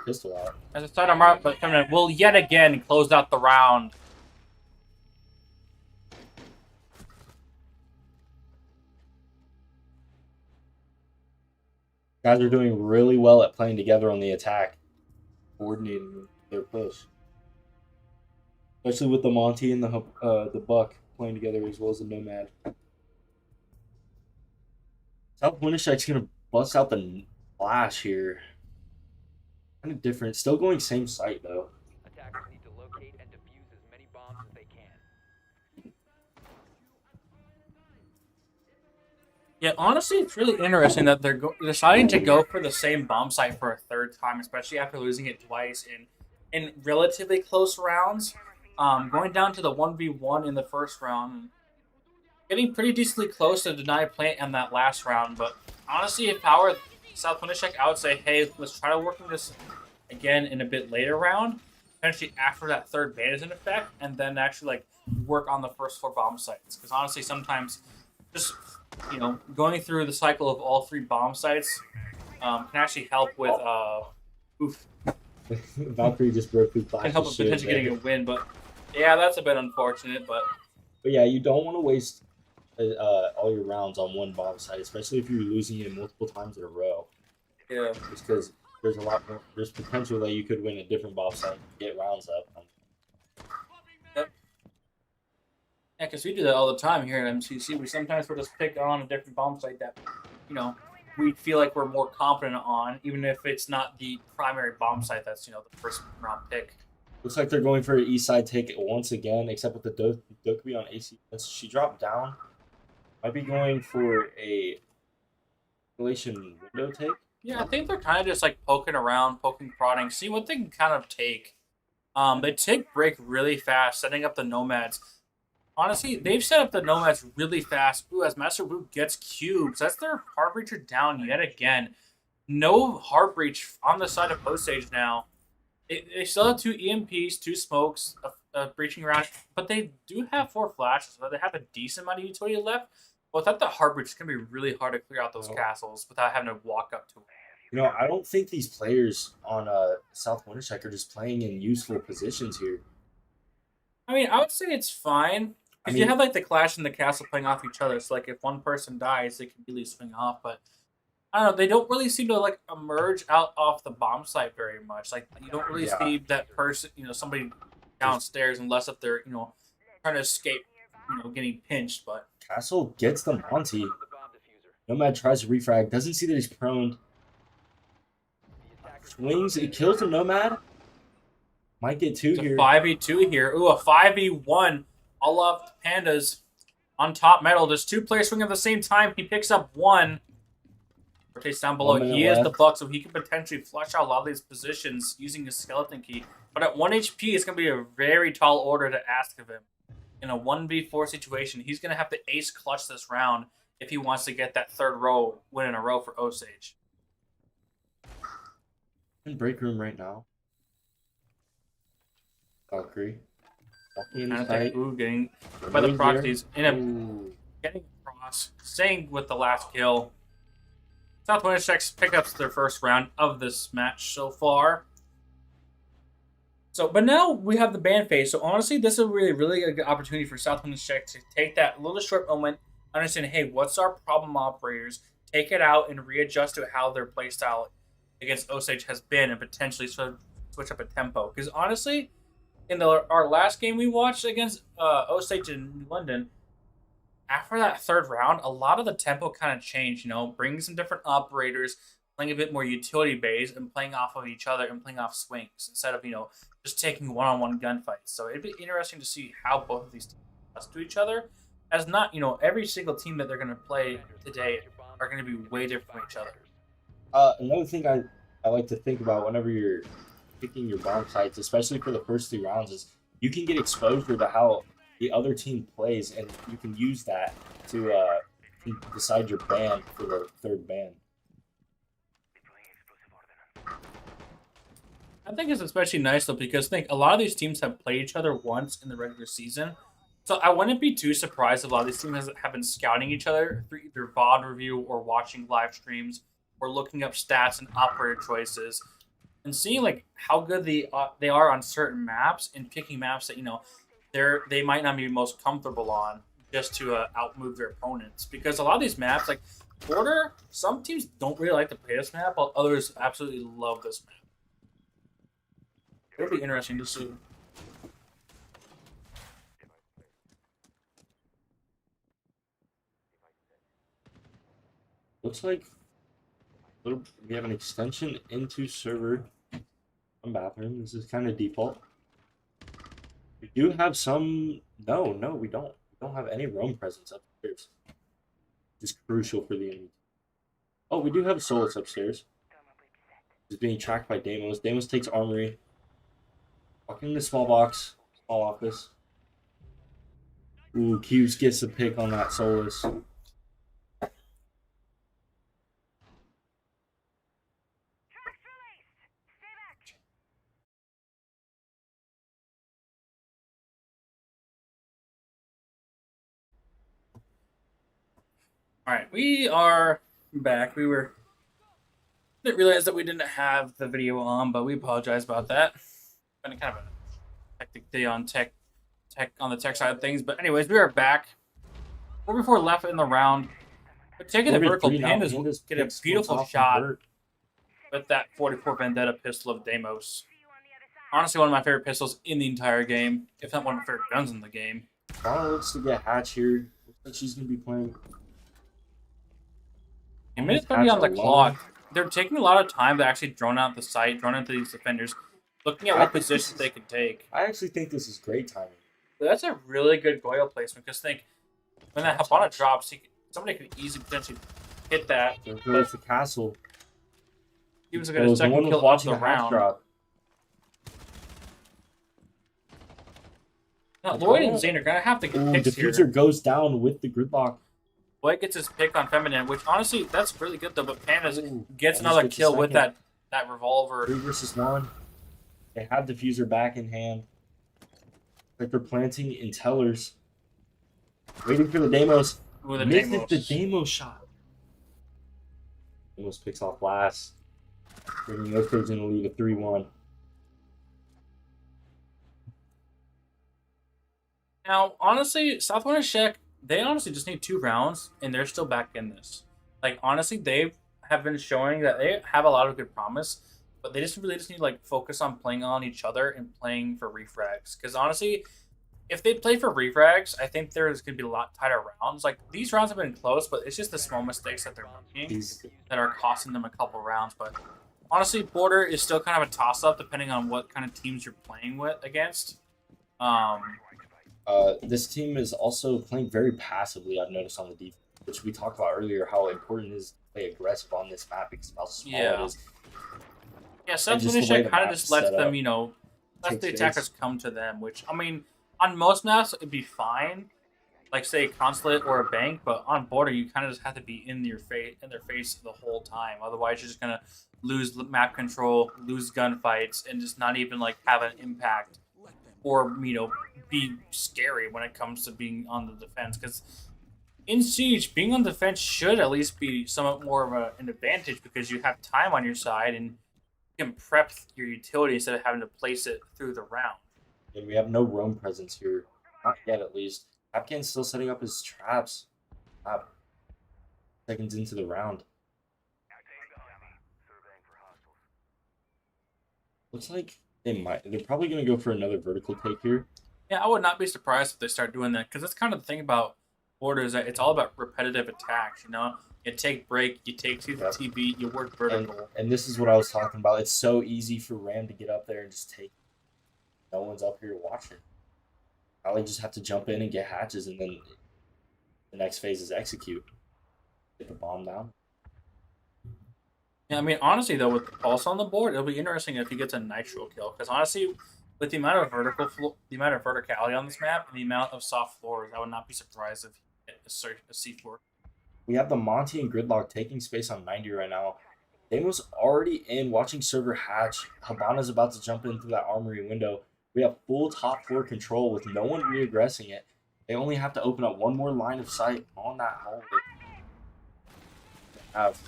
Pistol out. As a sidearm out, but Feminine will yet again close out the round. Guys are doing really well at playing together on the attack, coordinating their push. Especially with the Monty and the Buck playing together, as well as the Nomad. South Winishek's gonna bust out the flash here. Kind of different. Still going same site though. Attackers need to locate and defuse as many bombs as they can. Yeah, honestly, it's really interesting that they're deciding to go for the same bomb site for a third time, especially after losing it twice in relatively close rounds. Going down to the 1v1 in the first round, getting pretty decently close to deny plant in that last round. But honestly, if I were South Winishek, I would say, hey, let's try to work on this again in a bit later round. potentially after that third ban is in effect, and then actually like work on the first 4 bomb sites. Because honestly, sometimes just going through the cycle of all 3 bomb sites can actually help with Valkyrie just broke through can Flash's help with shield potentially there. getting a win. But yeah, that's a bit unfortunate. But yeah, you don't want to waste all your rounds on one bomb site, especially if you're losing it multiple times in a row. yeah. Just because there's a lot more, there's potential that you could win a different bomb site and get rounds up. Yep. Yeah, because we do that all the time here at MCC. We sometimes we'll just pick on a different bomb site that, we feel like we're more confident on, even if it's not the primary bomb site that's, the first round pick. Looks like they're going for an east side take once again, except with the Dokkaebi on AC. She dropped down. Might be going for a relation window take. Yeah, I think they're kind of just like poking around, poking, prodding, see what they can kind of take. They take break really fast, setting up the nomads. Honestly, they've set up the nomads really fast. Ooh, as Master Wu gets cubes, that's their hard breacher down yet again. No hard breach on the side of Osage now. They still have 2 EMPs, 2 smokes, a breaching rash, but they do have 4 flashes, so they have a decent amount of utility left. But without the hard breach, it's going to be really hard to clear out those castles without having to walk up to it. I don't think these players on South Wintercheck are just playing in useful positions here. I mean, I would say it's fine. Because you have like the clash and the castle playing off each other. So like if one person dies, they can really swing off. But I don't know, they don't really seem to like emerge out off the bomb site very much. Like you don't really see that person, somebody downstairs unless if they're, trying to escape, getting pinched. But Castle gets the Monty. Nomad tries to refrag, doesn't see that he's prone. Swings, it kills the Nomad. Might get 2 here. It's a 5v2 here. Ooh, a 5v1. All of the Pandas on top metal. There's 2 players swinging at the same time. He picks up 1. Rotates down below. He is the buck, so he can potentially flush out a lot of these positions using his skeleton key. But at 1 HP, it's going to be a very tall order to ask of him. In a 1v4 situation, he's going to have to ace clutch this round if he wants to get that 3rd row win in a row for Osage. In break room right now. Valkyrie. Walking inside. Ooh, getting by the proxies. Getting across. Staying with the last kill. South Wintercheck picks up their first round of this match so far. But now we have the ban phase. So honestly, this is a really a good opportunity for South Wintercheck to take that little short moment, understand, hey, what's our problem operators, take it out and readjust to how their playstyle against Osage has been and potentially sort of switch up a tempo. Because honestly, in our last game we watched against Osage in London, after that 3rd round, a lot of the tempo kind of changed, bringing some different operators, playing a bit more utility based and playing off of each other and playing off swings instead of, just taking one-on-one gunfights. So it'd be interesting to see how both of these teams adjust to each other, as not, every single team that they're going to play today are going to be way different from each other. Another thing I like to think about whenever you're picking your bomb sites, especially for the first 3 rounds, is you can get exposure to how the other team plays, and you can use that to decide your ban for the 3rd ban. I think it's especially nice though because a lot of these teams have played each other once in the regular season, so I wouldn't be too surprised if a lot of these teams have been scouting each other through either VOD review or watching live streams or looking up stats and operator choices and seeing like how good they are on certain maps and picking maps that they might not be most comfortable on just to outmove their opponents. Because a lot of these maps, like Border, some teams don't really like to play this map, while others absolutely love this map. It'll be interesting to see. Looks like we have an extension into server from bathroom. This is kind of default. We do have some... No, we don't. We don't have any roam presence upstairs. Which is crucial for the enemy. Oh, we do have Solus upstairs. He's being tracked by Deimos. Deimos takes Armory. Walking in the small box. Small office. Ooh, Q's gets a pick on that Solus. Alright, we are back. Didn't realize that we didn't have the video on, but we apologize about that. Been kind of a hectic day on on the tech side of things. But anyways, we are back. 4v4 left in the round. But taking the vertical, Pandas get a beautiful shot with that 44 Vendetta pistol of Deimos. Honestly, one of my favorite pistols in the entire game, if not one of my favorite guns in the game. Donna looks to get Hatch here. Looks like she's going to be playing. A minute 30 on the clock. They're taking a lot of time to actually drone out the site, drone out these defenders, looking at what positions they can take. I actually think this is great timing. But that's a really good Goyle placement, because think, when that Habana drops, somebody could easily potentially hit that. There goes the castle. He was going to second kill off the round. Drop. Now, Lloyd and Zane are going to have to get picks here. Diffuser goes down with the gridlock. Lloyd gets his pick on Feminine, which honestly, that's really good though, but Pandas gets another kill with that revolver. 3 versus 1. They have Diffuser back in hand. Like they're planting in tellers. Waiting for the Deimos. Ooh, the Misses Deimos. the Deimos shot. Deimos picks off last. Bringing Osage in the lead of 3-1. Now, honestly, South Wintershek, they honestly just need 2 rounds, and they're still back in this. Like, honestly, they have been showing that they have a lot of good promise, but they just really need to, like, focus on playing on each other and playing for refrags. Because, honestly, if they play for refrags, I think there's going to be a lot tighter rounds. Like, these rounds have been close, but it's just the small mistakes that they're making that are costing them a couple rounds. But, honestly, Border is still kind of a toss-up depending on what kind of teams you're playing with against. This team is also playing very passively, I've noticed on the defense, which we talked about earlier, how important it is to play aggressive on this map because of how small it is. Yeah, South Wintershek kind of just lets them, you know, let the attackers come to them, which, I mean, on most maps, it'd be fine. Like, say, Consulate or a bank, but on Border, you kind of just have to be in their face the whole time. Otherwise, you're just going to lose map control, lose gunfights, and just not even, like, have an impact or, you know, be scary when it comes to being on the defense. Because in Siege, being on defense should at least be somewhat more of an advantage because you have time on your side and you can prep your utility instead of having to place it through the round. And we have no roam presence here. Not yet, at least. Hapkin's still setting up his traps. Seconds into the round. Looks like they're probably going to go for another vertical take here. Yeah, I would not be surprised if they start doing that, because that's kind of the thing about Border is that it's all about repetitive attacks, you know? You take break, you take TB, you work vertical. And this is what I was talking about. It's so easy for Ram to get up there and just take. No one's up here watching. Probably just have to jump in and get hatches, and then the next phase is execute. Get the bomb down. Yeah, I mean, honestly, though, with the pulse on the board, it'll be interesting if he gets a nitro kill. Because honestly, with the amount of verticality on this map and the amount of soft floors, I would not be surprised if he hit a C4. We have the Monty and Gridlock taking space on 90 right now. Deimos already in, watching server hatch. Habana's about to jump in through that armory window. We have full top floor control with no one re-aggressing it. They only have to open up one more line of sight on that hallway. They have.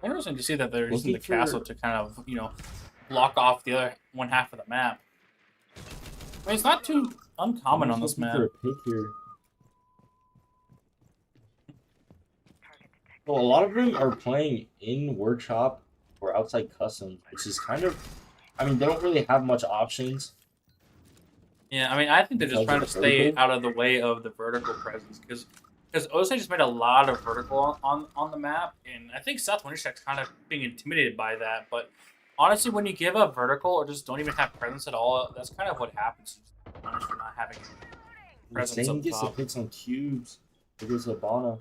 Interesting to see that they're using the castle to kind of, you know, block off the other one half of the map. I mean, it's not too uncommon on this map. For a pick here. Well, a lot of them are playing in workshop or outside customs, which is kind of, I mean, they don't really have much options. Yeah, I mean, I think they're just trying to stay out of the way of the vertical presence because Osage just made a lot of vertical on the map, and I think South Wintershek's kind of being intimidated by that. But honestly, when you give up vertical or just don't even have presence at all, that's kind of what happens. You just punish for not having presence up Gets the top. picks on cubes. There goes Habana.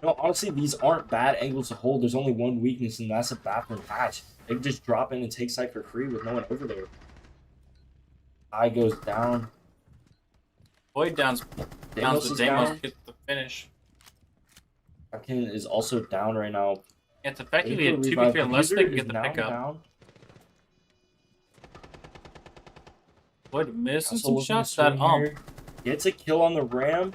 No, honestly, these aren't bad angles to hold. There's only one weakness, and that's a bathroom hatch. They can just drop in and take site for free with no one over there. Eye goes down. Boyd downs the Deimos, gets the finish. Hapkin is also down right now. It's effectively a 2v3 unless they can get the pickup. Lloyd missing Castle some looking to shots. That swing here. Gets a kill on the ram.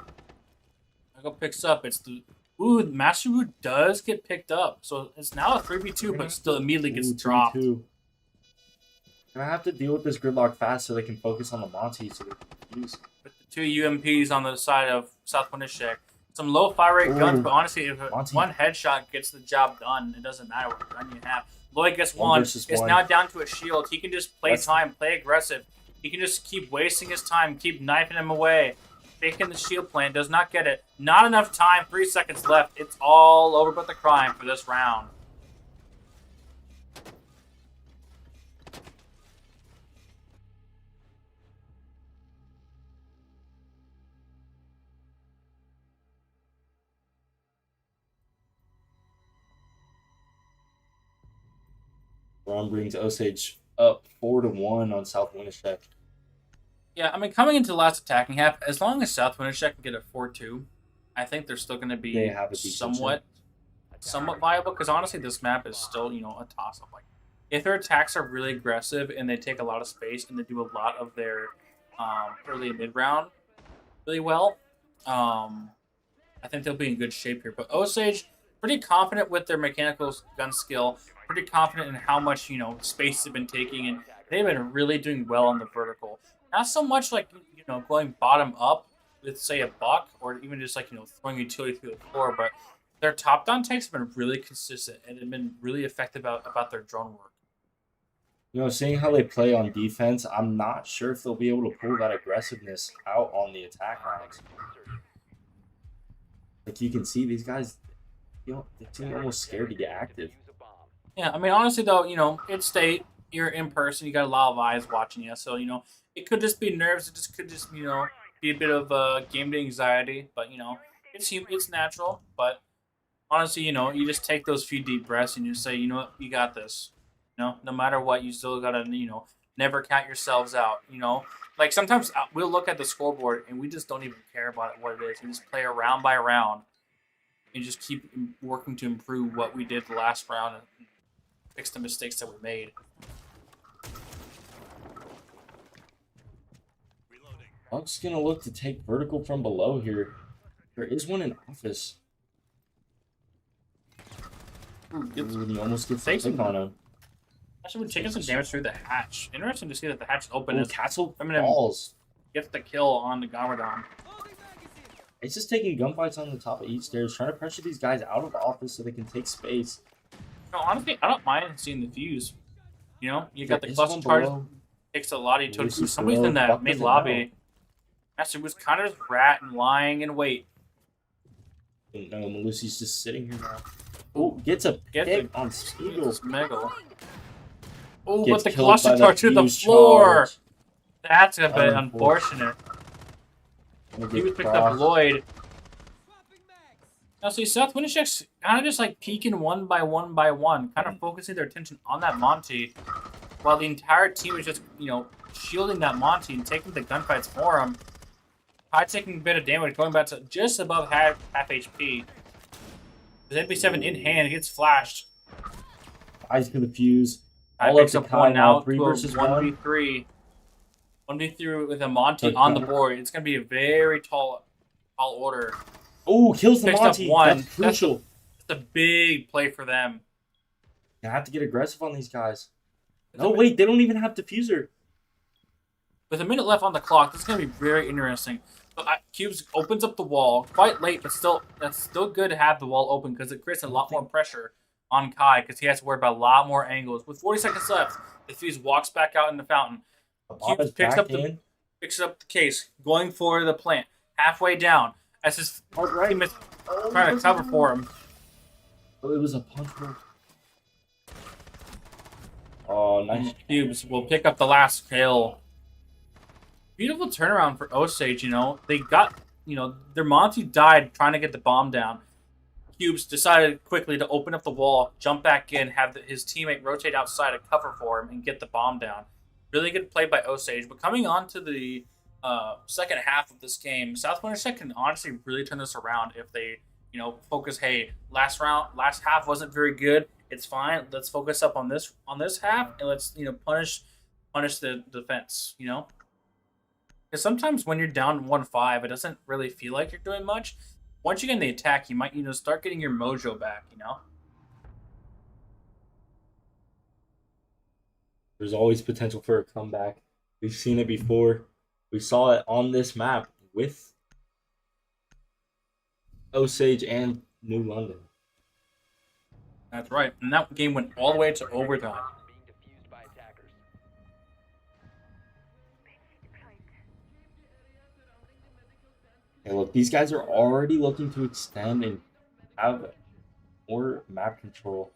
Michael picks up. It's the ooh, Master Wu does get picked up, so it's now a 3v2, but still immediately gets dropped. 2-2. Gonna have to deal with this gridlock fast so they can focus on the Monty so they can use. With the 2 UMPs on the side of South Winnipeg. Some low fire rate guns, but honestly, if Monty. one headshot gets the job done, it doesn't matter what gun you have. Lloyd gets one. It's one. now down to a shield. He can just play time, play aggressive. He can just keep wasting his time, keep knifing him away. Faking the shield plan, does not get it. Not enough time, 3 seconds left. It's all over but the crime for this round. Ron brings Osage up 4-1 on South Winnipeg. Yeah, I mean, coming into the last attacking half, as long as South Winnipeg can get a 4-2, I think they're still going to be They have a decent somewhat viable. Because honestly, this map is still, you know, a toss-up. Like, if their attacks are really aggressive and they take a lot of space and they do a lot of their early and mid-round really well, I think they'll be in good shape here. But Osage, pretty confident with their mechanical gun skill, pretty confident in how much, you know, space they've been taking, and they've been really doing well on the vertical. Not so much like, you know, going bottom up with, say, a buck, or even just like, you know, throwing utility through the floor, but their top-down takes have been really consistent and have been really effective about their drone work. You know, seeing how they play on defense, I'm not sure if they'll be able to pull that aggressiveness out on the attack rounds. Like you can see, these guys, you know, they seem almost scared to get active. Yeah, I mean, honestly, though, you know, it's state, you're in person, you got a lot of eyes watching you, so, you know, it could just be nerves, it just could just, you know, be a bit of game day anxiety, but, you know, it's natural, but honestly, you know, you just take those few deep breaths and you say, you know what, you got this. You know, no matter what, you still gotta, you know, never count yourselves out, you know. Like, sometimes we'll look at the scoreboard and we just don't even care about it, what it is. We just play round by round and just keep working to improve what we did the last round and fix the mistakes that we made. Buck's gonna look to take vertical from below here. There is one in office. He almost gets a pick on him. Actually, we're taking some damage through the hatch. Interesting to see that the hatch is open. Castle Feminine falls. Gets the kill on the Garmadon. It's just taking gunfights on the top of each stairs, trying to pressure these guys out of the office so they can take space. No, honestly, I don't mind seeing the fuse. You know, you got the There is cluster one charge. below. Takes a lot of utility. Lucy's Somebody's below. in that Buck main doesn't lobby. Master was kind of just rat and lying in wait. No, Malusi's just sitting here now. Oh, gets a pick on Spiegel. Megal. Oh, Gets but the killed cluster by the charge to the fuse floor. charge. That's a bit unfortunate. He was picked up Lloyd. Now, see, South Winnipeg's kind of just like peeking one by one, kind of focusing their attention on that Monty, while the entire team is just, you know, shielding that Monty and taking the gunfights for him. Probably taking a bit of damage, going back to just above half HP. The MP7 in hand, it gets flashed. Eyes for the fuse. I All up picks to up Kai one now. now, 3 to a versus 1. 1v3. 1v3 with a Monty on the board. It's going to be a very tall order. Oh, kills the Picks up Monty. one. That's crucial. That's a big play for them. You have to get aggressive on these guys. No, wait, they don't even have diffuser. With a minute left on the clock, this is going to be very interesting. But Cubes opens up the wall quite late, but still, that's still good to have the wall open because it creates a lot more pressure on Kai because he has to worry about a lot more angles. With 40 seconds left, the Fuse walks back out in the fountain. Cubes picks up the case, going for the plant, halfway down, as his team is trying to cover for him. Oh, it was a punch roll. Oh, nice. Cubes will pick up the last kill. Beautiful turnaround for Osage, you know. They got, you know, their Monty died trying to get the bomb down. Cubes decided quickly to open up the wall, jump back in, have his teammate rotate outside to cover for him, and get the bomb down. Really good play by Osage. But coming on to the second half of this game, South Winnipeg can honestly really turn this around if they, you know, focus, hey, last half wasn't very good. It's fine. Let's focus up on this half, and let's, you know, punish the defense, you know? Because sometimes when you're down 1-5, it doesn't really feel like you're doing much. Once you get in the attack, you might, start getting your mojo back, There's always potential for a comeback. We've seen it before. We saw it on this map with Osage and New London. That's right. And that game went all the way to overtime. Being defused by attackers. Hey, look, these guys are already looking to extend and have more map control.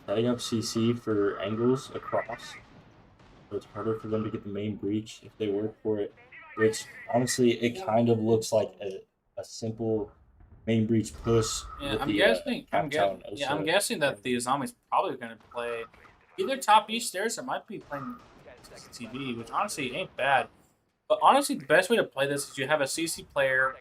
Setting up CC for angles across, so it's harder for them to get the main breach if they work for it. Which, honestly, it kind of looks like a simple main breach push. Yeah, with I'm the, guessing. I'm Captown guessing that the zombies probably going to play either top east stairs or might be playing TV, which honestly ain't bad. But honestly, the best way to play this is you have a CC player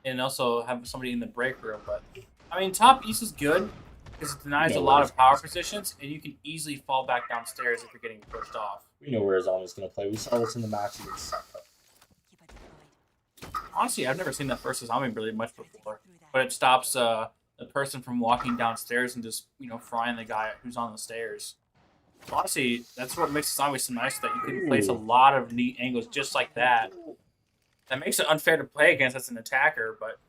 and also have somebody in the break room. But I mean, top east is good because it denies a lot of power positions, and you can easily fall back downstairs if you're getting pushed off. We know where Azami's going to play. We saw this in the match against Saka. Honestly, I've never seen that versus zombie really much before, but it stops the person from walking downstairs and just frying the guy who's on the stairs. Honestly, that's what makes zombie so nice, that you can place a lot of neat angles just like that. That makes it unfair to play against as an attacker, but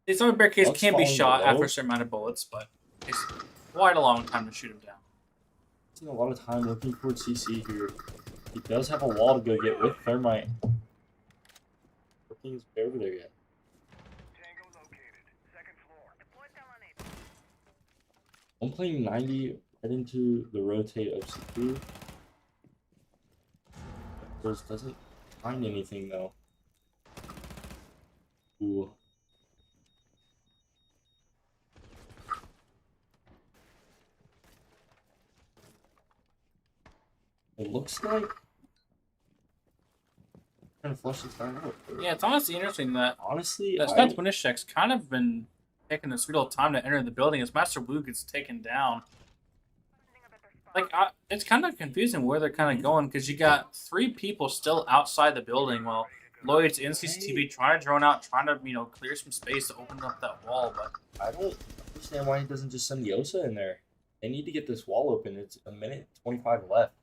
the zombie barricades can be shot after a certain amount of bullets, but it's quite a long time to shoot them down. Taking a lot of time looking for CC here. He does have a wall to go get with Thermite. Nothing's over there yet. Tango located. Second floor. I'm playing 90 right into the rotate of CP. Just doesn't find anything though. Ooh. It looks like trying to flush this guy out. Yeah, it's honestly interesting that Honestly, Stats Winishek's kind of been taking a sweet old time to enter the building as Master Wu gets taken down. Like, it's kind of confusing where they're kind of going, because you got 3 people still outside the building while Lloyd's in CCTV trying to drone out, trying to, clear some space to open up that wall, but I don't understand why he doesn't just send Yosa in there. They need to get this wall open. It's a minute 25 left.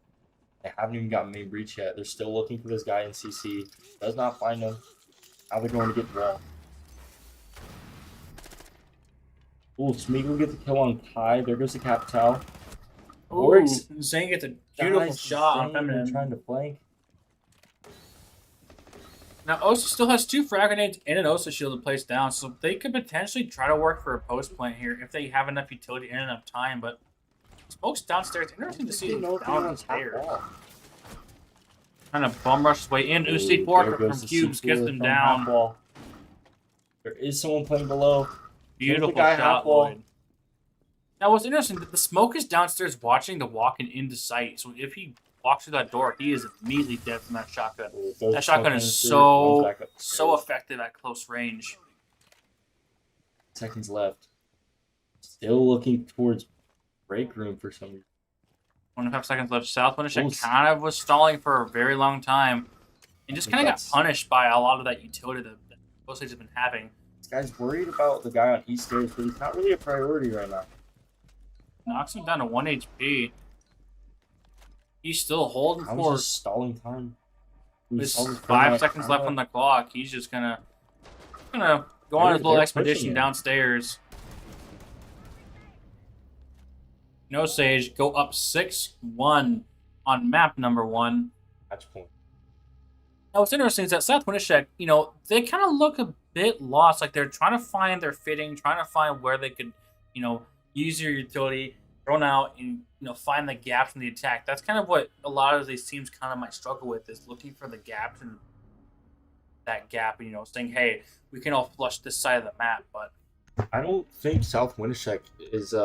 They haven't even got main breach yet. They're still looking for this guy in CC. Does not find him. Now they're going to get the wall. Ooh, Smeagol gets the kill on Kai. There goes the Capital. ooh, Zane gets a beautiful shot on Feminine. Trying to flank. Now, Osa still has 2 frag grenades and an Osa shield to place down, so they could potentially try to work for a post plant here if they have enough utility and enough time, but Smoke's downstairs. Interesting to see him downstairs. Trying to bum rush his way in. Usti Porker from Cubes gets them down. There is someone playing below. Beautiful shot, Lloyd. Now, what's interesting, that the Smoke is downstairs watching the walk-in into sight, so if he walks through that door, he is immediately dead from that shotgun. That shotgun is so effective at close range. Seconds left. Still looking towards break room for some reason. 1.5 seconds left. South Winishek kind of was stalling for a very long time and just kind of got punished by a lot of that utility that Osage has been having. This guy's worried about the guy on East Stairs, but he's not really a priority right now. Knocks him down to 1 HP. He's still holding I for was just stalling time. with 5 seconds left on the clock. He's just gonna go on his little expedition downstairs. No Sage go up 6-1 on map number 1. Match point. Now, what's interesting is that South Winishek, they kind of look a bit lost. Like, they're trying to find their fitting, trying to find where they could, use your utility, thrown out, and, find the gaps in the attack. That's kind of what a lot of these teams kind of might struggle with, is looking for the gaps and that gap, saying, hey, we can all flush this side of the map, but I don't think South Winishek is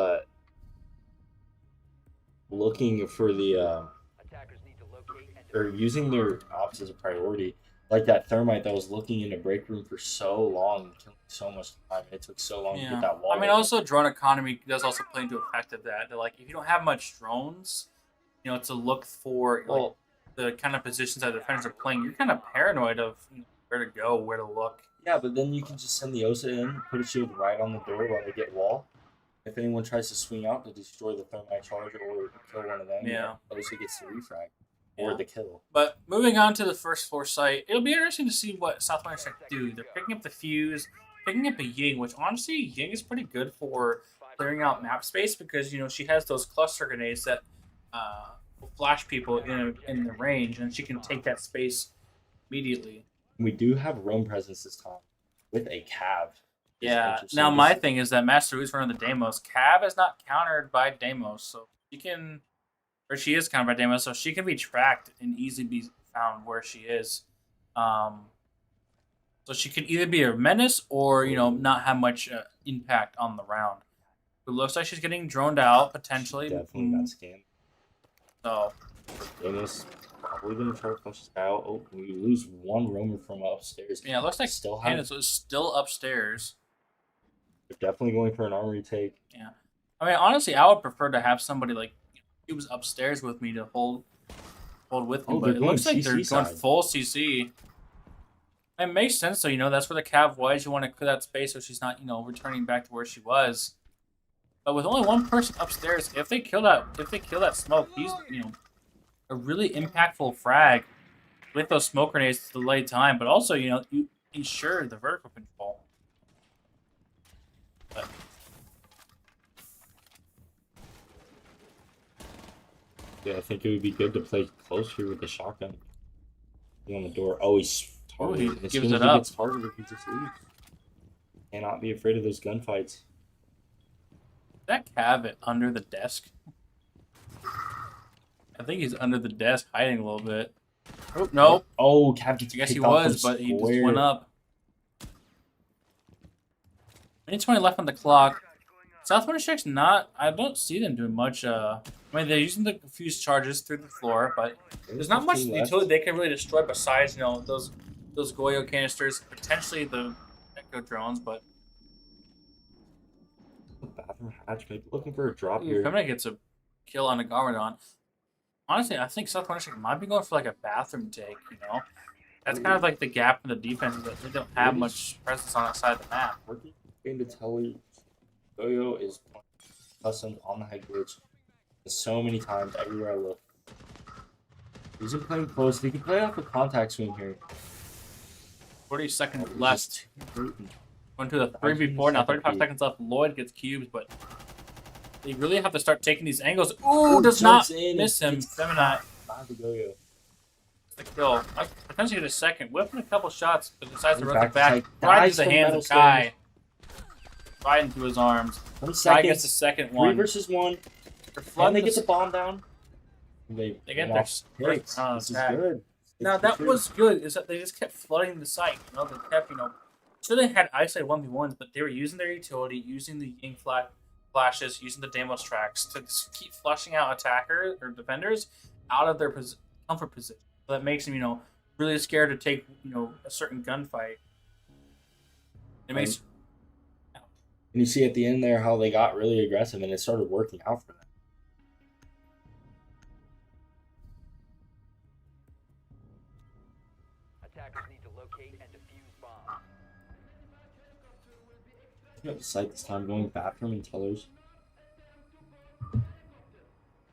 looking for the Attackers need to locate and or using their ops as a priority. Like that Thermite that was looking in a break room for so long and killing so much time. It took so long to get that wall. I mean, also drone economy does also play into effect of that. They're like, if you don't have much drones, to look for the kind of positions that the defenders are playing, you're kind of paranoid of where to go, where to look. Yeah, but then you can just send the OSA in, put a shield right on the door while they get wall. If anyone tries to swing out to destroy the thermite charge or kill one of them, Yeah. OSA gets the refrag or the kill. But moving on to the first floor site, it'll be interesting to see what Southwest Strike do. They're picking up the Fuse, picking up a Ying, which honestly, Ying is pretty good for clearing out map space because, she has those cluster grenades that will flash people in the range, and she can take that space immediately. We do have roam presence this time with a Cav. Yeah. Now, my thing is that Master Wu's running the Deimos. Cav is not countered by Deimos, so she is countered by Deimos, so she can be tracked and easily be found where she is. So she could either be a menace or, not have much impact on the round. It looks like she's getting droned out, potentially. Definitely got scammed. So. Deimos probably going to try to flush this guy out. Oh, we lose one roamer from upstairs. Yeah, it looks like Candace is still upstairs. They're definitely going for an armory take. Yeah. I mean, honestly, I would prefer to have somebody like he was upstairs with me to hold with me, but it looks like they're going full CC. It makes sense, though. That's where the Cav was. You want to clear that space so she's not, returning back to where she was. But with only one person upstairs, if they kill that smoke, he's a really impactful frag with those smoke grenades to delay time, but also you ensure the vertical control. But yeah, I think it would be good to play close here with the shotgun. On the door. Oh, he's targeted. He gives it up. Gets targeted, he just leaves. Cannot be afraid of those gunfights. Is that Cav under the desk? I think he's under the desk hiding a little bit. Oh, no. Oh, Cav gets I guess he kicked off was, from but he just square. went up. 20 left on the clock. Southwest Strike's I don't see them doing much. I mean, they're using the fuse charges through the floor, but there's not much utility they can really destroy besides, those Goyo canisters, potentially the Echo drones, but Bathroom hatch, maybe looking for a drop here. Feminine gets a kill on a Garmadon. Honestly, I think Southwest Strike might be going for like a bathroom take, That's kind of like the gap in the defense is that they don't have much presence on that side of the map. Game to tell you, Goyo is customed on the head glitch so many times everywhere I look. He's been playing close. He can play off a contact swing here. 40 seconds left. Going to the 3v4 now. 35 seconds left. Lloyd gets cubes, but they really have to start taking these angles. Ooh, does not miss him. Feminine. Goyo. The kill. Potentially get a second. Whipping a couple shots, but decides to run it back. Right Right into the hands of Kai. Right into his arms. Kai gets the second one. 3 versus 1. And they get the bomb down. They get their first this is good. Now that was good. Is that they just kept flooding the site. They kept So they had isolated 1v1s, but they were using their utility, using the Ying flashes, using the Deimos tracks to keep flushing out attackers or defenders out of their comfort position. So that makes them, really scared to take, a certain gunfight. It makes. And you see at the end there how they got really aggressive and it started working out for them. Attackers need to locate and defuse bombs. Up the site this time, going bathroom and tellers.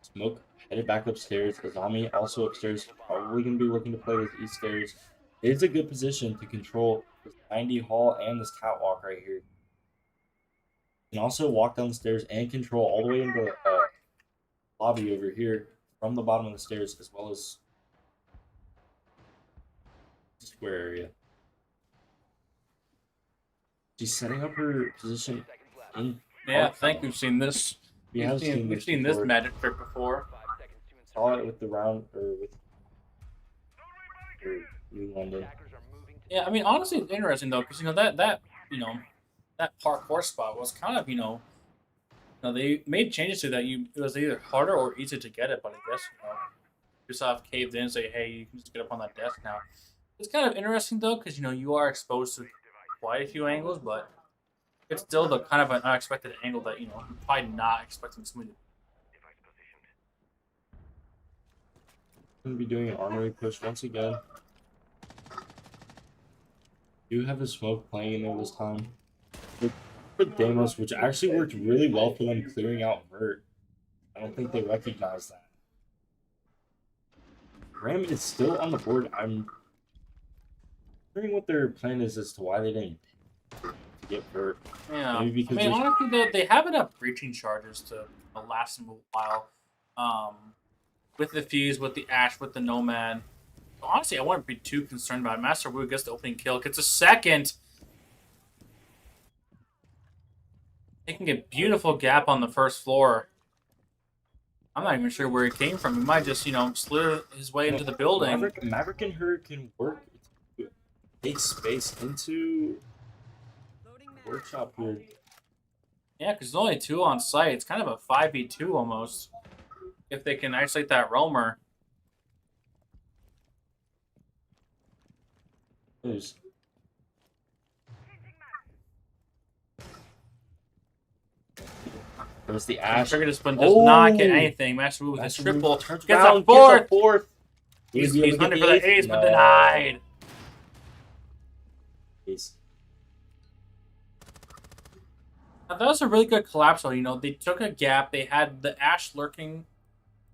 Smoke headed back upstairs. Azami also upstairs. Probably going to be looking to play with east stairs. It is a good position to control this 90 hall and this catwalk right here. You can also walk down the stairs and control all the way into the lobby over here from the bottom of the stairs, as well as the square area. She's setting up her position in. Yeah, I think we've seen this. We've seen this magic trick before. Saw it with the round or with New London. Yeah, I mean, honestly, it's interesting though, because that parkour spot was kind of they made changes to that. It was either harder or easier to get it, but I guess Microsoft caved in and say, hey, you can just get up on that desk now. It's kind of interesting though, because you are exposed to quite a few angles, but it's still the kind of an unexpected angle that you're probably not expecting somebody to. going to be doing an armory push once again. Do have the smoke playing in there this time. For Deimos, which actually worked really well for them clearing out Vert. I don't think they recognize that. Ram is still on the board. I'm wondering what their plan is as to why they didn't get Vert. Yeah. Maybe because I mean, honestly, though, they have enough breaching charges to last them a while. With the Fuse, with the Ash, with the Nomad. Honestly, I wouldn't be too concerned about it. Master Wu gets the opening kill. Gets a second. Taking a beautiful gap on the first floor. I'm not even sure where he came from. He might just, slid his way into the building. Maverick and her can work. Take space into workshop here. Yeah, because there's only 2 on site. It's kind of a 5v2 almost. If they can isolate that roamer. There's the Ash. Trigger discipline does not get anything. Master Wu with his triple. Turns Gets around, a fourth. He's hunting for the ace, but denied. Now, that was a really good collapse, though. They took a gap. They had the Ash lurking,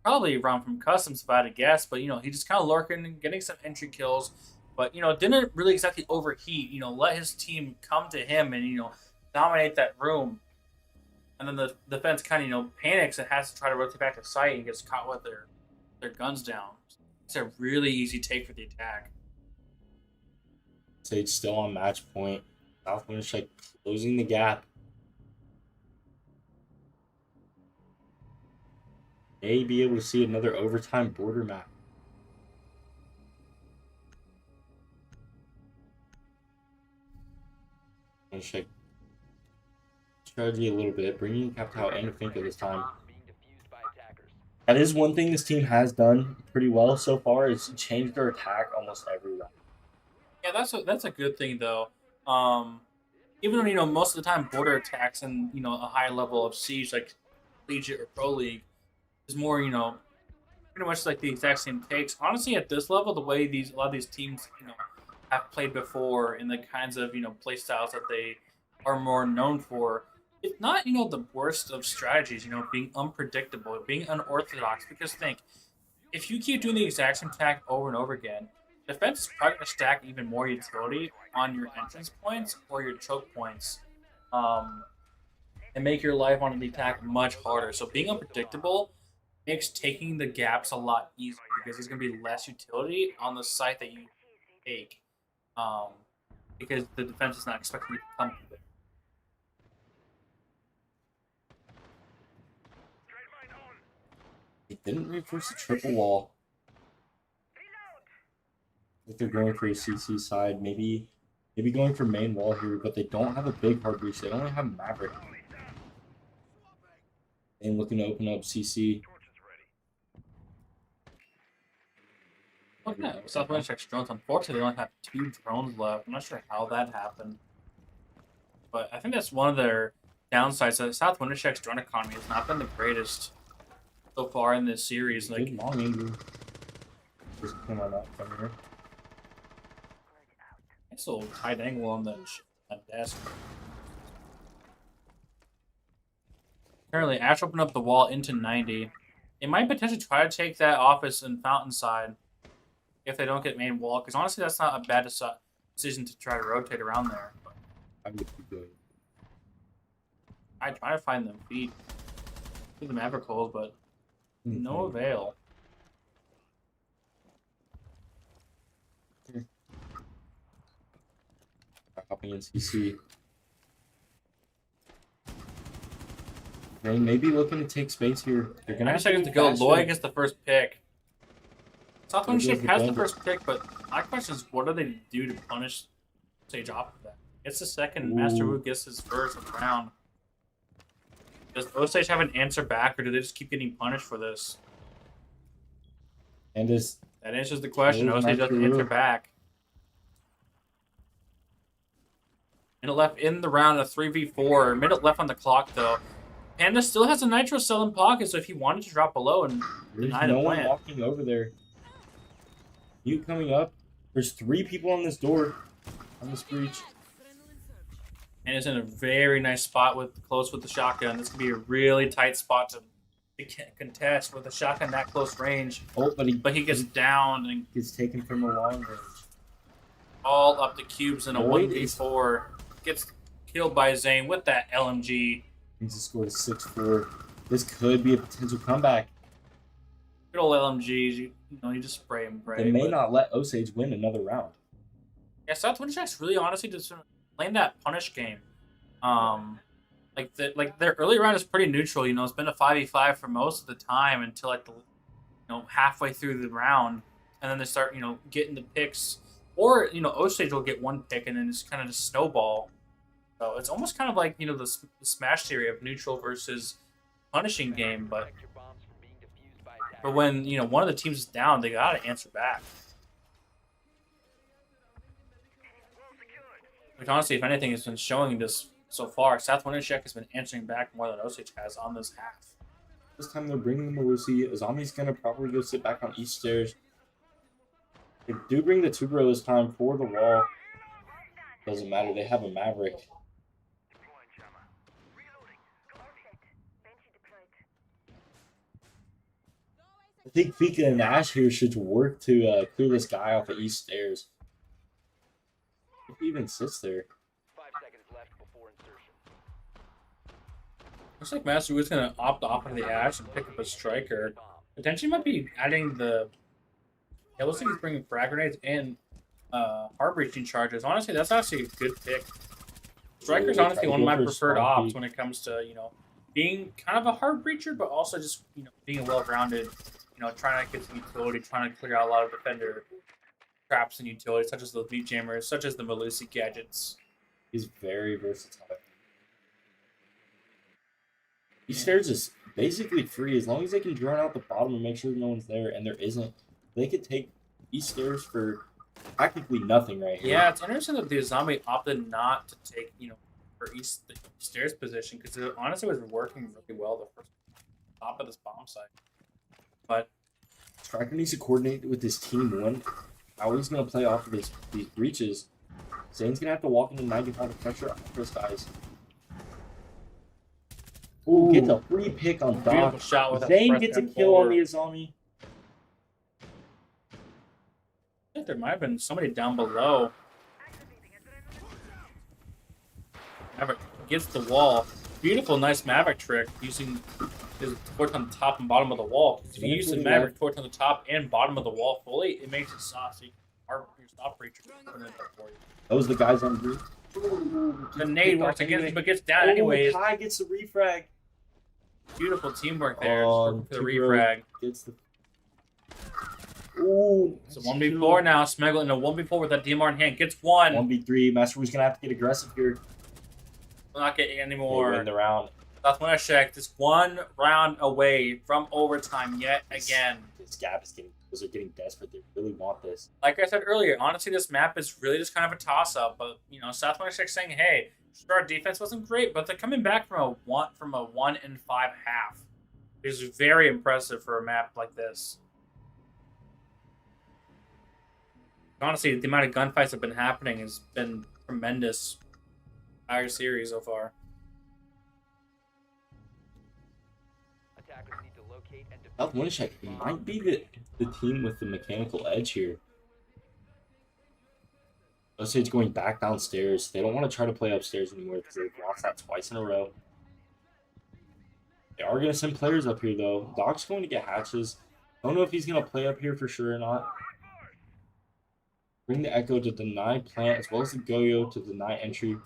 probably around from customs, if I had to guess. But, he just kind of lurking and getting some entry kills. But, didn't really exactly overheat. Let his team come to him and, dominate that room. And then the defense kind of, panics and has to try to rotate back to site and gets caught with their guns down. It's a really easy take for the attack. Sage still on match point. South Winn like closing the gap. May be able to see another overtime border map. And check strategy a little bit, bringing Capital and Finka this time. That is one thing this team has done pretty well so far, is change their attack almost every round. Yeah, that's a good thing though. Even though most of the time border attacks and a high level of siege like Legit or Pro League is more pretty much like the exact same takes. Honestly, at this level, the way a lot of these teams have played before and the kinds of play styles that they are more known for, it's not the worst of strategies. Being unpredictable, being unorthodox. Because think, if you keep doing the exact same attack over and over again, defense is probably going to stack even more utility on your entrance points or your choke points, and make your life on the attack much harder. So being unpredictable makes taking the gaps a lot easier because there's going to be less utility on the site that you take, because the defense is not expecting you to come to it. They didn't reinforce the triple wall. If they're going for a CC side, maybe going for main wall here, but they don't have a big hard breach. They only have Maverick. And looking to open up CC. Look at that. South Winn checks drones. Unfortunately, they only have 2 drones left. I'm not sure how that happened. But I think that's one of their downsides. The South Winn checks drone economy has not been the greatest so far in this series. Like, good long angle. Just came on that from here. Nice little tight angle on that desk. Apparently, Ash opened up the wall into 90. They might potentially try to take that office in Fountainside if they don't get main wall, because honestly, that's not a bad decision to try to rotate around there. But I would keep going. I try to find them feet to the Maverick holes, but no avail. Hopping in CC. They may be looking to take space here. They're gonna have seconds to go. Lloyd gets the first pick. South Winn Shake has the first pick, but my question is, what do they do to punish Sage off of that? It's the second. Ooh. Master Wu gets his first round. Does Osage have an answer back, or do they just keep getting punished for this? And that answers the question. Osage doesn't answer back. Minute left in the round, a 3v4. Minute left on the clock, though. Panda still has a nitro cell in pocket, so if he wanted to drop below and deny the no plant. one walking over there. Mute coming up. There's 3 people on this door. On this breach. And is in a very nice spot close with the shotgun. This could be a really tight spot to contest with a shotgun that close range. Oh, but he gets down and gets taken from a long range. All up the cubes in a Boyd 1v4. Gets killed by Zane with that LMG. Brings the score to 6-4. This could be a potential comeback. Good old LMGs. You just spray and pray. They may not let Osage win another round. Yeah, South Winchell's really honestly just playing that punish game. Like their early round is pretty neutral. It's been a 5v5 for most of the time until like the halfway through the round, and then they start getting the picks, or Osage will get one pick and then it's kind of just snowball. So it's almost kind of like the Smash theory of neutral versus punishing game, but when one of the teams is down, they gotta answer back. Which honestly, if anything, has been showing this so far. South Winchell has been answering back more than Osage has on this half. This time they're bringing the Malusi. Azami's gonna probably go sit back on east stairs. They do bring the Tubero this time for the wall. Doesn't matter, they have a Maverick. I think Fika and Ash here should work to clear this guy off the east stairs. If he even sits there. 5 seconds left before insertion. Looks like Master Wu's going to opt off of the Ash and pick up a striker. Potentially might be adding the... Yeah, looks like he's bringing frag grenades and heart-breaching charges. Honestly, that's actually a good pick. Striker's honestly one of my preferred ops when it comes to, being kind of a heart breacher, but also just, being a well-rounded, trying to get some utility, trying to clear out a lot of defender traps and utilities, such as the beat jammers, such as the Malusi gadgets. He's very versatile. These stairs is basically free as long as they can drone out the bottom and make sure no one's there, and there isn't. They could take these stairs for practically nothing right here. Yeah, it's interesting that the Azami opted not to take, for the stairs position, because it honestly was working really well the first top of this bomb site. But Striker needs to coordinate with his team. One, how he's going to play off of these breaches. Zane's going to have to walk into 95 of pressure on those guys. Ooh, gets a free pick on beautiful Doc. shot with Zane gets a kill on the Azami. I think there might have been somebody down below. Maverick gets the wall. Beautiful, nice Maverick trick using his torch on the top and bottom of the wall. If you use the Maverick torch on the top and bottom of the wall fully, it makes it saucy. Your stop breacher for you. Those are the guys on group. The nade works against him, but gets down anyways. Kai gets the refrag. Beautiful teamwork there. Oh, For the refrag. Gets the... Ooh. So 1v4 now. Smeggle in a 1v4 with that DMR in hand. Gets one. 1v3. Master Wu's going to have to get aggressive here. We're not getting any They more. win the round. South Winchell just one round away from overtime yet again. This gap is getting... Those are getting desperate. They really want this. Like I said earlier, honestly, this map is really just kind of a toss-up. But South Winchell saying, "Hey, sure, our defense wasn't great, but they're coming back from a 1-5 half. It's very impressive for a map like this." Honestly, the amount of gunfights that have been happening has been tremendous. Entire series so far. Attackers need to locate and South Winchell might be the team with the mechanical edge here. Osage going back downstairs. They don't want to try to play upstairs anymore because they've lost that twice in a row. They are going to send players up here, though. Doc's going to get hatches. I don't know if he's going to play up here for sure or not. Bring the Echo to deny plant as well as the Goyo to deny entry.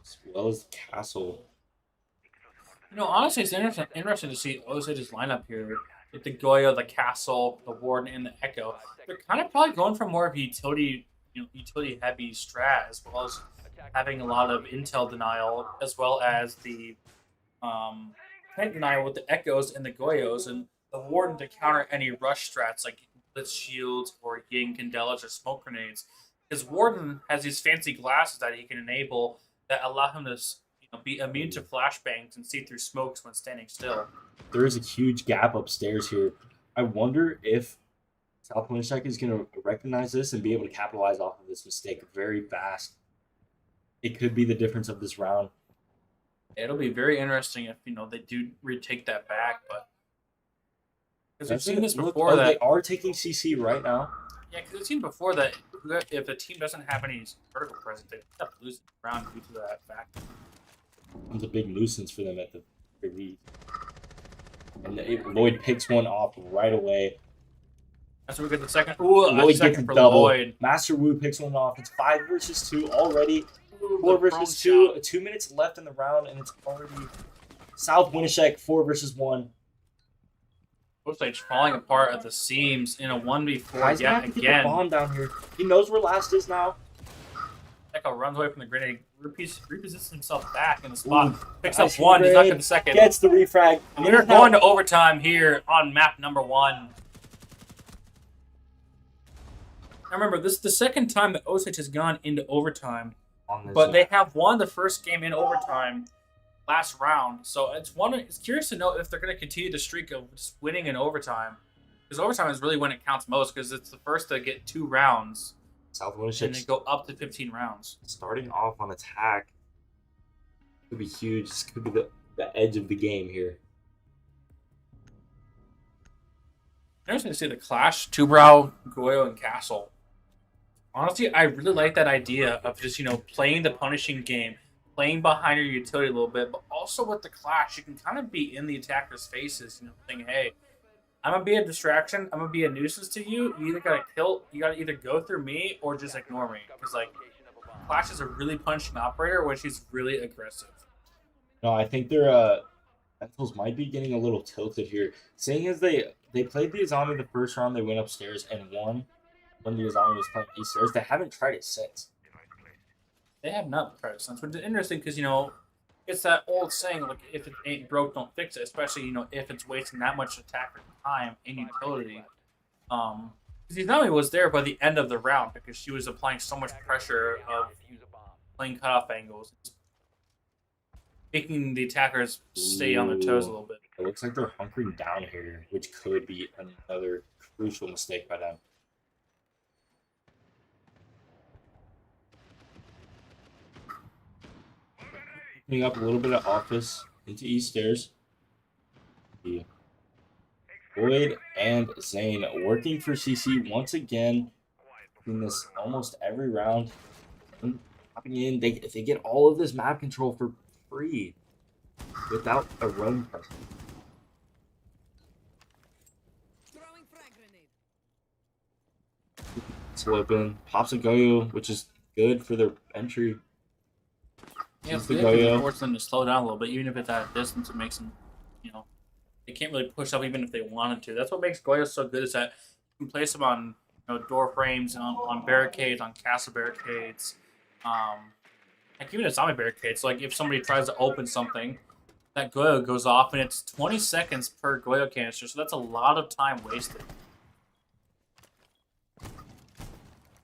As well as the castle. Honestly, it's interesting to see Osage's lineup here with the Goyo, the Castle, the Warden, and the Echo. They're kind of probably going for more of a utility heavy strat, as well as having a lot of intel denial, as well as the plant denial with the Echoes and the Goyos, and the Warden to counter any rush strats like Blitz Shields or Ying Candelas or Smoke Grenades. His Warden has these fancy glasses that he can enable that allow him to be immune to flashbangs and see through smokes when standing still. There is a huge gap upstairs here. I wonder if South Winnipeg is going to recognize this and be able to capitalize off of this mistake very fast. It could be the difference of this round. It'll be very interesting if they do retake that back, but because we've seen this before they are taking CC right now. Yeah, because we've seen before that if a team doesn't have any vertical presence, they end up losing the round due to that fact. It's a big nuisance for them at the very least. And Lloyd picks one off right away. That's where we get the second. Ooh, Lloyd gets a double. Lloyd. Master Wu picks one off. It's 5 versus 2 already. Ooh, 4 versus 2. 2 minutes left in the round, and it's already South Winnipeg 4 versus 1. Osage falling apart at the seams in a 1v4 Guy's gonna yet have to get again. the bomb down here. He knows where last is now. Echo runs away from the grenade, repositions himself back in the spot, picks up Nice one, does not grade. get the second. Gets the refrag. And we're going to overtime here on map number 1. Now remember, this is the second time that Osage has gone into overtime, but they have won the first game in overtime last round. So it's curious to know if they're going to continue the streak of just winning in overtime, because overtime is really when it counts most, because it's the first to get 2 rounds. South And Winnipeg they go up to 15 rounds. starting off on attack. Could be huge. This could be the edge of the game here. Interesting to see the clash, Tubrow, Goyo, and Castle. Honestly, I really like that idea of just, playing the punishing game, playing behind your utility a little bit, but also with the clash, you can kind of be in the attacker's faces, saying, hey, I'm going to be a distraction, I'm going to be a nuisance to you, you gotta either go through me or just ignore me. Because, Clash is a really punching operator when she's really aggressive. No, I think their mentals might be getting a little tilted here. Seeing as they played the Azami the first round, they went upstairs and won when the Azami was playing Easters. They haven't tried it since. They have not tried it since, which is interesting because, it's that old saying, if it ain't broke, don't fix it, especially, if it's wasting that much attacker time in utility. Because Izami was there by the end of the round because she was applying so much pressure of playing cutoff angles, making the attackers stay on their toes a little bit. It looks like they're hunkering down here, which could be another crucial mistake by them. Picking up a little bit of office into East Stairs. Lloyd and Zane working for CC once again in this almost every round. Hopping in, they get all of this map control for free without a roam person. Slip in, pops a Goyo, which is good for their entry. Yeah, Sees so the they have to Goyo. force them to slow down a little bit, even if it's at a distance. It makes them, they can't really push up even if they wanted to. That's what makes Goyo so good, is that you can place them on door frames, on barricades, on castle barricades, even at zombie barricades. So, if somebody tries to open something, that Goyo goes off, and it's 20 seconds per Goyo canister, so that's a lot of time wasted.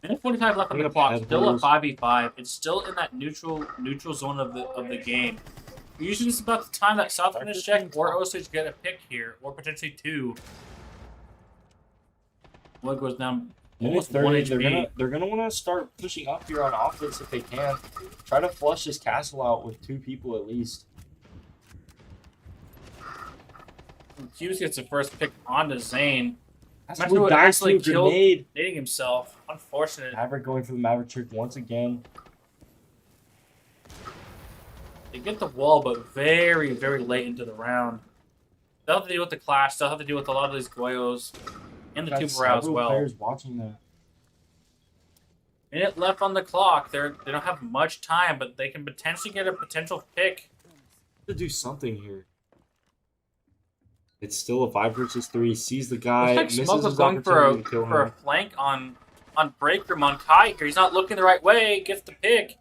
Minute 45 left on the clock. Still a 5v5. It's still in that neutral zone of the game. Usually it's about the time that South Winnipeg or Osage get a pick here, or potentially 2. One goes down Minute almost 1 30, HP. they're gonna want to start pushing up here on offense if they can. Try to flush this castle out with 2 people at least. Hughes gets the first pick onto Zane. That's Master would dives actually through a kill grenade. dating himself. Unfortunate. Maverick going for the Maverick trick once again. They get the wall, but very, very late into the round. They'll have to deal with the clash. They'll have to deal with a lot of these Goyos and the Got Tuberau as several well. players watching them. Minute left on the clock. They don't have much time, but they can potentially get a potential pick. To do something here. It's still a 5 versus 3. Sees the guy. Looks like Misses Smoke was his going opportunity to kill for a him. flank on break room on Kai here. He's not looking the right way. Gets the pick.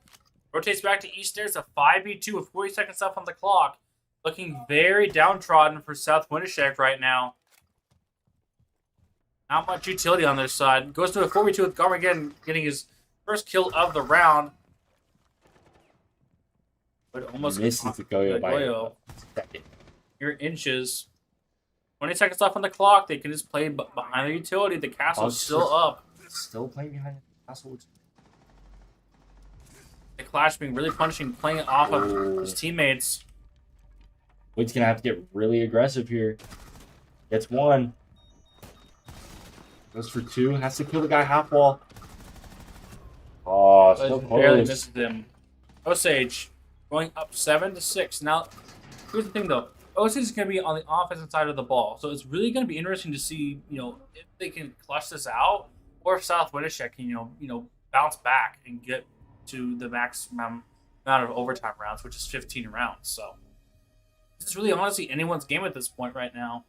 Rotates back to East Stairs. A 5v2 with 40 seconds left on the clock. Looking very downtrodden for South Winnipeg right now. Not much utility on their side. Goes to a 4v2 with Garmageddon getting his first kill of the round. But almost misses the Goyo by Goyo. a second. You're inches. 20 seconds left on the clock. They can just play behind the utility. The castle's Bugs still up. Still playing behind the castle. The Clash being really punishing, playing off of his teammates. Wade's gonna have to get really aggressive here. Gets one. Goes for two. Has to kill the guy half wall. Oh, so But barely close. misses him. Osage going up 7-6. Now, here's the thing though. Osage is going to be on the offensive side of the ball, so it's really going to be interesting to see, if they can clutch this out, or if South Winnipeg can, bounce back and get to the maximum amount of overtime rounds, which is 15 rounds. So, this is really honestly anyone's game at this point right now.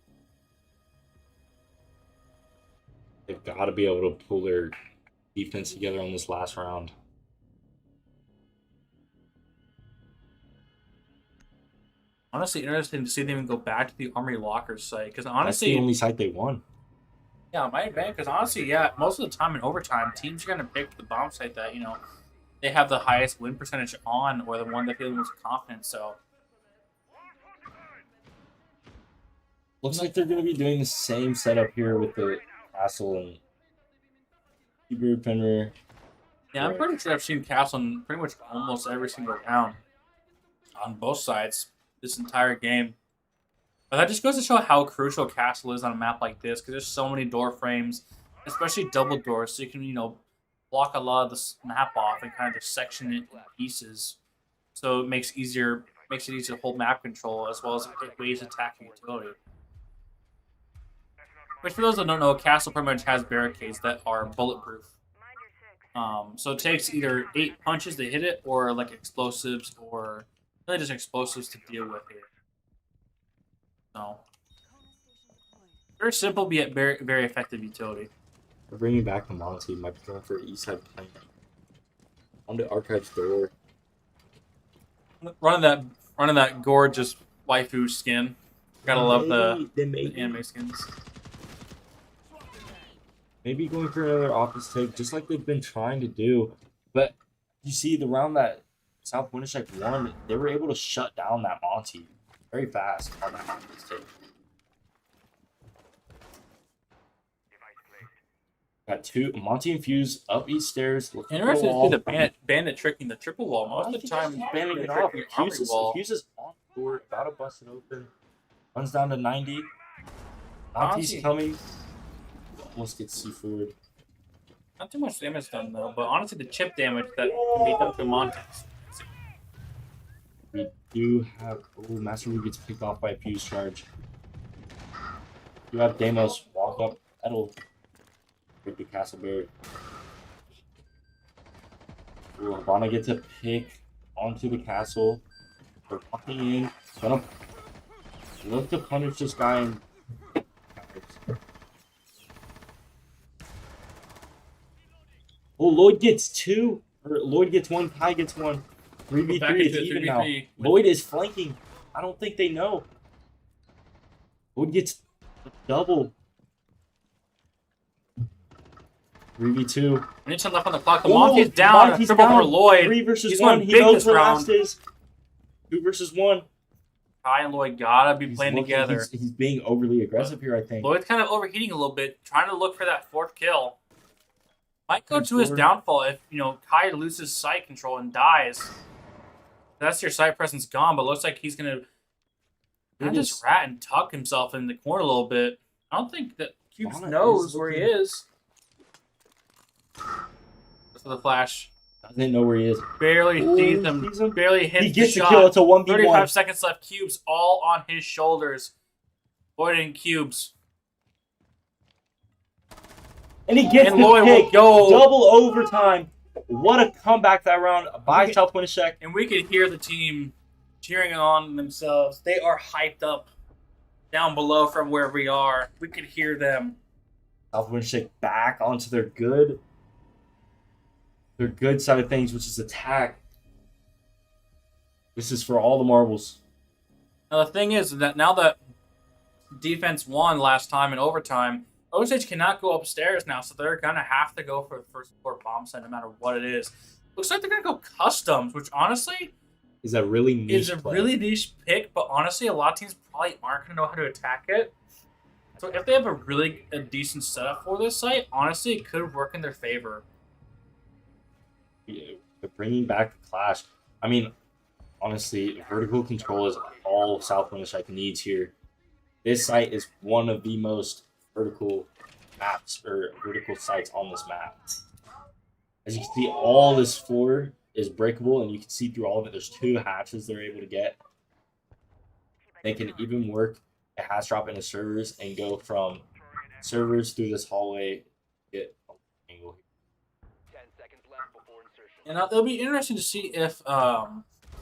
They've got to be able to pull their defense together on this last round. Honestly, interesting to see them go back to the Armory Lockers site, because That's honestly, the only site they won. yeah, it might have been, because honestly, yeah, most of the time in overtime, teams are going to pick the bomb site that, they have the highest win percentage on, or the one that feels most confident, so. Looks like they're going to be doing the same setup here with the castle and Keyboard Fenrir. Yeah, I'm pretty sure I've seen Castle in pretty much almost every single round on both sides this entire game. But that just goes to show how crucial Castle is on a map like this, because there's so many door frames, especially double doors, so you can, block a lot of the map off and kind of just section it in pieces. So it makes it easier to hold map control as well as ways attacking utility. Which for those that don't know, Castle pretty much has barricades that are bulletproof. So it takes either 8 punches to hit it, or like explosives, or really just explosives to deal with it. So very simple, yet very, very effective utility. They're bringing back the Monty. Might be going for East Side Plank. On the Archives door. Running that gorgeous waifu skin. Gotta love the Maybe anime skins. going for another office take, just like they've been trying to do. But you see, the round that South Winnipeg won, they were able to shut down that Monty very fast on that office take. Got two Monty and Fuse up east stairs. Interesting to see the bandit tricking the triple wall. Most of the time, banding it they're off. tricking the armory wall. Fuse is on the board, about to bust it open. Runs down to 90. Monty's Monty. coming. Almost gets seafood. Not too much damage done though, but honestly, the chip damage that can be done to Monty. We do have Master Wu gets picked off by a fuse charge. You have Deimos walk up. That'll break the castle barrier. Habana gets a pick onto the castle. They're walking in. Gonna look to punish this guy. And oh, Lloyd gets two. Or Lloyd gets one. Kai gets one. 3v3 Back is into even 3v3 now. with- Lloyd is flanking. I don't think they know. Lloyd gets a double. 3v2. Minutes left on the clock. The Oh, Monty's down. Monty's Triple down. for Lloyd. 3 versus He's 1. going He big knows this where round. last is. 2 versus 1. Kai and Lloyd gotta be He's playing looking- together. He's being overly aggressive here, I think. Lloyd's kind of overheating a little bit, trying to look for that fourth kill. Might go Good to his forward. downfall if, Kai loses sight control and dies. That's your sight presence gone, but looks like he's going to kind of just rat and tuck himself in the corner a little bit. I don't think that Cubes Vomit knows is where he looking- is. Just for the flash. Doesn't know where he is. Barely Ooh, sees him. sees him. Barely hits He gets the the shot. kill. It's a 1v1. 35 seconds left. Cubes all on his shoulders. Lloyd and Cubes. And he gets And the Lloyd will pick. go. Double overtime. What a comeback that round by Okay. South Winnipeg. And we could hear the team cheering on themselves. They are hyped up down below from where we are. We could hear them. South Winnipeg back onto their good side of things, which is attack. This is for all the marbles. Now, the thing is that now that defense won last time in overtime, Osage cannot go upstairs now, so they're going to have to go for the first floor bomb set no matter what it is. Looks like they're going to go customs, which honestly, is a really niche It's a play. really niche pick, but honestly, a lot of teams probably aren't going to know how to attack it. So if they have a decent setup for this site, honestly, it could work in their favor. Yeah, they're bringing back the Clash. I mean, honestly, vertical control is all South Winneshiek needs here. This site is one of the most vertical maps or vertical sites on this map. As you can see, all this floor is breakable, and you can see through all of it. There's 2 hatches they're able to get. They can even work a hatch drop into servers and go from servers through this hallway. Get angle here. 10 seconds left before insertion. And it'll be interesting to see if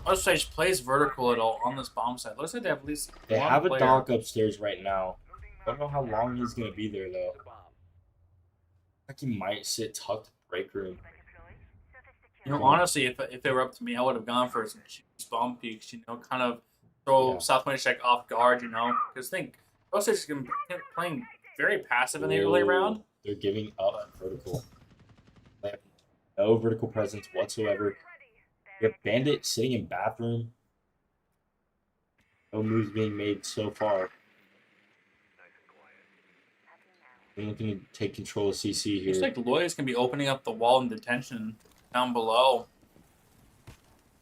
Osage plays vertical at all on this bomb site. Looks like they have at least They one have a player. dock upstairs right now. Don't know how long he's gonna be there though. The bomb. Like he might sit tucked break room. You know, honestly, if it were up to me, I would have gone for some cheap bomb peaks. You know, kind of throw Yeah. South Winneshiek off guard. You know, because think Osage is going to be playing very passive in the early round. They're giving up vertical. They have no vertical presence whatsoever. You have Bandit sitting in bathroom. No moves being made so far. They're looking to take control of CC here. Looks like Lloyd's going to be opening up the wall in detention down below.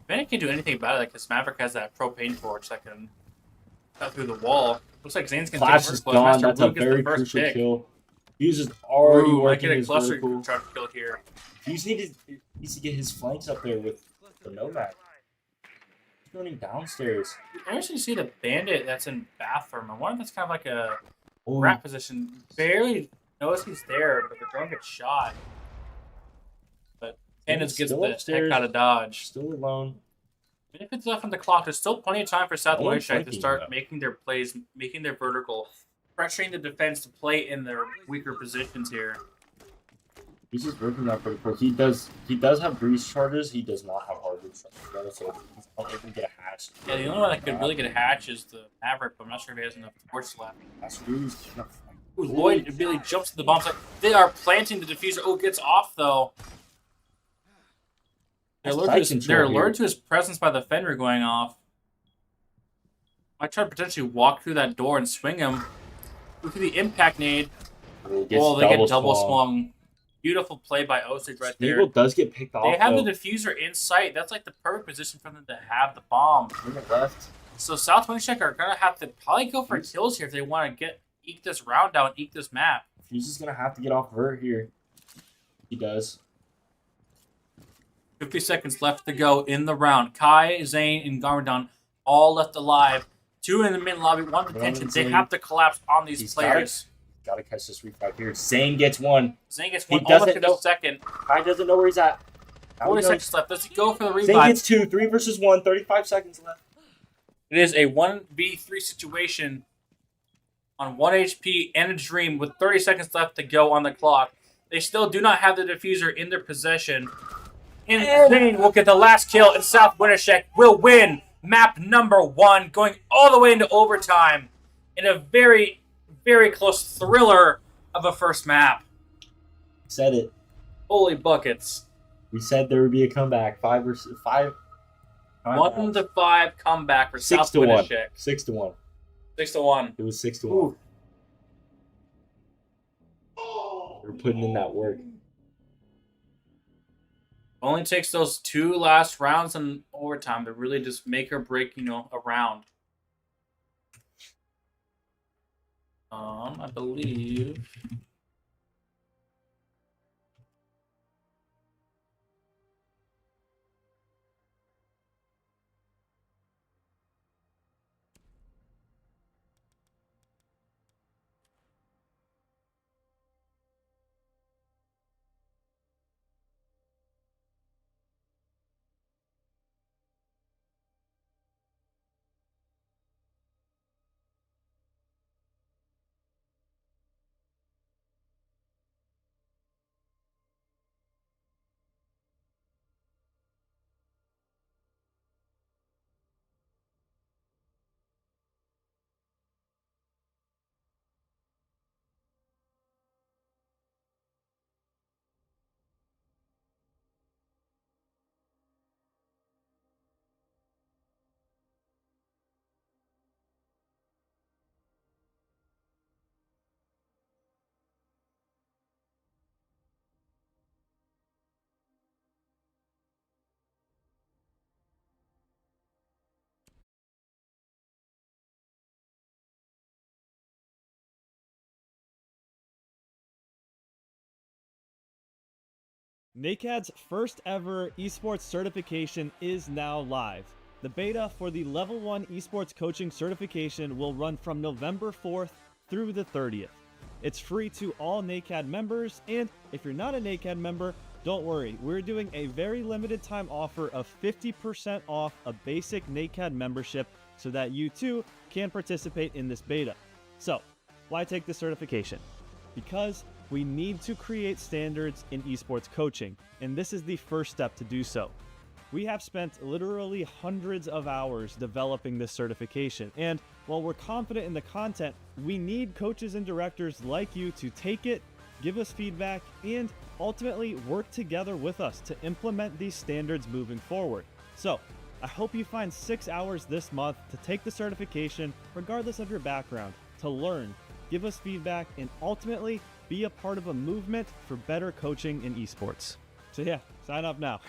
Bandit can't do anything about it. Like this Maverick has that propane torch that can cut through the wall. Looks like Zane's going to take Flash first is blood. gone. Master That's a Blue gets very the first crucial pick. kill. Fuse is already Ooh, might working get a his cluster vertical. charge kill here. Fuse needs to get his flanks up there with the Nomad. He's running downstairs. Interesting to see the Bandit that's in bathroom. I wonder if that's kind of like a Oh, rat position. Barely knows he's there, but the drone gets shot. But Bandit gets still the upstairs. heck out of dodge. still alone. If it's left on the clock, there's still plenty of time for South No one Winneshiek to flanking start though. making their plays, making their vertical, pressuring the defense to play in their weaker positions here. He's just working that vertical. He does have breeze charges. He does not have hard breeze charges though, so he's not able to get a hatch. Yeah, the only one that could really get a hatch is the Maverick, but I'm not sure if he has enough torch left. That's breeze. Ooh, Lloyd really jumps to the bomb site. They are planting the diffuser. Oh, gets off though. They're alerted to his presence by the fender going off. I tried to potentially walk through that door and swing him. Look at the impact nade. Oh, they get double swung. Beautiful play by Osage right there. Eagle does get picked off. They have though. the diffuser in sight. That's like the perfect position for them to have the bomb. On the left. So South Winneshiek are gonna have to probably go for kills here if they want to eke this round down, eke this map. Fuse is gonna have to get off vert here. He does. 50 seconds left to go in the round. Kai, Zane, and Garmadon all left alive. 2 in the mid lobby, 1 detention. They have to collapse on these players. Gotta catch this revive here. Zane gets one. Zane gets He one almost doesn't in a know- second. Kai doesn't know where he's at. Now 40 he knows. seconds left. Does he go for the Zane revive? gets 2. 3 versus 1. 35 seconds left. It is a 1v3 situation on 1 HP and a dream with 30 seconds left to go on the clock. They still do not have the diffuser in their possession. And Zane will get the last kill, and South Winneshiek will win map number 1, going all the way into overtime in a very, very close thriller of a first map. Said it. Holy buckets. We said there would be a comeback. 5 versus 5. 1 to 5 comeback for 6 South to 1. Winneshiek. 6 to 1. 6 to 1. It was 6 to 1. They were putting in that work. Only takes those 2 last rounds in overtime to really just make or break, a round. I believe. NACAD's first ever esports certification is now live. The beta for the Level 1 esports coaching certification will run from November 4th through the 30th. It's free to all NACAD members, and if you're not a NACAD member, don't worry, we're doing a very limited time offer of 50% off a basic NACAD membership so that you too can participate in this beta. So, why take the certification? Because we need to create standards in esports coaching, and this is the first step to do so. We have spent literally hundreds of hours developing this certification, and while we're confident in the content, we need coaches and directors like you to take it, give us feedback, and ultimately work together with us to implement these standards moving forward. So, I hope you find 6 hours this month to take the certification, regardless of your background, to learn, give us feedback, and ultimately be a part of a movement for better coaching in esports. So yeah, sign up now.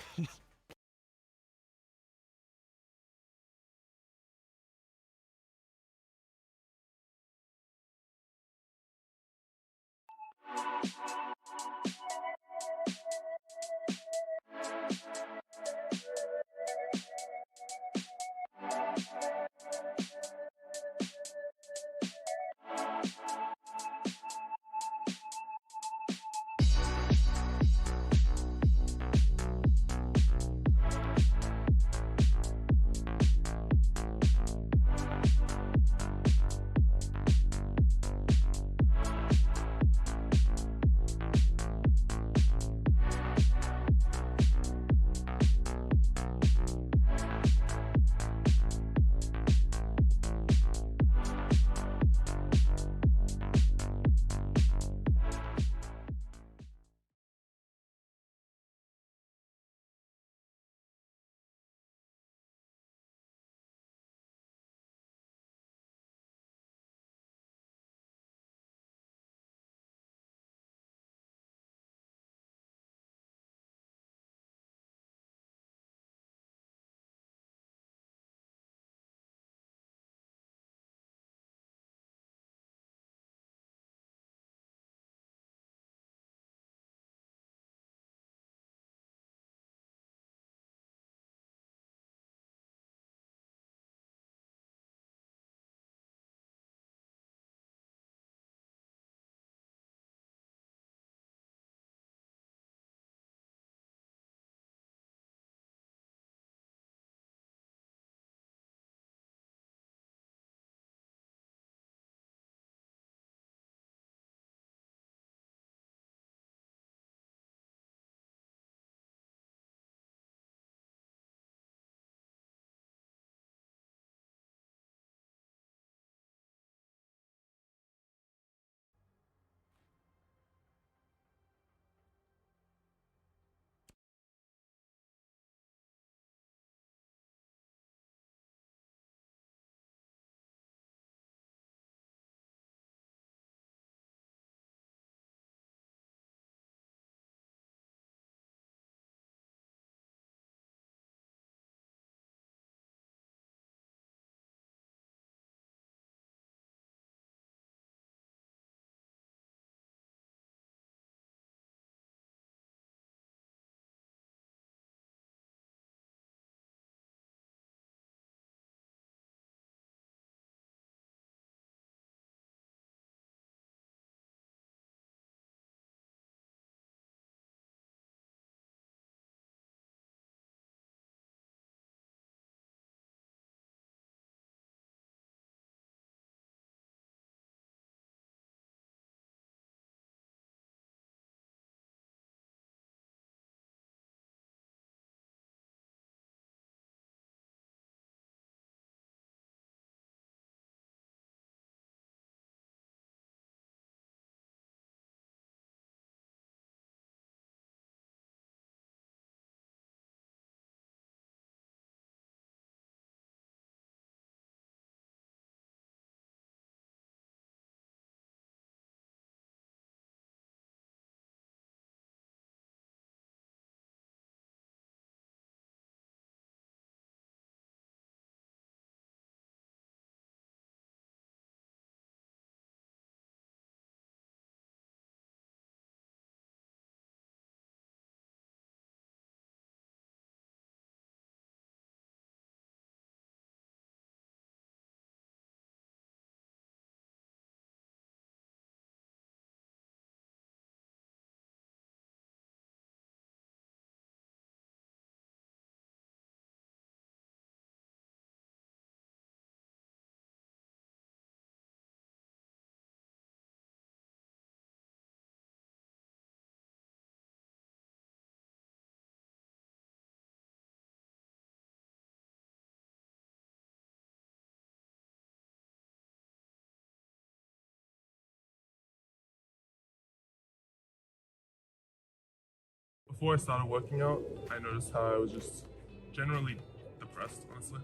before I started working out, I noticed how I was just generally depressed, honestly.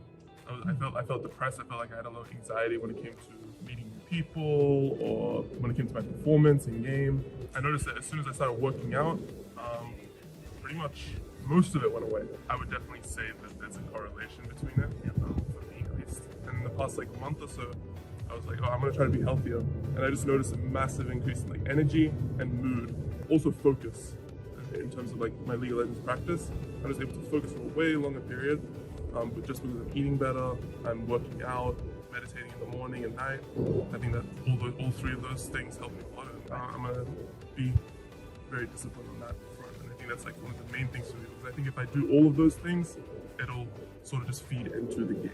I felt depressed. I felt like I had a lot of anxiety when it came to meeting new people or when it came to my performance in game. I noticed that as soon as I started working out, pretty much most of it went away. I would definitely say that there's a correlation between it, for me at least. And in the past month or so, I was like, oh, I'm gonna try to be healthier. And I just noticed a massive increase in energy and mood, also focus. In terms of my League of Legends practice, I was able to focus for a way longer period, but just because I'm eating better, I'm working out, meditating in the morning and night. I think that all three of those things help me a lot. And I'm gonna be very disciplined on that front. And I think that's one of the main things for me, because I think if I do all of those things, it'll sort of just feed into the game.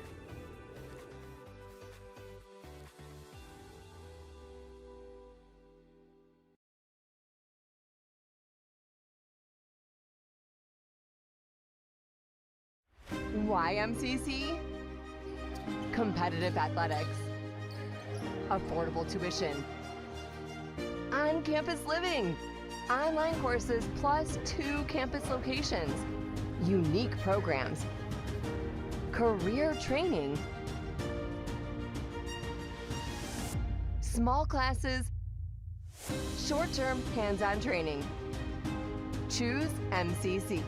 Why MCC? Competitive athletics, affordable tuition, on-campus living, online courses plus 2 campus locations, unique programs, career training, small classes, short-term hands-on training. Choose MCC.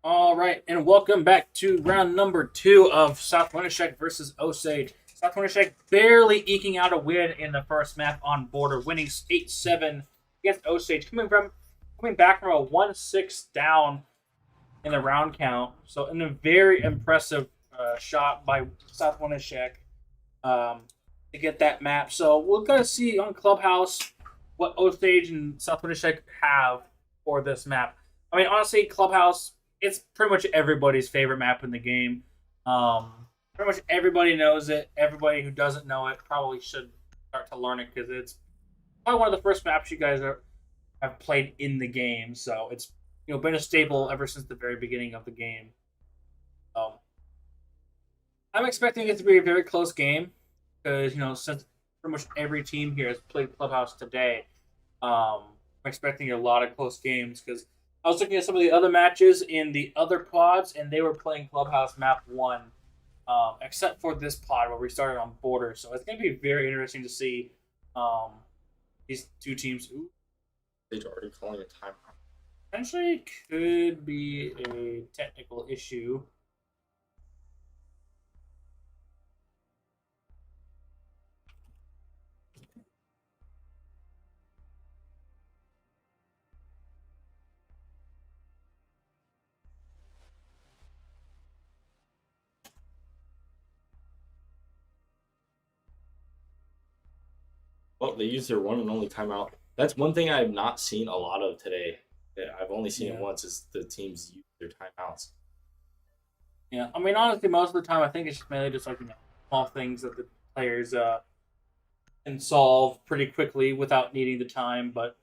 All right, and welcome back to round number 2 of South Winnipeg versus Osage. South Winnipeg barely eking out a win in the first map on border, winning 8-7 against Osage, coming back from a 1-6 down in the round count. So, in a very impressive shot by South Winnipeg to get that map. So, we're going to see on Clubhouse what Osage and South Winnipeg have for this map. I mean, honestly, Clubhouse, it's pretty much everybody's favorite map in the game. Pretty much everybody knows it. Everybody who doesn't know it probably should start to learn it because it's probably one of the first maps you guys have played in the game. So it's been a staple ever since the very beginning of the game. I'm expecting it to be a very close game because since pretty much every team here has played Clubhouse today, I'm expecting a lot of close games because I was looking at some of the other matches in the other pods, and they were playing Clubhouse Map 1, except for this pod where we started on Border. So it's going to be very interesting to see these two teams. Ooh, They're already calling a timeout. Potentially could be a technical issue. Well, they used their one and only timeout. That's one thing I have not seen a lot of today. I've only seen it once, is the teams use their timeouts. Yeah, I mean, honestly, most of the time, I think it's mainly just like small things that the players can solve pretty quickly without needing the time. But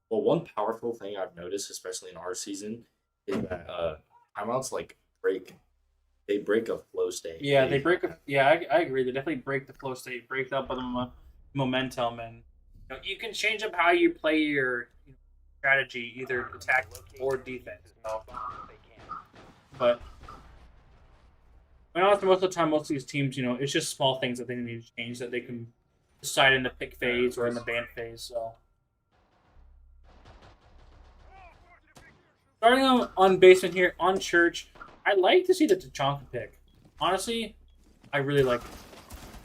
one powerful thing I've noticed, especially in our season, is that timeouts break. They break a flow state. Yeah, they break. I agree. They definitely break the flow state, break up the momentum, and you can change up how you play your strategy, either attack or defense. But I mean, honestly, most of the time, most of these teams, it's just small things that they need to change that they can decide in the pick phase or in the ban phase. So, starting on basement here on Church, I like to see the Tachanka pick. Honestly, I really like it.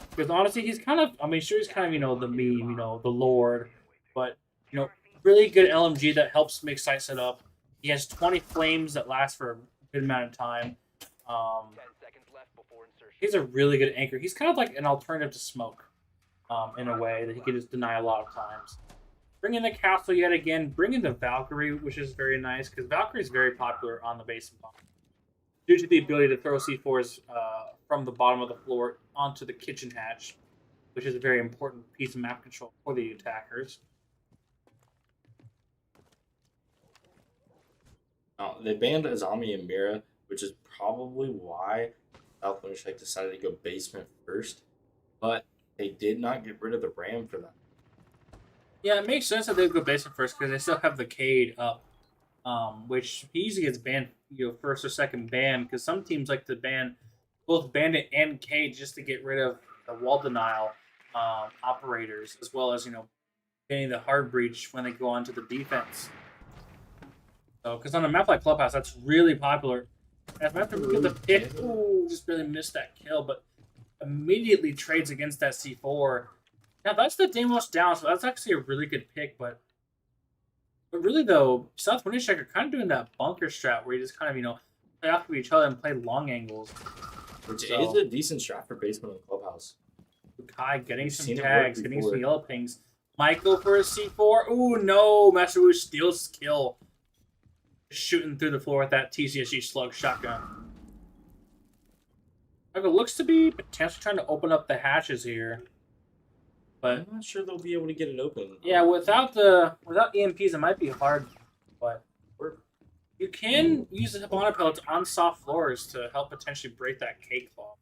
Because honestly, he's kind of, sure he's kind of, the meme, the Lord. But, really good LMG that helps make site set up. He has 20 flames that last for a good amount of time. He's a really good anchor. He's kind of like an alternative to Smoke in a way that he can just deny a lot of times. Bring in the Castle yet again. Bring in the Valkyrie, which is very nice because Valkyrie is very popular on the base and bomb, due to the ability to throw C4s from the bottom of the floor onto the kitchen hatch, which is a very important piece of map control for the attackers. Now, they banned Azami and Mira, which is probably why South Winnipeg decided to go basement first, but they did not get rid of the Ram for them. Yeah, it makes sense that they go basement first because they still have the Cade up, which he usually gets banned, first or second ban, because some teams like to ban both Bandit and Cade just to get rid of the wall denial operators, as well as getting the hard breach when they go onto the defense. So, because on a map like Clubhouse, that's really popular. As a matter of fact, the pick, just barely missed that kill, but immediately trades against that C4. Now that's the Deimos down, so that's actually a really good pick, but really though, South Winnipeg are kind of doing that bunker strat where you just kind of, play off of each other and play long angles. Which is a decent strat for basement in Clubhouse. Kai getting some tags, getting some yellow pings. Michael for a C4. Ooh, no. Master Wu steals kill. Shooting through the floor with that TCSG slug shotgun. Michael looks to be potentially trying to open up the hatches here. But I'm not sure they'll be able to get it open. Yeah, without EMPs, it might be hard. But you can use the Hibana pellets on soft floors to help potentially break that cake claw.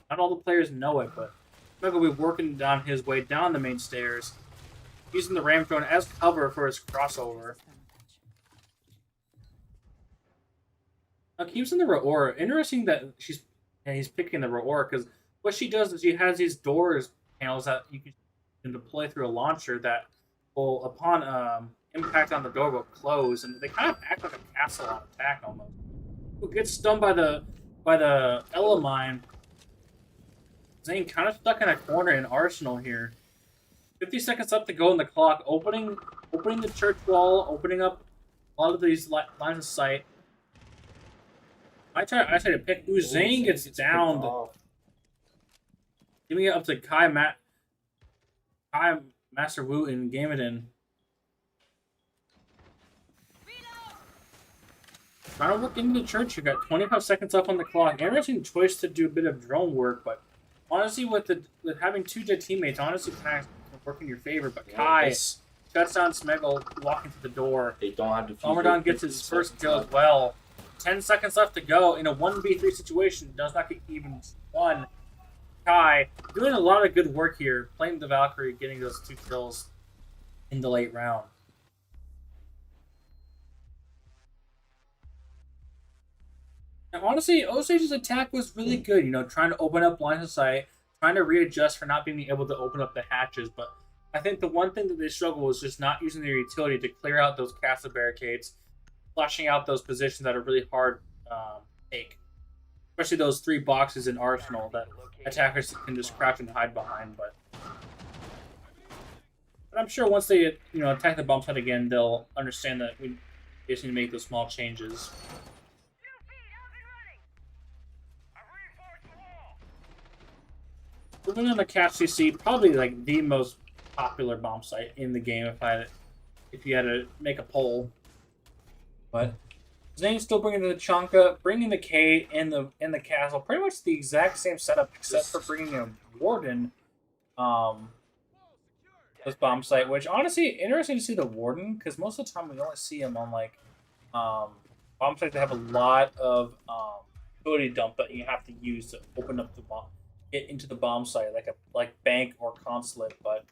Not all the players know it, but Michael will be working down his way down the main stairs, using the ram drone as cover for his crossover. Now, keeps in the Roar. Interesting that he's picking the Roar, because what she does is she has these doors panels that you can deploy through a launcher that will, upon impact on the door will close, and they kind of act like a castle on attack almost. Who gets stunned by the Ella mine. Zane kind of stuck in a corner in Arsenal here. 50 seconds left to go on the clock. Opening the church wall, opening up a lot of these lines of sight. I try to pick. Ooh, Zane gets downed. Giving it up to Kai Master Wu and Game It In. Trying to look into the church. You got 25 seconds left on the clock. Interesting choice to do a bit of drone work, but honestly, with having two dead teammates, honestly, kind of work in your favor. But Kai shuts down Smeggle walking to the door. They don't have to. Ramadan gets his first kill as well. 10 seconds left to go in a 1v3 situation. Does not get even one. Kai doing a lot of good work here, playing the Valkyrie, getting those 2 kills in the late round. And honestly, Osage's attack was really good, you know, trying to open up lines of sight, trying to readjust for not being able to open up the hatches, but I think the one thing that they struggle is just not using their utility to clear out those castle barricades, flashing out those positions that are really hard to take. Especially those 3 boxes in Arsenal that attackers can just crouch and hide behind, but I'm sure once they attack the bomb site again, they'll understand that we just need to make those small changes. Moving on to Cash CC, probably like the most popular bomb site in the game if you had to make a poll. But Zane's still bringing the Chanka, bringing the K in the castle, pretty much the exact same setup except for bringing a Warden. This bomb site, which honestly interesting to see the Warden, because most of the time we only see him on like bomb sites that have a lot of utility dump that you have to use to open up the bomb, get into the bomb site, like bank or consulate, but.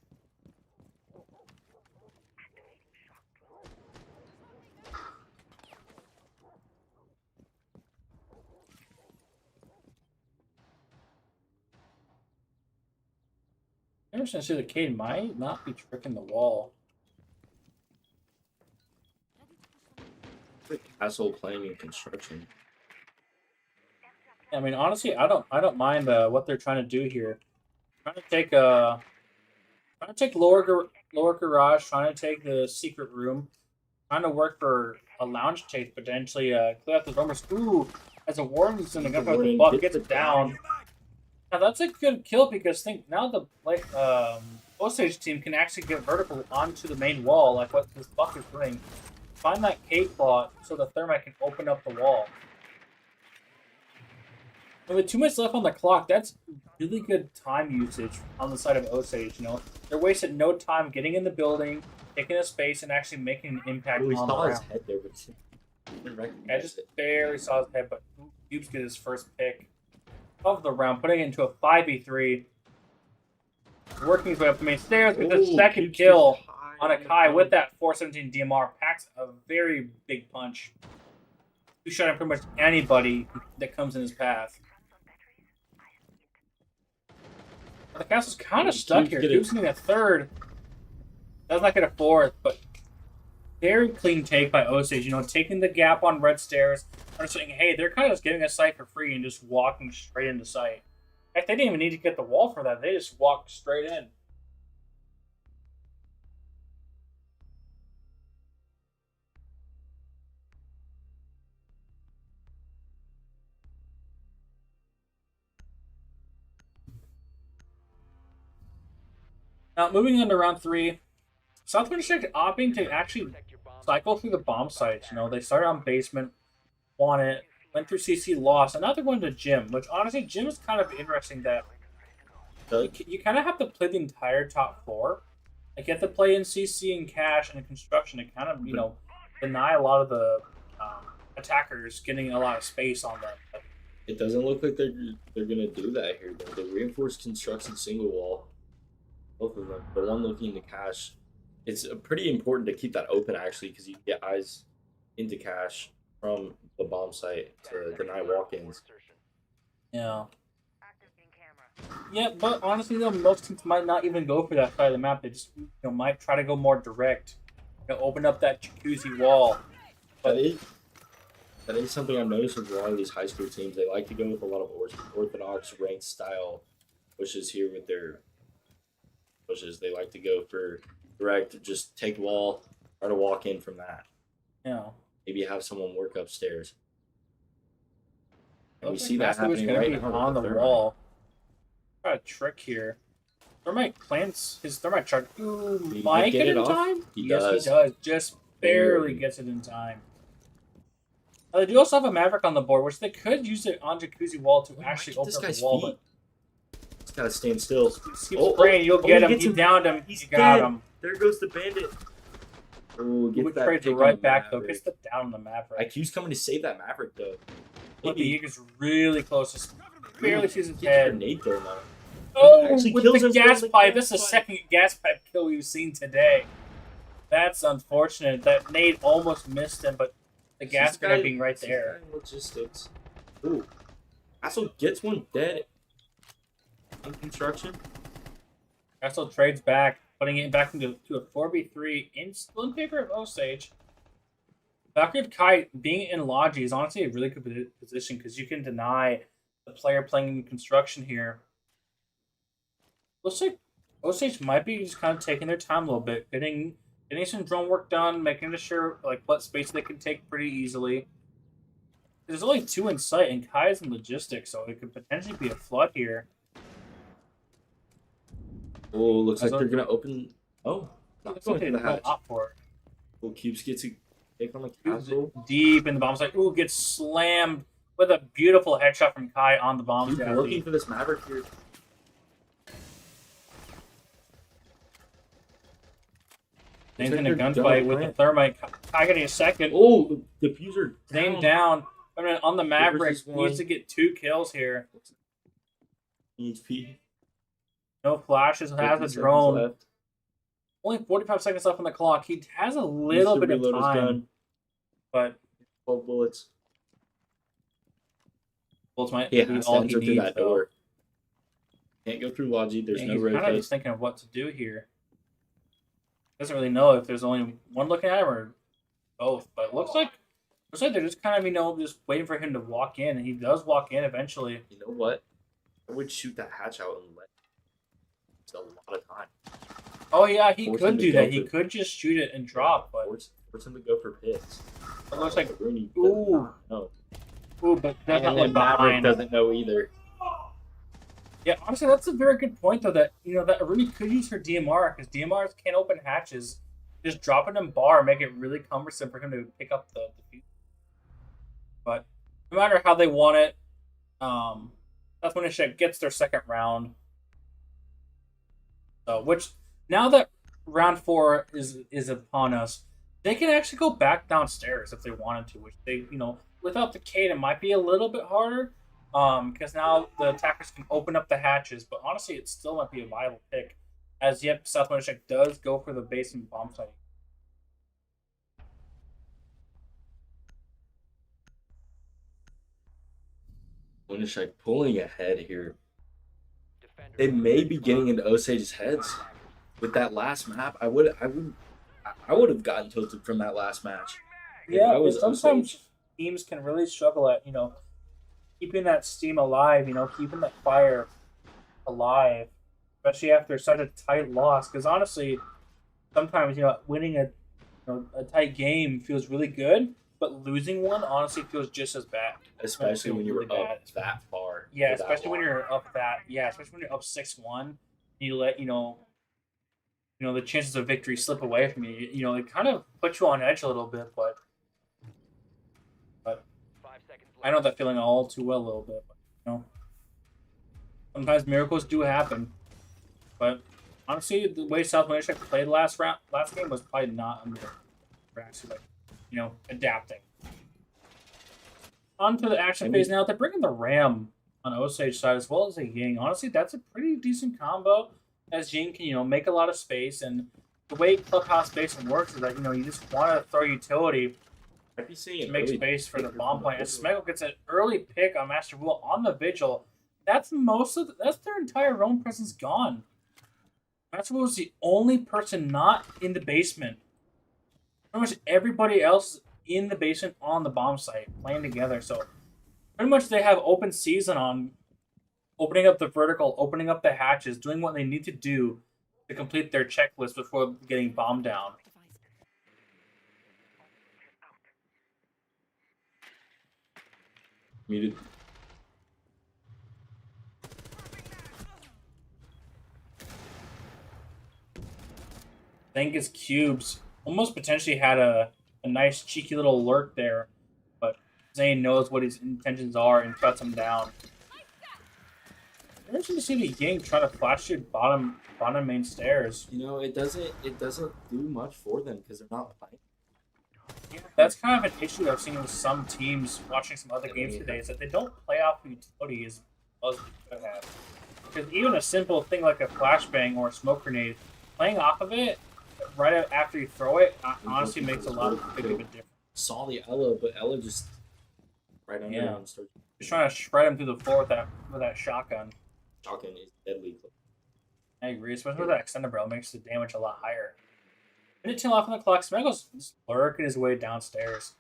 Interesting to see the Cade might not be tricking the wall. The castle playing in construction. I mean, honestly, I don't mind what they're trying to do here. Trying to take lower garage, trying to take the secret room, trying to work for a lounge take potentially. Clear out the rumors. Ooh, as a Warden's in the gun with the buff gets it down. Now that's a good kill because now the Osage team can actually get vertical onto the main wall, like what this buck is doing. Find that cave claw so the thermite can open up the wall. And with 2 minutes left on the clock, that's really good time usage on the side of Osage. You know, they're wasting no time getting in the building, taking a space, and actually making an impact on the round. His head there, but I just barely saw his head, but Cubes get his first pick of the round, putting it into a 5v3. Working his way up the main stairs with the second kill on a Kai with that 417 DMR. Packs a very big punch. He's shot at pretty much anybody that comes in his path. The castle's kind of stuck here. Cubes getting a third. Does not get a fourth, but very clean take by Osage. You know, taking the gap on red stairs. They're saying, hey, they're kind of just giving a site for free and just walking straight into sight. In fact, they didn't even need to get the wall for that. They just walked straight in. Now, moving on to round 3. Southwest District opting to actually cycle through the bomb sites. You know, they started on basement, won it, went through CC, lost, and now they're going to gym, which honestly, gym is kind of interesting that you kind of have to play the entire top floor. Like, you have to play in CC and cash and construction to kind of, you know, deny a lot of the attackers getting a lot of space on them. It doesn't look like they're gonna do that here, though. The reinforced construction single wall, both of them, the one looking into cash. It's pretty important to keep that open, actually, because you get eyes into cash from the bomb site to deny walk-ins. Yeah. Yeah, but honestly, though, most teams might not even go for that side of the map. They just, might try to go more direct. Gonna open up that jacuzzi wall. That is something I've noticed with a lot of these high school teams. They like to go with a lot of orthodox ranked style pushes here with their pushes. They like to go for direct, just take the wall, try to walk in from that. Yeah. Maybe have someone work upstairs. And we Looks see like that Masterwood's happening gonna right be now with on the Thermite. wall. Got a trick here. Thermite plants his thermite charge. Ooh, He might get get it in off? time? He Yes, does. he does. Just barely Barely. gets it in time. They do also have a Maverick on the board, which they could use it on jacuzzi wall to actually Get open this up guy's the wall, feet. Just gotta stand still. but keep spraying, you'll get he him. gets He downed him. He's He got dead. him. There goes the bandit. Oh, He gets that trades pick on right the back, though. Maverick. Gets the down on the Maverick. IQ's coming to save that Maverick, though. But the Maybe. Eagle's really close. Just barely sees his Gets a head. grenade thrown out. Oh, Actually with kills the him gas with the pipe. gas That's the pipe. second gas pipe kill we've seen today. That's unfortunate. That Nate almost missed him, but the gas grenade being right there. Logistics. Ooh. Castle gets one dead in construction. Castle trades back, putting it back into a 4v3 still in favor of Osage. Valkyrie Kai being in Logi is honestly a really good position because you can deny the player playing in construction here. Looks like Osage might be just kind of taking their time a little bit, getting some drone work done, making sure like what space they can take pretty easily. There's only 2 in sight, and Kai is in logistics, so it could potentially be a flood here. Oh, looks like they're gonna open. Oh, not Looks going like for they the hatch. opt for it. Well, Cubes gets a take on the castle. Deep in the bomb site. Ooh, gets slammed with a beautiful headshot from Kai on the bomb Cubes site. looking for this Maverick here. Name's in a gunfight with the thermite. Kai getting a second. Oh, the diffuser. Name down. I mean, on the Maverick, versus one. needs to get 2 kills here. HP. No flashes, has 50 a seconds drone. left. Only 45 seconds left on the clock. He has a Needs little to bit of reload his time, gun. but 12 bullets. bullets might He be has to all he enter through needs. that Though. door. Can't go through Logi. There's no He's kind of rotate. just thinking of what to do here. Doesn't really know if there's only one looking at him or both, but it looks like they're just kind of just waiting for him to walk in, and he does walk in eventually. You know what? I would shoot that hatch out and let. It's a lot of time. Oh yeah, he Force could him to do go that. He for- could just shoot it and drop, but Force him to go for pits. it looks like Rooney ooh. No. Ooh, but that's not And like then Maverick behind. doesn't know either. Yeah, honestly, that's a very good point though. That that Aruni could use her DMR because DMRs can't open hatches. Just drop it in bar, make it really cumbersome for him to pick up the defuse. But no matter how they want it, that's when Ishak gets their second round. So, which now that round 4 is upon us, they can actually go back downstairs if they wanted to. Which they, without the Kate, it might be a little bit harder. Because now the attackers can open up the hatches, but honestly, it still might be a viable pick. As yet, South Winishek does go for the basement bomb site. Winishek pulling ahead here. They may be getting into Osage's heads with that last map. I would have gotten tilted from that last match. If I was sometimes Osage. teams can really struggle at keeping that steam alive. Keeping that fire alive, especially after such a tight loss. Because honestly, sometimes winning a tight game feels really good, but losing one honestly feels just as bad. Especially when you were really up that far. Yeah, for that especially when long. you're up that. Yeah, especially when you're up 6-1, you let the chances of victory slip away from you. It kind of puts you on edge a little bit, but I know that feeling all too well a little bit. But, sometimes miracles do happen. But honestly, the way South Winishek played last game was probably not under actually adapting. On to the action phase now. They're bringing the Ram on Osage side as well as a Ying. Honestly, that's a pretty decent combo as Ying can, make a lot of space. And the way Clubhouse spacing works is that, you just want to throw utility Might be seeing to make space for the bomb point. And Smegel gets an early pick on Master Rule on the Vigil. That's their entire roam presence gone. Master Rule is the only person not in the basement. pretty much everybody else in the basement on the bomb site playing together. So pretty much they have open season on opening up the vertical, opening up the hatches, doing what they need to do to complete their checklist before getting bombed down. Muted. I think his cubes almost potentially had a nice cheeky little lurk there, but Zane knows what his intentions are and shuts him down. Interesting to see the Ying try to flash through bottom main stairs. You know, it doesn't do much for them because they're not playing. Yeah, that's kind of an issue I've seen with some teams watching some other games today, is that they don't play off utility as well as they could have. Because even a simple thing like a flashbang or a smoke grenade, playing off of it right after you throw it honestly makes a lot big of a difference. Saw the Ella, but Ella just right under him. Just trying to shred him through the floor with that shotgun. Shotgun is deadly. I agree, especially with that extended barrel, makes the damage a lot higher. Minute 10 left on the clock. Smeggle's lurking his way downstairs.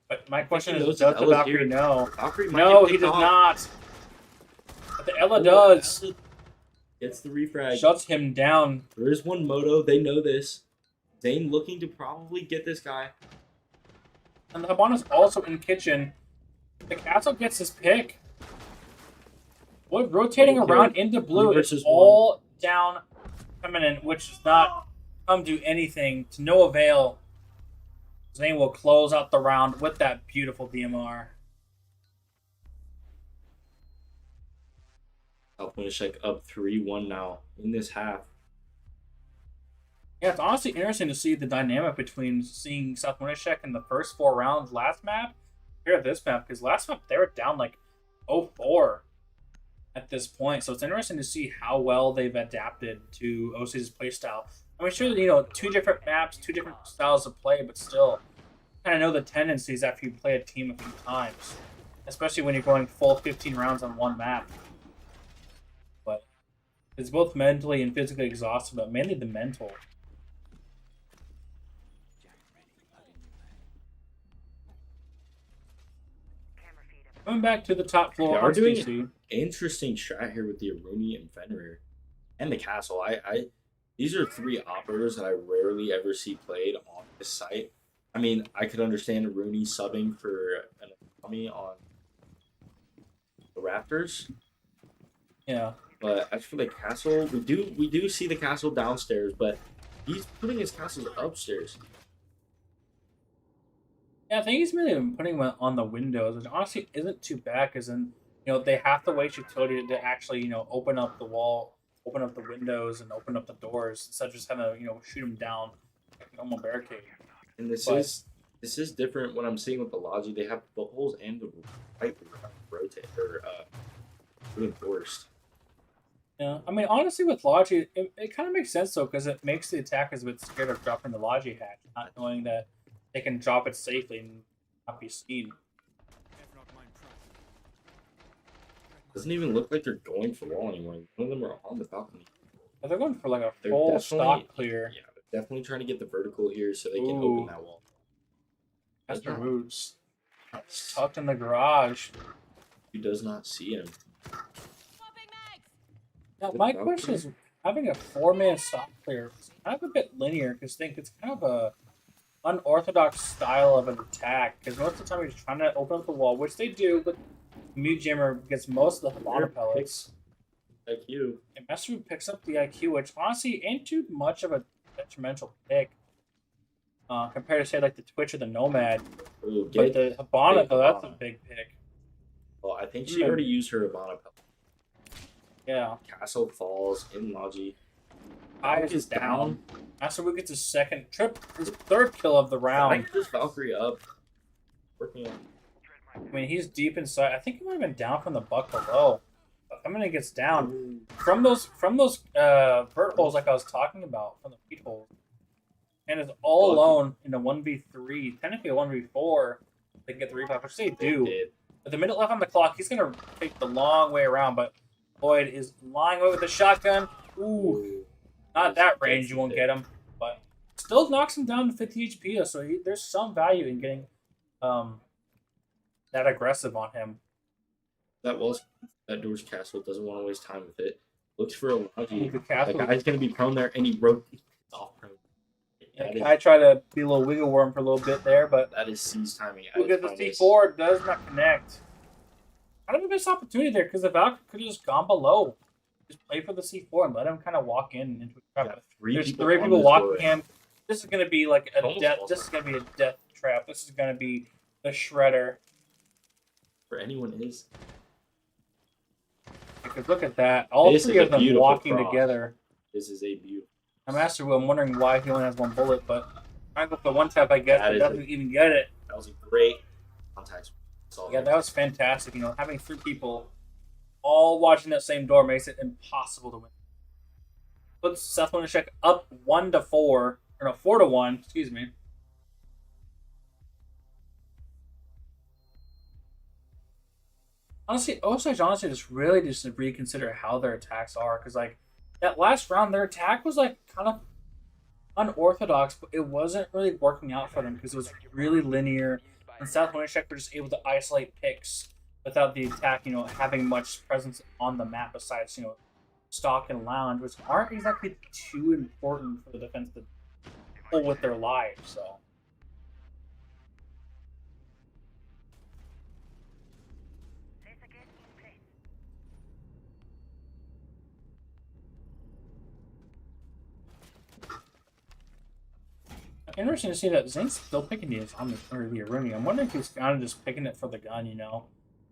But my question is, does the Valkyrie know? No, he does not. But the Ella does. Gets the refrag. Shuts him down. There is one moto. They know this. Zane looking to probably get this guy. And the Habana's also in kitchen. The castle gets his pick. Wood rotating around into blue is all down feminine, which does not come to anything, to no avail. Zane will close out the round with that beautiful DMR. South Winishek up 3-1 now in this half. Yeah, it's honestly interesting to see the dynamic between seeing South Winishek in the first 4 rounds last map compared to this map, because last map they were down like 0-4 at this point. So it's interesting to see how well they've adapted to Osage's playstyle. I'm sure that, 2 different maps, 2 different styles of play, but still kind of know the tendencies after you play a team a few times, especially when you're going full 15 rounds on one map. But it's both mentally and physically exhausting, but mainly the mental. Coming back to the top floor, They are doing RCC. an interesting strat here with the Aruni and Fenrir and the castle. These are 3 operators that I rarely ever see played on this site. I mean, I could understand Aruni subbing for an army on the Raptors. Yeah. But as for the castle, we do see the castle downstairs, but he's putting his castles upstairs. Yeah, I think he's really been putting them on the windows, which honestly isn't too bad, because then, they have to waste utility to actually, open up the wall, open up the windows, and open up the doors, instead of just kind of, shoot them down like a normal barricade. And this is different when I'm seeing with the Logi. They have the holes and the right rotate or reinforced. Yeah, I mean, honestly, with Logi, it kind of makes sense, though, because it makes the attackers a bit scared of dropping the Logi hatch, not knowing that they can drop it safely and not be seen. Doesn't even look like they're going for wall anymore. One of them are on the balcony. But they're going for like a full stock clear. Yeah, they're definitely trying to get the vertical here so they can open that wall. That's the roots. It's tucked in the garage. He does not see him. Now, my question is, having a 4-man stock clear is kind of a bit linear, because I think it's kind of a unorthodox style of an attack, because most of the time you're trying to open up the wall, which they do, but Mute Jammer gets most of the Habana pellets. IQ. And Master picks up the IQ, which honestly ain't too much of a detrimental pick compared to, say, like the Twitch or the Nomad. Ooh, but the Habana, though, that's a big pick. Well, I think she already used her Habana pellet. Yeah. Castle falls in Logi. Eyes is down. Master gets his his 3rd kill of the round. I think this Valkyrie up. Working on. I mean, he's deep inside. I think he might have been down from the buck below. But Feminine gets down from those vert holes like I was talking about, from the feet holes, and is all alone in a 1v3, technically a 1v4. They can get the revive, which they do. With a minute left on the clock, he's gonna take the long way around. But Lloyd is lying away with the shotgun. Ooh, not at that range. You won't get him, but Still knocks him down to 50 HP, though, so there's some value in getting that aggressive on him. That door's castle. Doesn't want to waste time with it. Looks for a lucky. The castle. That guy's going to be prone there, and he rotates off prone. I try to be a little wiggle worm for a little bit there, but that is C's timing. look at the C4 does not connect. Kind of a missed opportunity there because the Valkyrie could have just gone below. Just play for the C4 and let him kind of walk in into a trap. There's three people walking him. This is going to be like a death. This is going to be a death trap. This is going to be the shredder. For anyone is. Because look at that. All three of them walking together. This is a beautiful. Master Will, I'm wondering why he only has one bullet, but trying to go for one tap, I guess, but doesn't even get it. That was a great contact. Yeah, that was fantastic. You know, having three people all watching that same door makes it impossible to win. Puts Seth Winishek up 1-4, or no, 4-1. Excuse me. Honestly, Osage just really just reconsider how their attacks are, because like that last round, their attack was like kind of unorthodox, but it wasn't really working out for them because it was really linear. And South Winishek were just able to isolate picks without the attack, you know, having much presence on the map besides, you know, stock and lounge, which aren't exactly too important for the defense to pull with their lives. So. Interesting to see that Zink's still picking the Aruni. I'm wondering if he's kind of just picking it for the gun, you know?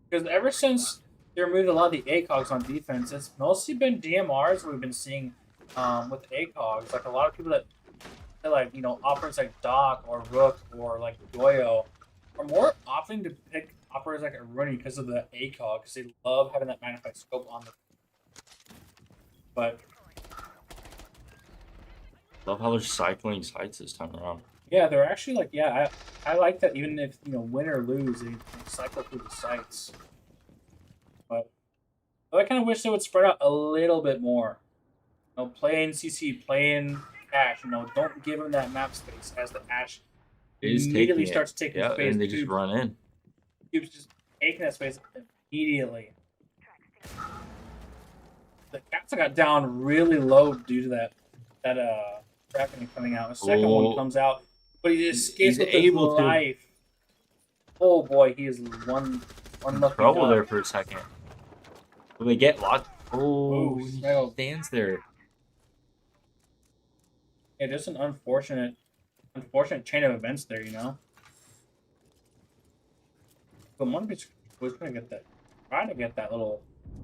Because ever since they removed a lot of the ACOGs on defense, it's mostly been DMRs we've been seeing with ACOGs. Like a lot of people that like, you know, operators like Doc or Rook or like Goyo are more opting to pick operators like Aruni because of the ACOG, because they love having that magnified scope on them. But love how they're cycling sites this time around. Yeah, they're actually like, yeah, I like that even if, you know, win or lose, they cycle through the sites. But I kind of wish they would spread out a little bit more. You know, play in CC, play in Ash, you know, don't give them that map space as the Ash immediately starts taking space. And they just run in. Cube's just taking that space immediately. The Cats got down really low due to that tracking coming out. The second one comes out, but he escapes with his life. Oh boy, he is one lucky trouble there for a second. Will they get locked? Oh, he stands there. Yeah, just an unfortunate chain of events there, you know. But one was trying to get that little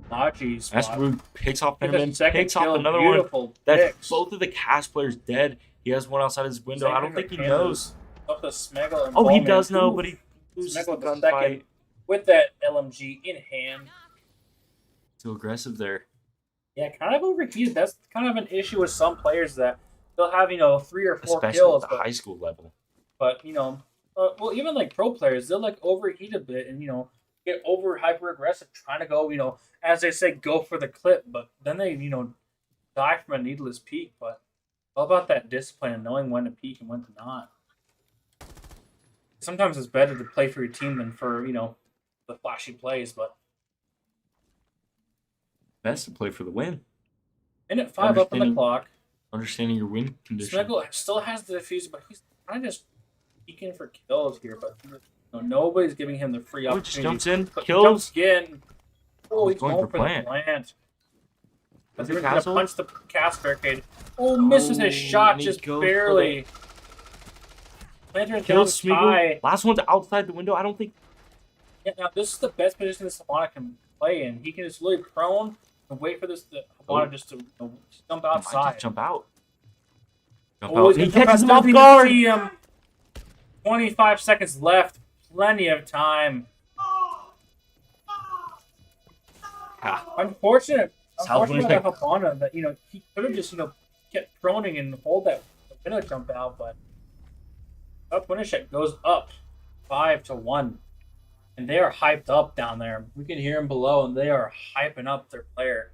Nachi spot. Asperu picks off Benjamin, picks off another one. That's both of the cast players dead. He has one outside his window. I don't think he knows. Up to Smeggle and oh, he Bowman. does know, but he loses the gunfight with that LMG in hand. Too aggressive there. Yeah, kind of overheated. That's kind of an issue with some players that they'll have, you know, 3 or 4 especially kills at the high school level. But you know, well, even like pro players, they'll like overheat a bit and, you know, get over hyper aggressive, trying to go, you know, as they say, go for the clip, but then they, you know, die from a needless peek. But all about that discipline and knowing when to peek and when to not. Sometimes it's better to play for your team than for, you know, the flashy plays, but best to play for the win. Minute 5 up on the clock. Understanding your win condition. Smeggle still has the defuse, but he's kind of just peeking for kills here, but you know, nobody's giving him the free opportunity. He just jumps in, but kills. Jumps again. Oh, he's going for the plant. He's going to punch the cast barricade. Oh, misses his shot just barely. Planter kills Smeggle. Last one's outside the window. I don't think. Yeah, now this is the best position this Havana can play in. He can just really prone and wait for this Havana just to, you know, jump outside. Just jump out. He catches him off guard. 25 seconds left. Plenty of time. Unfortunate for Havana that, you know, he could have just, you know, kept proning and hold that window jump out, but South Winishek goes up 5-1. And they are hyped up down there. We can hear them below, and they are hyping up their player.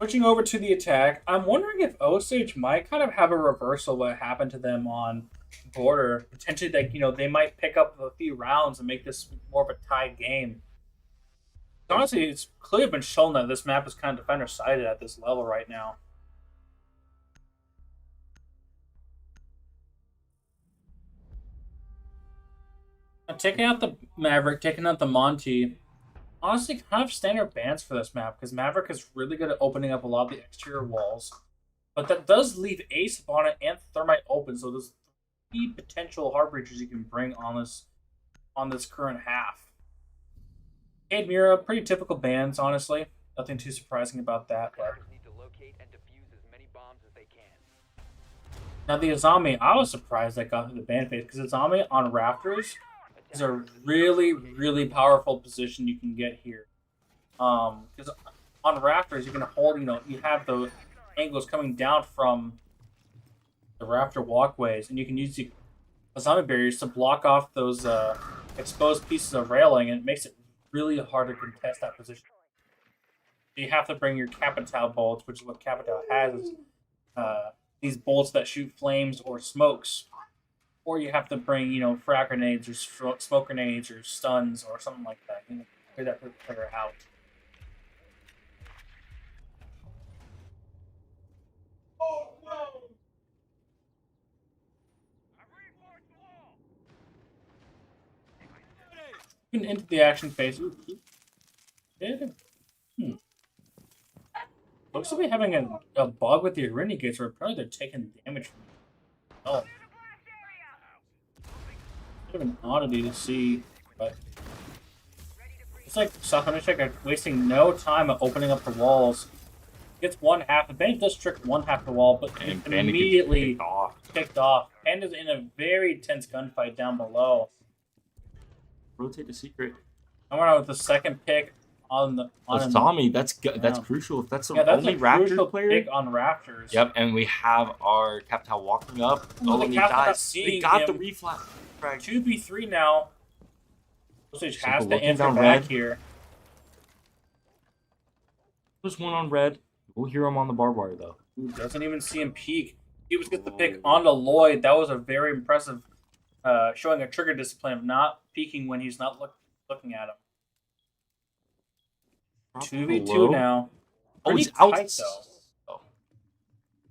Switching over to the attack, I'm wondering if Osage might kind of have a reversal of what happened to them on Border. Potentially, like, they might pick up a few rounds and make this more of a tied game. Honestly, it's clearly been shown that this map is kind of defender-sided at this level right now. Now, taking out the Maverick, taking out the Monty, honestly, kind of standard bans for this map, because Maverick is really good at opening up a lot of the exterior walls. But that does leave Ace, Bonnet, and Thermite open, so there's 3 potential hard breachers you can bring on this current half. Cade Mira, pretty typical bans, honestly. Nothing too surprising about that. But... Need to locate and defuse as many bombs as they can. Now the Azami, I was surprised that got through the ban phase, because Azami on Rafters is a really, really powerful position you can get here. Because on Rafters, you can hold, you have the angles coming down from the Rafter walkways, and you can use the Azami barriers to block off those exposed pieces of railing, and it makes it really hard to contest that position. You have to bring your Capital bolts, which is what Capital has, is these bolts that shoot flames or smokes. Or you have to bring, frag grenades or smoke grenades or stuns or something like that. Figure that figure out. Oh no! Into the action phase. Looks like we're having a bug with the Renegades, where apparently they're taking damage from it. Oh. Bit of an oddity to see, but it's like Sakonishek are wasting no time at opening up the walls. Gets one half. The Bandit does trick one half of the wall, but immediately kicked off. Panda's in a very tense gunfight down below. Rotate the secret. I went out with the second pick on the Tommy. That's crucial. If that's the only Raptor player pick on Raptors. Yep, and we have our Capital walking up. Oh, and he dies. They got the reflap. 2v3 now. Osage has to answer back red here. There's one on red. We'll hear him on the barbed wire though. Ooh, doesn't even see him peek. He was get the pick onto Lloyd. That was a very impressive, showing a trigger discipline of not peeking when he's not looking at him. 2v2 now. Oh, he's tight, out. Though.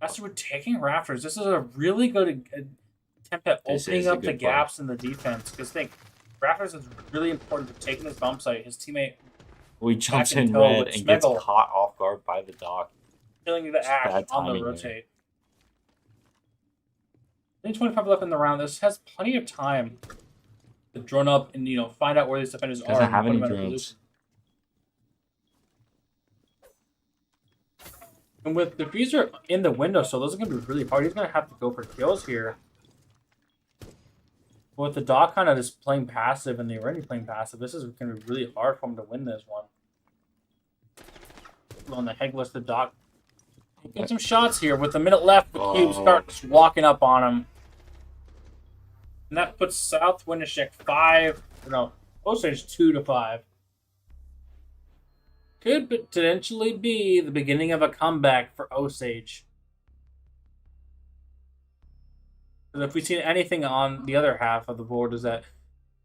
As we're taking Raptors, this is a really good attempt at opening up the gaps in the defense. Because think, Raptors is really important for taking this bomb site. His teammate, he jumps in red and gets caught off guard by the dock. Killing the Ash on the rotate. Only 25 left in the round. This has plenty of time to drone up and find out where these defenders are. Doesn't have any drones. And with Diffuser in the window, so those are going to be really hard. He's going to have to go for kills here. But with the Doc kind of just playing passive and the already playing passive, this is going to be really hard for him to win this one. On the headless, the Doc. Get some shots here with a minute left. The Cube starts walking up on him. And that puts South Winnishek 5. Osage 2-5. Could potentially be the beginning of a comeback for Osage. Because if we've seen anything on the other half of the board, is that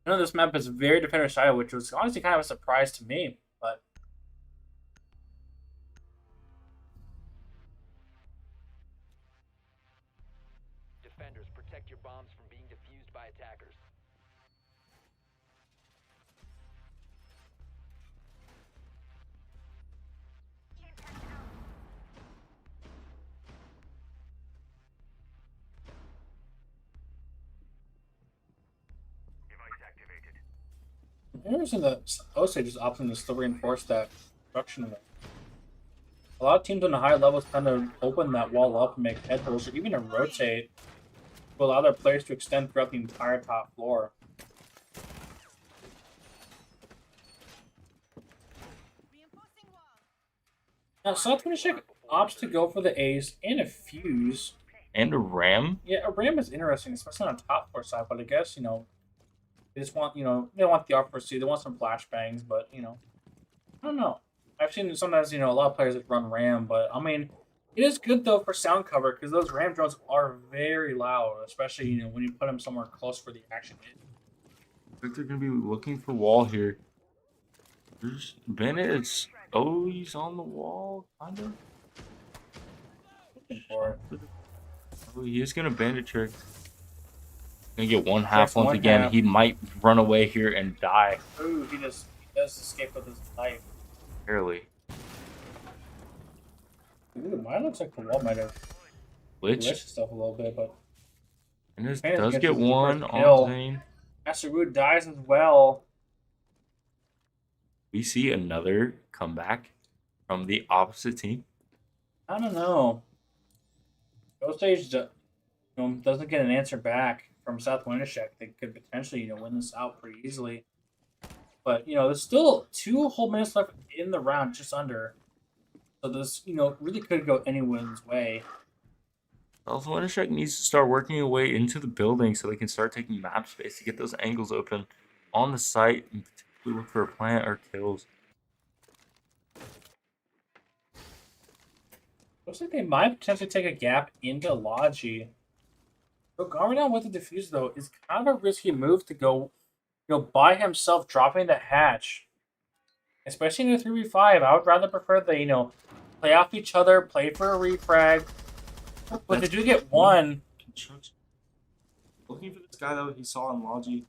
I know this map is very defender-sided, which was honestly kind of a surprise to me. But defenders, protect your bombs from being defused by attackers. interesting that Osage is opting to still reinforce that construction. A lot of teams on the higher levels tend to open that wall up and make head holes or even to rotate to allow their players to extend throughout the entire top floor. Now, South Winnishek opts to go for the Ace and a Fuse. And a Ram? Yeah, a Ram is interesting, especially on the top floor side, but I guess, they just want, they don't want the upper C, they want some flashbangs, but, I don't know. I've seen sometimes, a lot of players that run RAM, but I mean, it is good though for sound cover because those RAM drones are very loud, especially when you put them somewhere close where the action is. I think they're gonna be looking for wall here. There's Bennett's. Oh, he's on the wall, kind of. Looking for it. Oh, he is gonna bandit trick. Gonna get one half Checks once one again. half. He might run away here and die. Ooh, he does escape with his knife. Barely. Ooh, mine looks like the wall might have Glitch. glitched stuff a little bit, but And this Manus does gets get his one first kill. on Zane. Master Wu dies as well. We see another comeback from the opposite team. I don't know. Osage doesn't get an answer back from South Winnipeg. They could potentially, win this out pretty easily. But, there's still 2 whole minutes left in the round, just under. So this, really could go anyone's way. South Winnipeg needs to start working their way into the building so they can start taking map space to get those angles open on the site and potentially look for a plant or kills. Looks like they might potentially take a gap into Logi. So going down with the defuse, though, is kind of a risky move to go, by himself, dropping the hatch. Especially in a 3v5. I would rather prefer they, play off each other, play for a refrag. But they do get one. Looking for this guy though, he saw in Logi.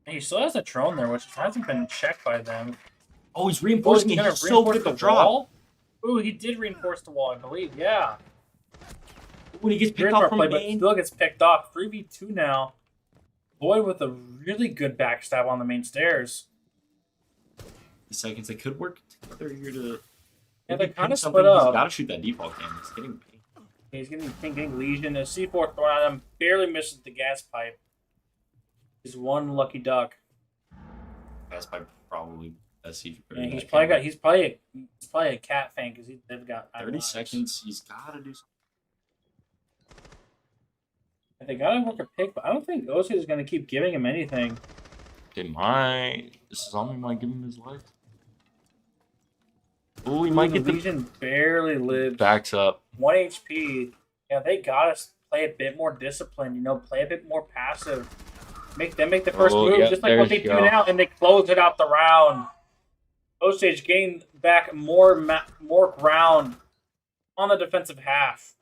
And he still has a drone there, which hasn't been checked by them. Oh, he's reinforcing it. He's so good at the drop. Wall? Ooh, he did reinforce the wall, I believe. Yeah. When he gets picked Great off power from play, but main. still gets picked off. 3v2 now. Lloyd with a really good backstab on the main stairs. The seconds they could work together here to. Yeah, they maybe kind pin of something. split up. He's got to shoot that default cam. He's getting ping. He's getting Legion. A C4 thrown at him. Barely misses the gas pipe. He's one lucky duck. That's by probably SC. Yeah, he's probably a cat fan because they've got 30 seconds. He's got to do something. They got to work a pick, but I don't think Osage is going to keep giving him anything. They might. This zombie might give him his life. Oh, he might get the Legion barely lived. backs up. 1 HP. Yeah, they got to play a bit more disciplined. Play a bit more passive. Make the first move, yeah, just like what they do now, and they close it out the round. Osage gained back more ground on the defensive half.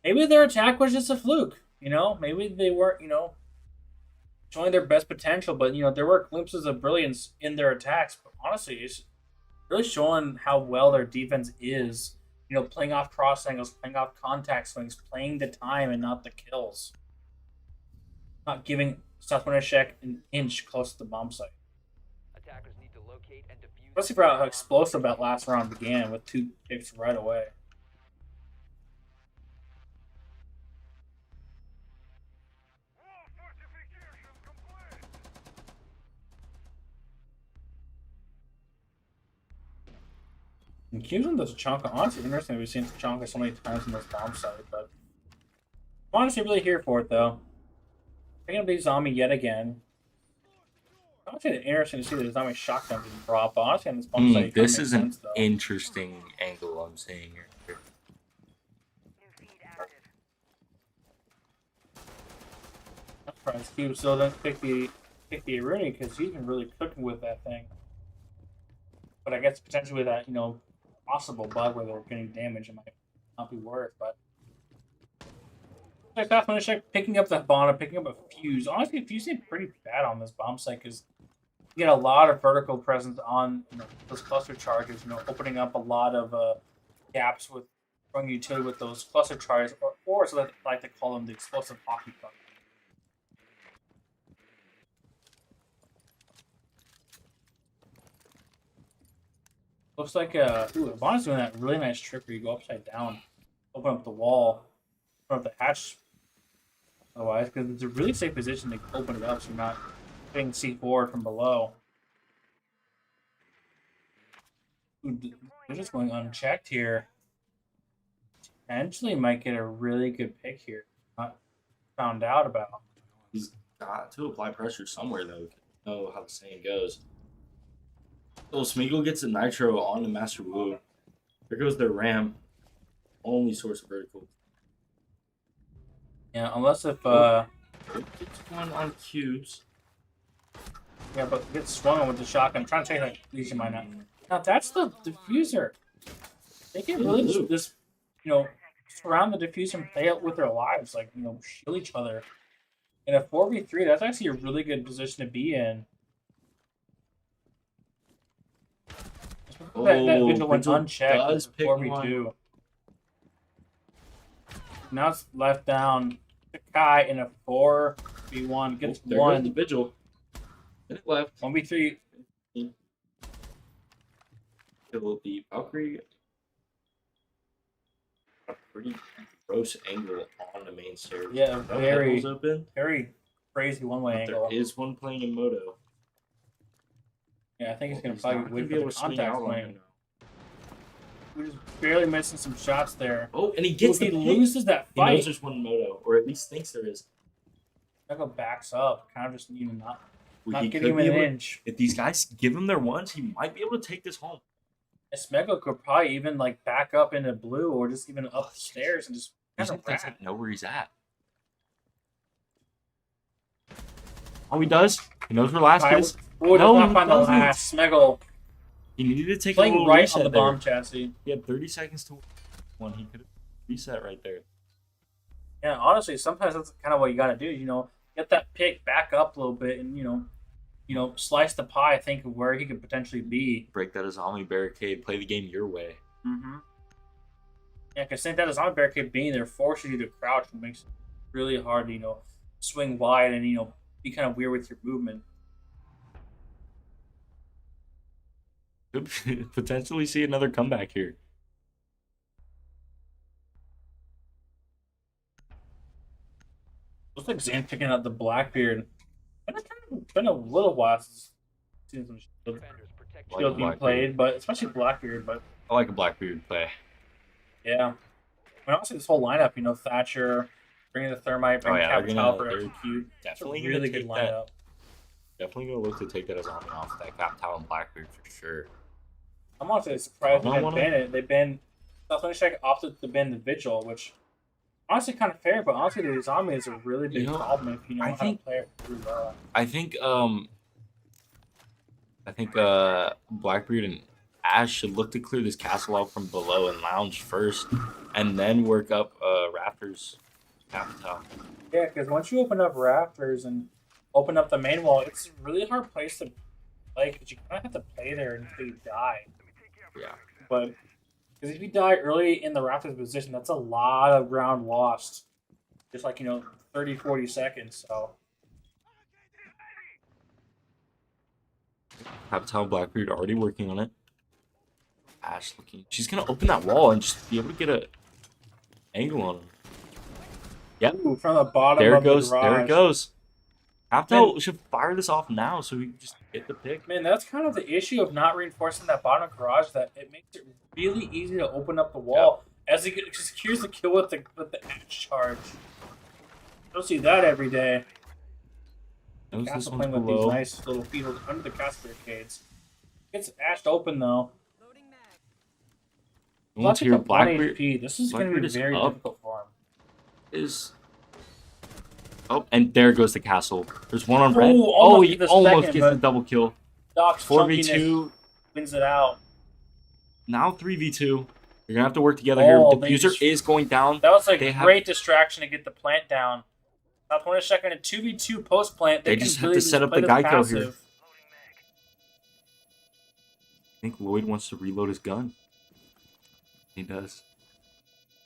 Maybe their attack was just a fluke. Maybe they weren't, showing their best potential, but there were glimpses of brilliance in their attacks. But honestly, it's really showing how well their defense is. Playing off cross angles, playing off contact swings, playing the time and not the kills. Not giving South Winnipeg an inch close to the bomb site. Attackers need to locate and defuse. Especially for how explosive that last round began with 2 picks right away. And Cuban does Tachanka. Honestly, interesting. We've seen Tachanka so many times in this bomb site, but I'm honestly really here for it though. Picking up the zombie yet again. Honestly, it's interesting to see the zombie shotgun being dropped. But honestly, on this bomb site, This is an sense, though. interesting angle I'm seeing here. I'm surprised Cube still doesn't pick the Rooney because he's been really cooking with that thing. But I guess potentially with that, possible bug where they're getting damage, it might not be worth. But South Winnipeg picking up that bomb, picking up a fuse. Honestly, fuse seemed pretty bad on this bomb site because you get a lot of vertical presence on those cluster charges. Opening up a lot of gaps with throwing utility with those cluster charges, or so that I like to call them the explosive hockey puck. Looks like Von's doing that really nice trick where you go upside down, open up the wall, open up the hatch. Otherwise, because it's a really safe position to open it up, so you're not getting C4 from below. Ooh, they're just going unchecked here. Potentially might get a really good pick here. Not found out about. He's got to apply pressure somewhere though. You know how the saying goes. Oh, Smeagol gets a nitro on the Master Wu. There goes their Ram. Only source of vertical. Yeah, unless if Gets one on cubes. yeah, but gets swung with the shotgun. I'm trying to take that Legion mine out. Now that's the diffuser. They can really just surround the diffuser and play it with their lives, like shield each other. In a 4v3, that's actually a really good position to be in. That vigil went unchecked with the 4v2. Now it's left down to Kai in a 4v1. Gets there one. goes the vigil. And it left. 1v3. Kill the Valkyrie. A pretty gross angle on the main stairs. Yeah, No very, headholes open. very crazy one-way But angle. there is one playing in Moto. Yeah, I think he's going to not probably gonna wait be for able the to swing contact out on plane. him now. We're just barely missing some shots there. Oh, and he gets He the pick. loses that He knows fight. there's one Moto, or at least thinks there is. Smegma backs up, kind of just not He giving him could be an able- inch. If these guys give him their ones, he might be able to take this home. And Smegma could probably even back up into blue or just even up the stairs and just He kind of doesn't know where he's at. Oh, he does. He knows where last is. Oh, No, no, he find the doesn't. last. Smegma He needed to take a playing little right reset on the there. bomb chassis. He had 30 seconds to one. He could have reset right there. Yeah, honestly, sometimes that's kind of what you got to do. Get that pick back up a little bit and slice the pie. Think of where he could potentially be. Break that zombie barricade. Play the game your way. Mm-hmm. Yeah, because think that a zombie barricade being there forces you to crouch and makes it really hard to swing wide and be kind of weird with your movement. Could potentially see another comeback here. Looks like Zan picking out the Blackbeard. It's been a little while since seen some shield being played, but especially Blackbeard. But I like a Blackbeard play. yeah, I mean, honestly, this whole lineup, Thatcher, bringing the Thermite, bringing Capital for execute. Definitely really gonna good take lineup. that. Definitely gonna look to take that as on and off that Capital and Blackbeard for sure. I'm honestly surprised they I didn't ban it. They banned South Check opted to ban the Vigil, which honestly kind of fair, but honestly the zombie is a really big problem if you know how to play it really well. I think Blackbeard and Ash should look to clear this castle out from below and lounge first, and then work up Raptors Capital. Yeah, because once you open up Rafters and open up the main wall, it's a really hard place to play because you kind of have to play there until you die. Yeah. But because if you die early in the Rafters position, that's a lot of ground lost. Just 30, 40 seconds. So Capital Blackbeard already working on it. Ash looking. She's gonna open that wall and just be able to get a angle on him. Yep. Ooh, from the bottom There of it goes. the garage. There it goes. Capital should fire this off now so we can just get the pick. Man, that's kind of the issue of not reinforcing that bottom garage. That it makes it really easy to open up the wall as he secures the kill with the Ash charge. You'll see that every day. Knows this Castle one's playing with these below. nice little fields under the castle barricades. Gets Ash open though. Once Look here, at the 1 Blackbeard. HP. This is going to Blackbeard be is very up. difficult for him. Oh, and there goes the castle. There's one on red. Ooh, Oh, almost he the almost second, gets the but double kill. Doc's 4v2. wins it out. Now 3v2. You're gonna have to work together here. Oh, Diffuser is going down. That was a They have- great distraction to get the plant down. South 20 second and 2v2 post plant. They can just have really to set up play the this Geico here. passive. I think Lloyd wants to reload his gun. He does.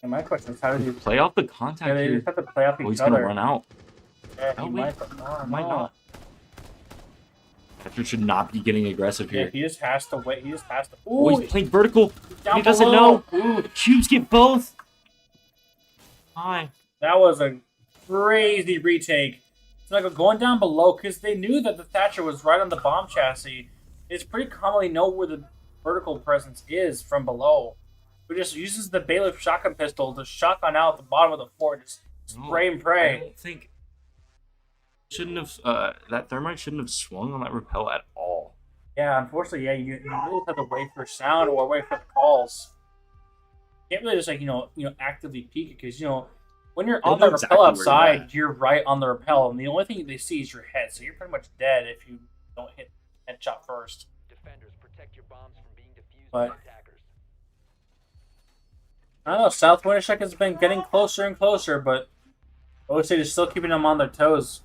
And my question is, how do you Play off the contact Yeah, they here. just have to play off each Oh, he's other. gonna run out. Yeah, Oh, he wait. might, but no, Might no. not. Thatcher should not be getting aggressive Yeah, here. he just has to wait. He just has to. Oh, Ooh, he's playing vertical. down He doesn't below. know. Ooh, The cubes get both. Hi. that was a crazy retake. It's like going down below because they knew that the Thatcher was right on the bomb chassis. It's pretty commonly know where the vertical presence is from below. Who just uses the bailiff shotgun pistol to shotgun out the bottom of the fort, just spray and I pray. don't think that thermite shouldn't have swung on that rappel at all. Yeah, unfortunately, you really have to wait for sound or wait for the calls. You can't really just like actively peek it because when you're They on know the rappel exactly where you're outside, at. you're right on the rappel, and the only thing they see is your head. So you're pretty much dead if you don't hit headshot first. Defenders, protect your bombs from being defused But by attackers. I don't know. South Winnipeg has been getting closer and closer, but Osage is still keeping them on their toes.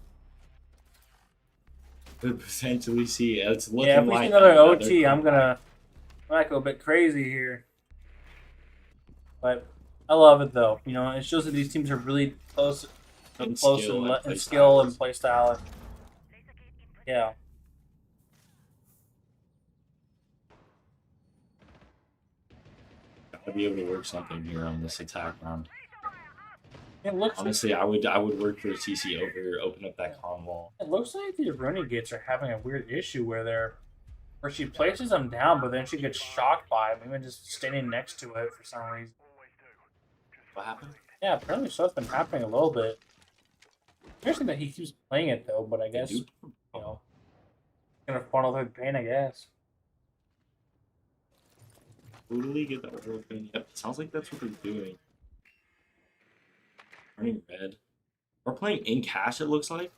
Could potentially see it's looking Yeah, if we like see another another OT, I comeback. might go a bit crazy here. But I love it though. It shows that these teams are really close, In close skill in, and in play skill and styles. play style. Yeah. Gotta be able to work something here on this attack round. It looks Honestly, I would work for a CC over open up that con wall. It looks like the Renegades are having a weird issue where she places them down, but then she gets shocked by them, even just standing next to it for some reason. What happened? Yeah, apparently so. It's been happening a little bit. Interesting that he keeps playing it though, but I guess gonna funnel through the pain, I guess. Totally get that open. Yep, sounds like that's what they're doing. Turning red. We're playing in cash, it looks like.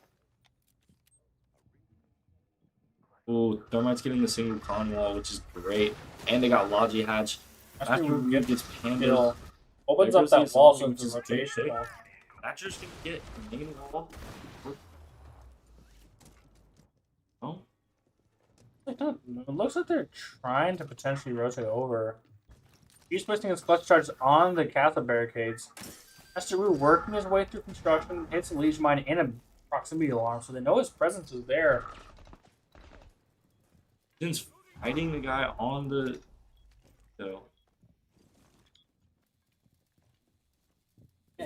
Oh, Thermite's getting the single con wall, which is great. And they got Logi Hatch. After Root gets Panda. Opens up that wall so it's a rotation. Thatcher's gonna get the main wall. Oh. It looks like they're trying to potentially rotate over. He's placing his clutch charge on the castle barricades. Masteru working his way through construction, hits a Liege Mine and a proximity alarm, so they know his presence is there. Since fighting the guy on the...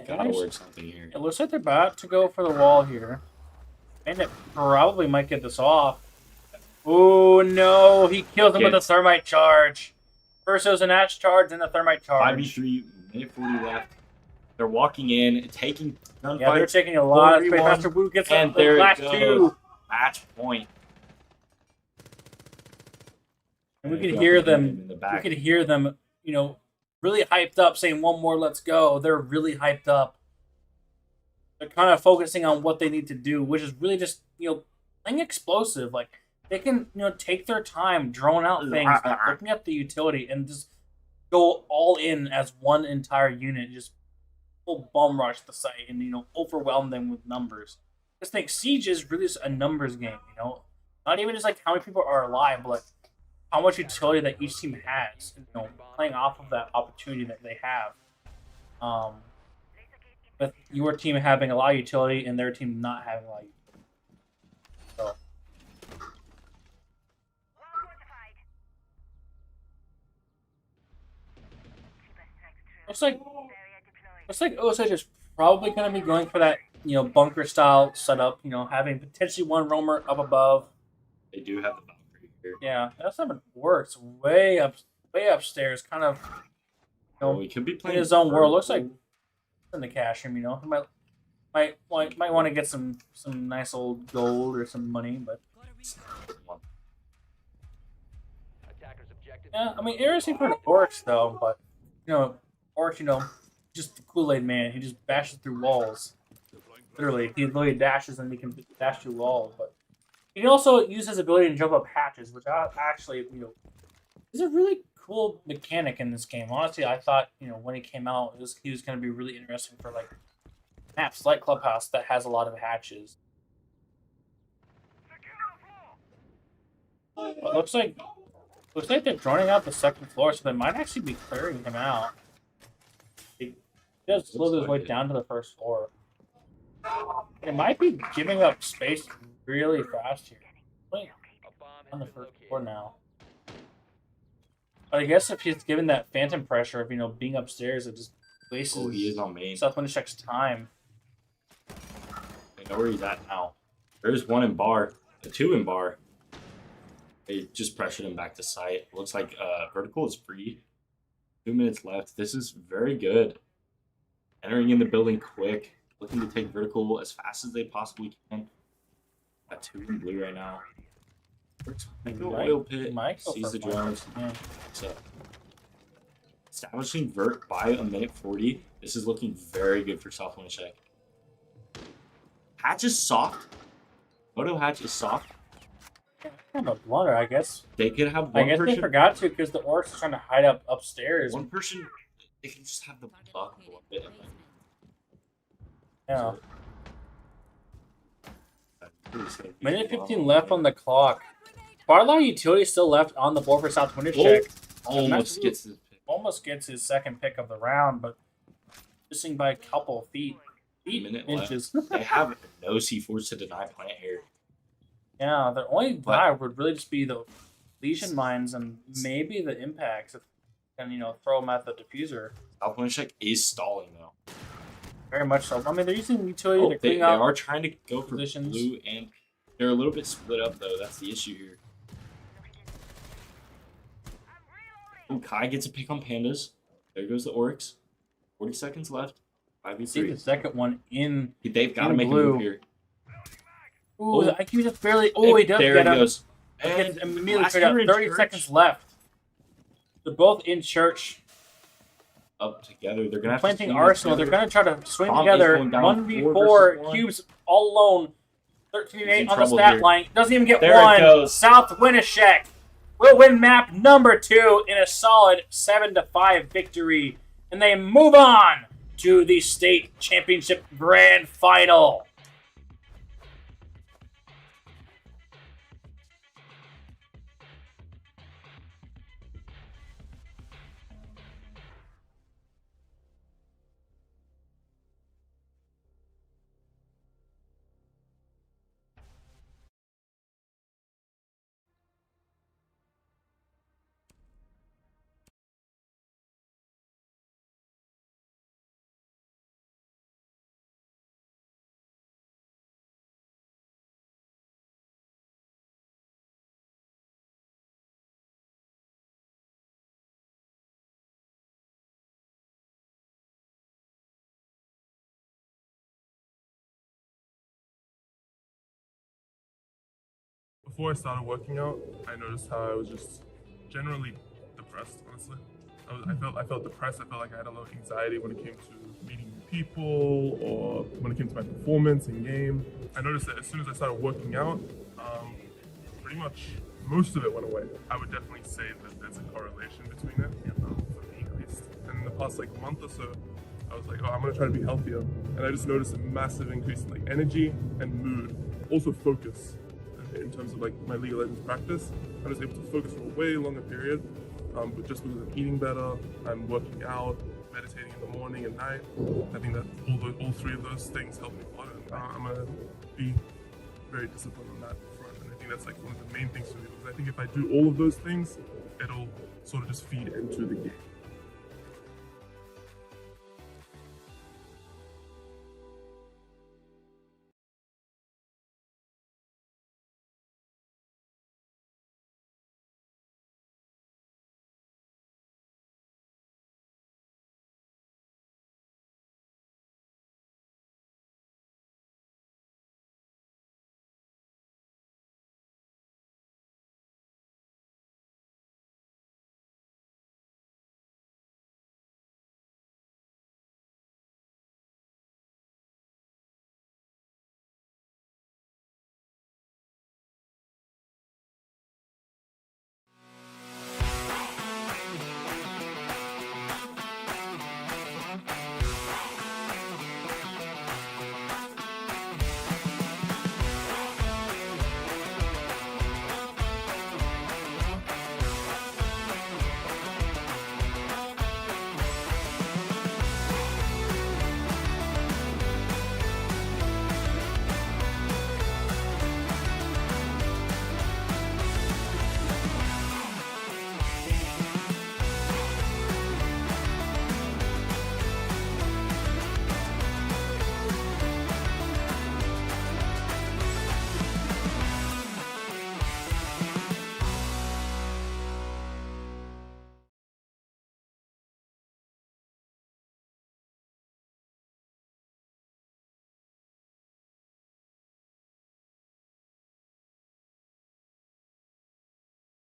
Gotta work something here. It looks like they're about to go for the wall here. And it probably might get this off. Oh no, he kills him with a thermite charge. First it was an ash charge, then the thermite charge. 5v3, minute 40 left. They're walking in, taking gunfights. Yeah, they're taking a lot of space. Master Wu gets and the last goes. two. Match point. And we could hear them. We could hear them, really hyped up, saying one more, let's go. They're really hyped up. They're kind of focusing on what they need to do, which is really just, playing explosive. Like, they can, take their time, drone out things, looking at the utility, and just go all in as one entire unit. Just full bum rush the site and, overwhelm them with numbers. I just think Siege is really just a numbers game, Not even just like how many people are alive, but like how much utility that each team has, playing off of that opportunity that they have. With your team having a lot of utility and their team not having a lot of utility. So. Looks like Osage is probably going to be going for that, bunker style setup, having potentially one roamer up above. They do have the Valkyrie here. Yeah, that's not works way upstairs, kind of. He could be playing in his own world. Looks like in the cash room, He might want to get some nice old gold or some money, but. Yeah, I mean, interesting for an Oryx though, but Oryx, just the Kool-Aid man. He just bashes through walls. Literally, he literally dashes and he can dash through walls, but. He can also use his ability to jump up hatches, which actually, is a really cool mechanic in this game. Honestly, I thought, when he came out, he was going to be really interesting for, like, maps like Clubhouse that has a lot of hatches. But looks like they're droning out the second floor, so they might actually be clearing him out. He does slow his way down to the first floor. It might be giving up space really fast here. Wait, on the first floor now. But I guess if he's given that phantom pressure of being upstairs, it just wastes he is on main. South Winnipeg's time. They know where he's at now. There's one in bar, two in bar. They just pressured him back to site. Looks like vertical is free. 2 minutes left. This is very good. Entering in the building quick. Looking to take vertical as fast as they possibly can. Got 2 in blue right now. The Might- oil pit might go sees for the flank. drones. Yeah. So, establishing vert by a minute 40. This is looking very good for South Winchek. Hatch is soft. Photo hatch is soft. Kind of a blunder, I guess. They could have I one guess person. they forgot to because the orcs are trying to hide up upstairs. One person. They can just have the buck a little bit. And then, Yeah. Minute Wow. 15 left on the clock. Barlaw Utility still left on the board for South Winchek. Almost gets his pick. Almost gets his second pick of the round, but missing by a couple of feet. Minute Inches. left. They have no C4s to deny plant here. Yeah, the only But- deny would really just be the Legion mines and maybe the impacts, and throw them at the diffuser. South Winchek is stalling though. Very much so. I mean, they're using utility to They clean up. are trying to go for positions. blue, and they're a little bit split up though. That's the issue here. Oh, Kai gets a pick on pandas. There goes the orcs. 40 seconds left. See 5v3. the second one in. They've got to in make blue. a move here. Ooh, Oh. the IQ just barely. Oh, he does there get he him. goes. Gets And immediately last cleared out. year in 30 church, seconds left. They're both in church. up together. They're gonna have Planting to swing Arsenal. They're together. going to try to swing Bomb is together. going down 1v4. 4 versus 1. Cubes all alone. 13 He's 8 in on the trouble stat here. line. Doesn't even get There it one. goes. South Winchek will win map number 2 in a solid 7-5 victory. And they move on to the state championship grand final. Before I started working out, I noticed how I was just generally depressed, honestly. I felt depressed. I felt like I had a lot of anxiety when it came to meeting new people or when it came to my performance in game. I noticed that as soon as I started working out, pretty much most of it went away. I would definitely say that there's a correlation between it, for me at least. And in the past month or so, I was like, oh, I'm gonna try to be healthier. And I just noticed a massive increase in energy and mood, also focus. In terms of my League of Legends practice, I was able to focus for a way longer period, but just because I'm eating better, I'm working out, meditating in the morning and night. I think that all three of those things help me a lot, and I'm gonna be very disciplined on that front. And I think that's one of the main things for me, because I think if I do all of those things, it'll sort of just feed into the game.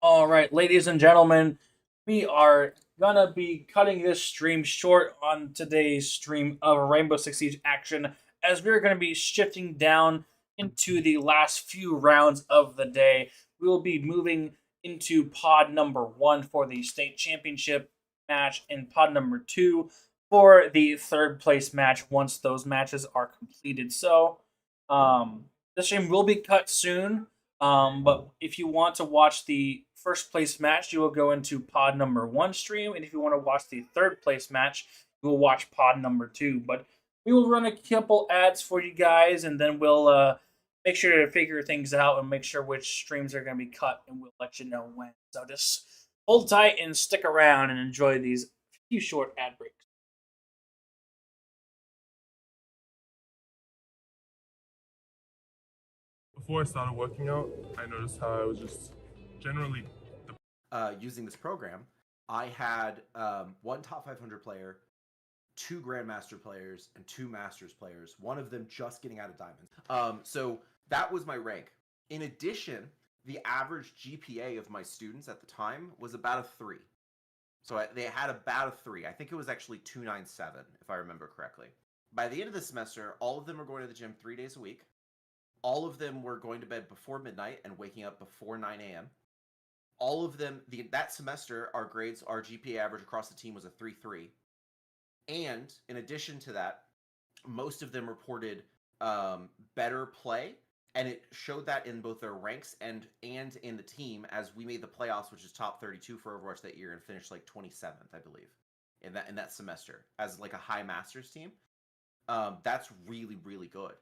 All right, ladies and gentlemen, we are gonna be cutting this stream short on today's stream of Rainbow Six Siege action, as we're gonna be shifting down into the last few rounds of the day. We will be moving into pod number 1 for the state championship match, and pod number 2 for the third place match once those matches are completed. So, the stream will be cut soon. But if you want to watch the first place match, you will go into pod number 1 stream, and if you want to watch the third place match, you will watch pod number 2. But we will run a couple ads for you guys, and then we'll make sure to figure things out and make sure which streams are going to be cut, and we'll let you know when. So just hold tight and stick around and enjoy these few short ad breaks. Before I started working out, I noticed how I was just generally using this program. I had one top 500 player, 2 Grandmaster players, and 2 Masters players, one of them just getting out of Diamonds. So that was my rank. In addition, the average GPA of my students at the time was about a 3. So they had about a 3. I think it was actually 297, if I remember correctly. By the end of the semester, all of them were going to the gym 3 days a week. All of them were going to bed before midnight and waking up before 9 a.m. All of them, that semester, our GPA average across the team was a 3.3. And in addition to that, most of them reported better play, and it showed that in both their ranks and in the team, as we made the playoffs, which is top 32 for Overwatch that year, and finished like 27th, I believe, in that semester as like a high Masters team. That's really, really good.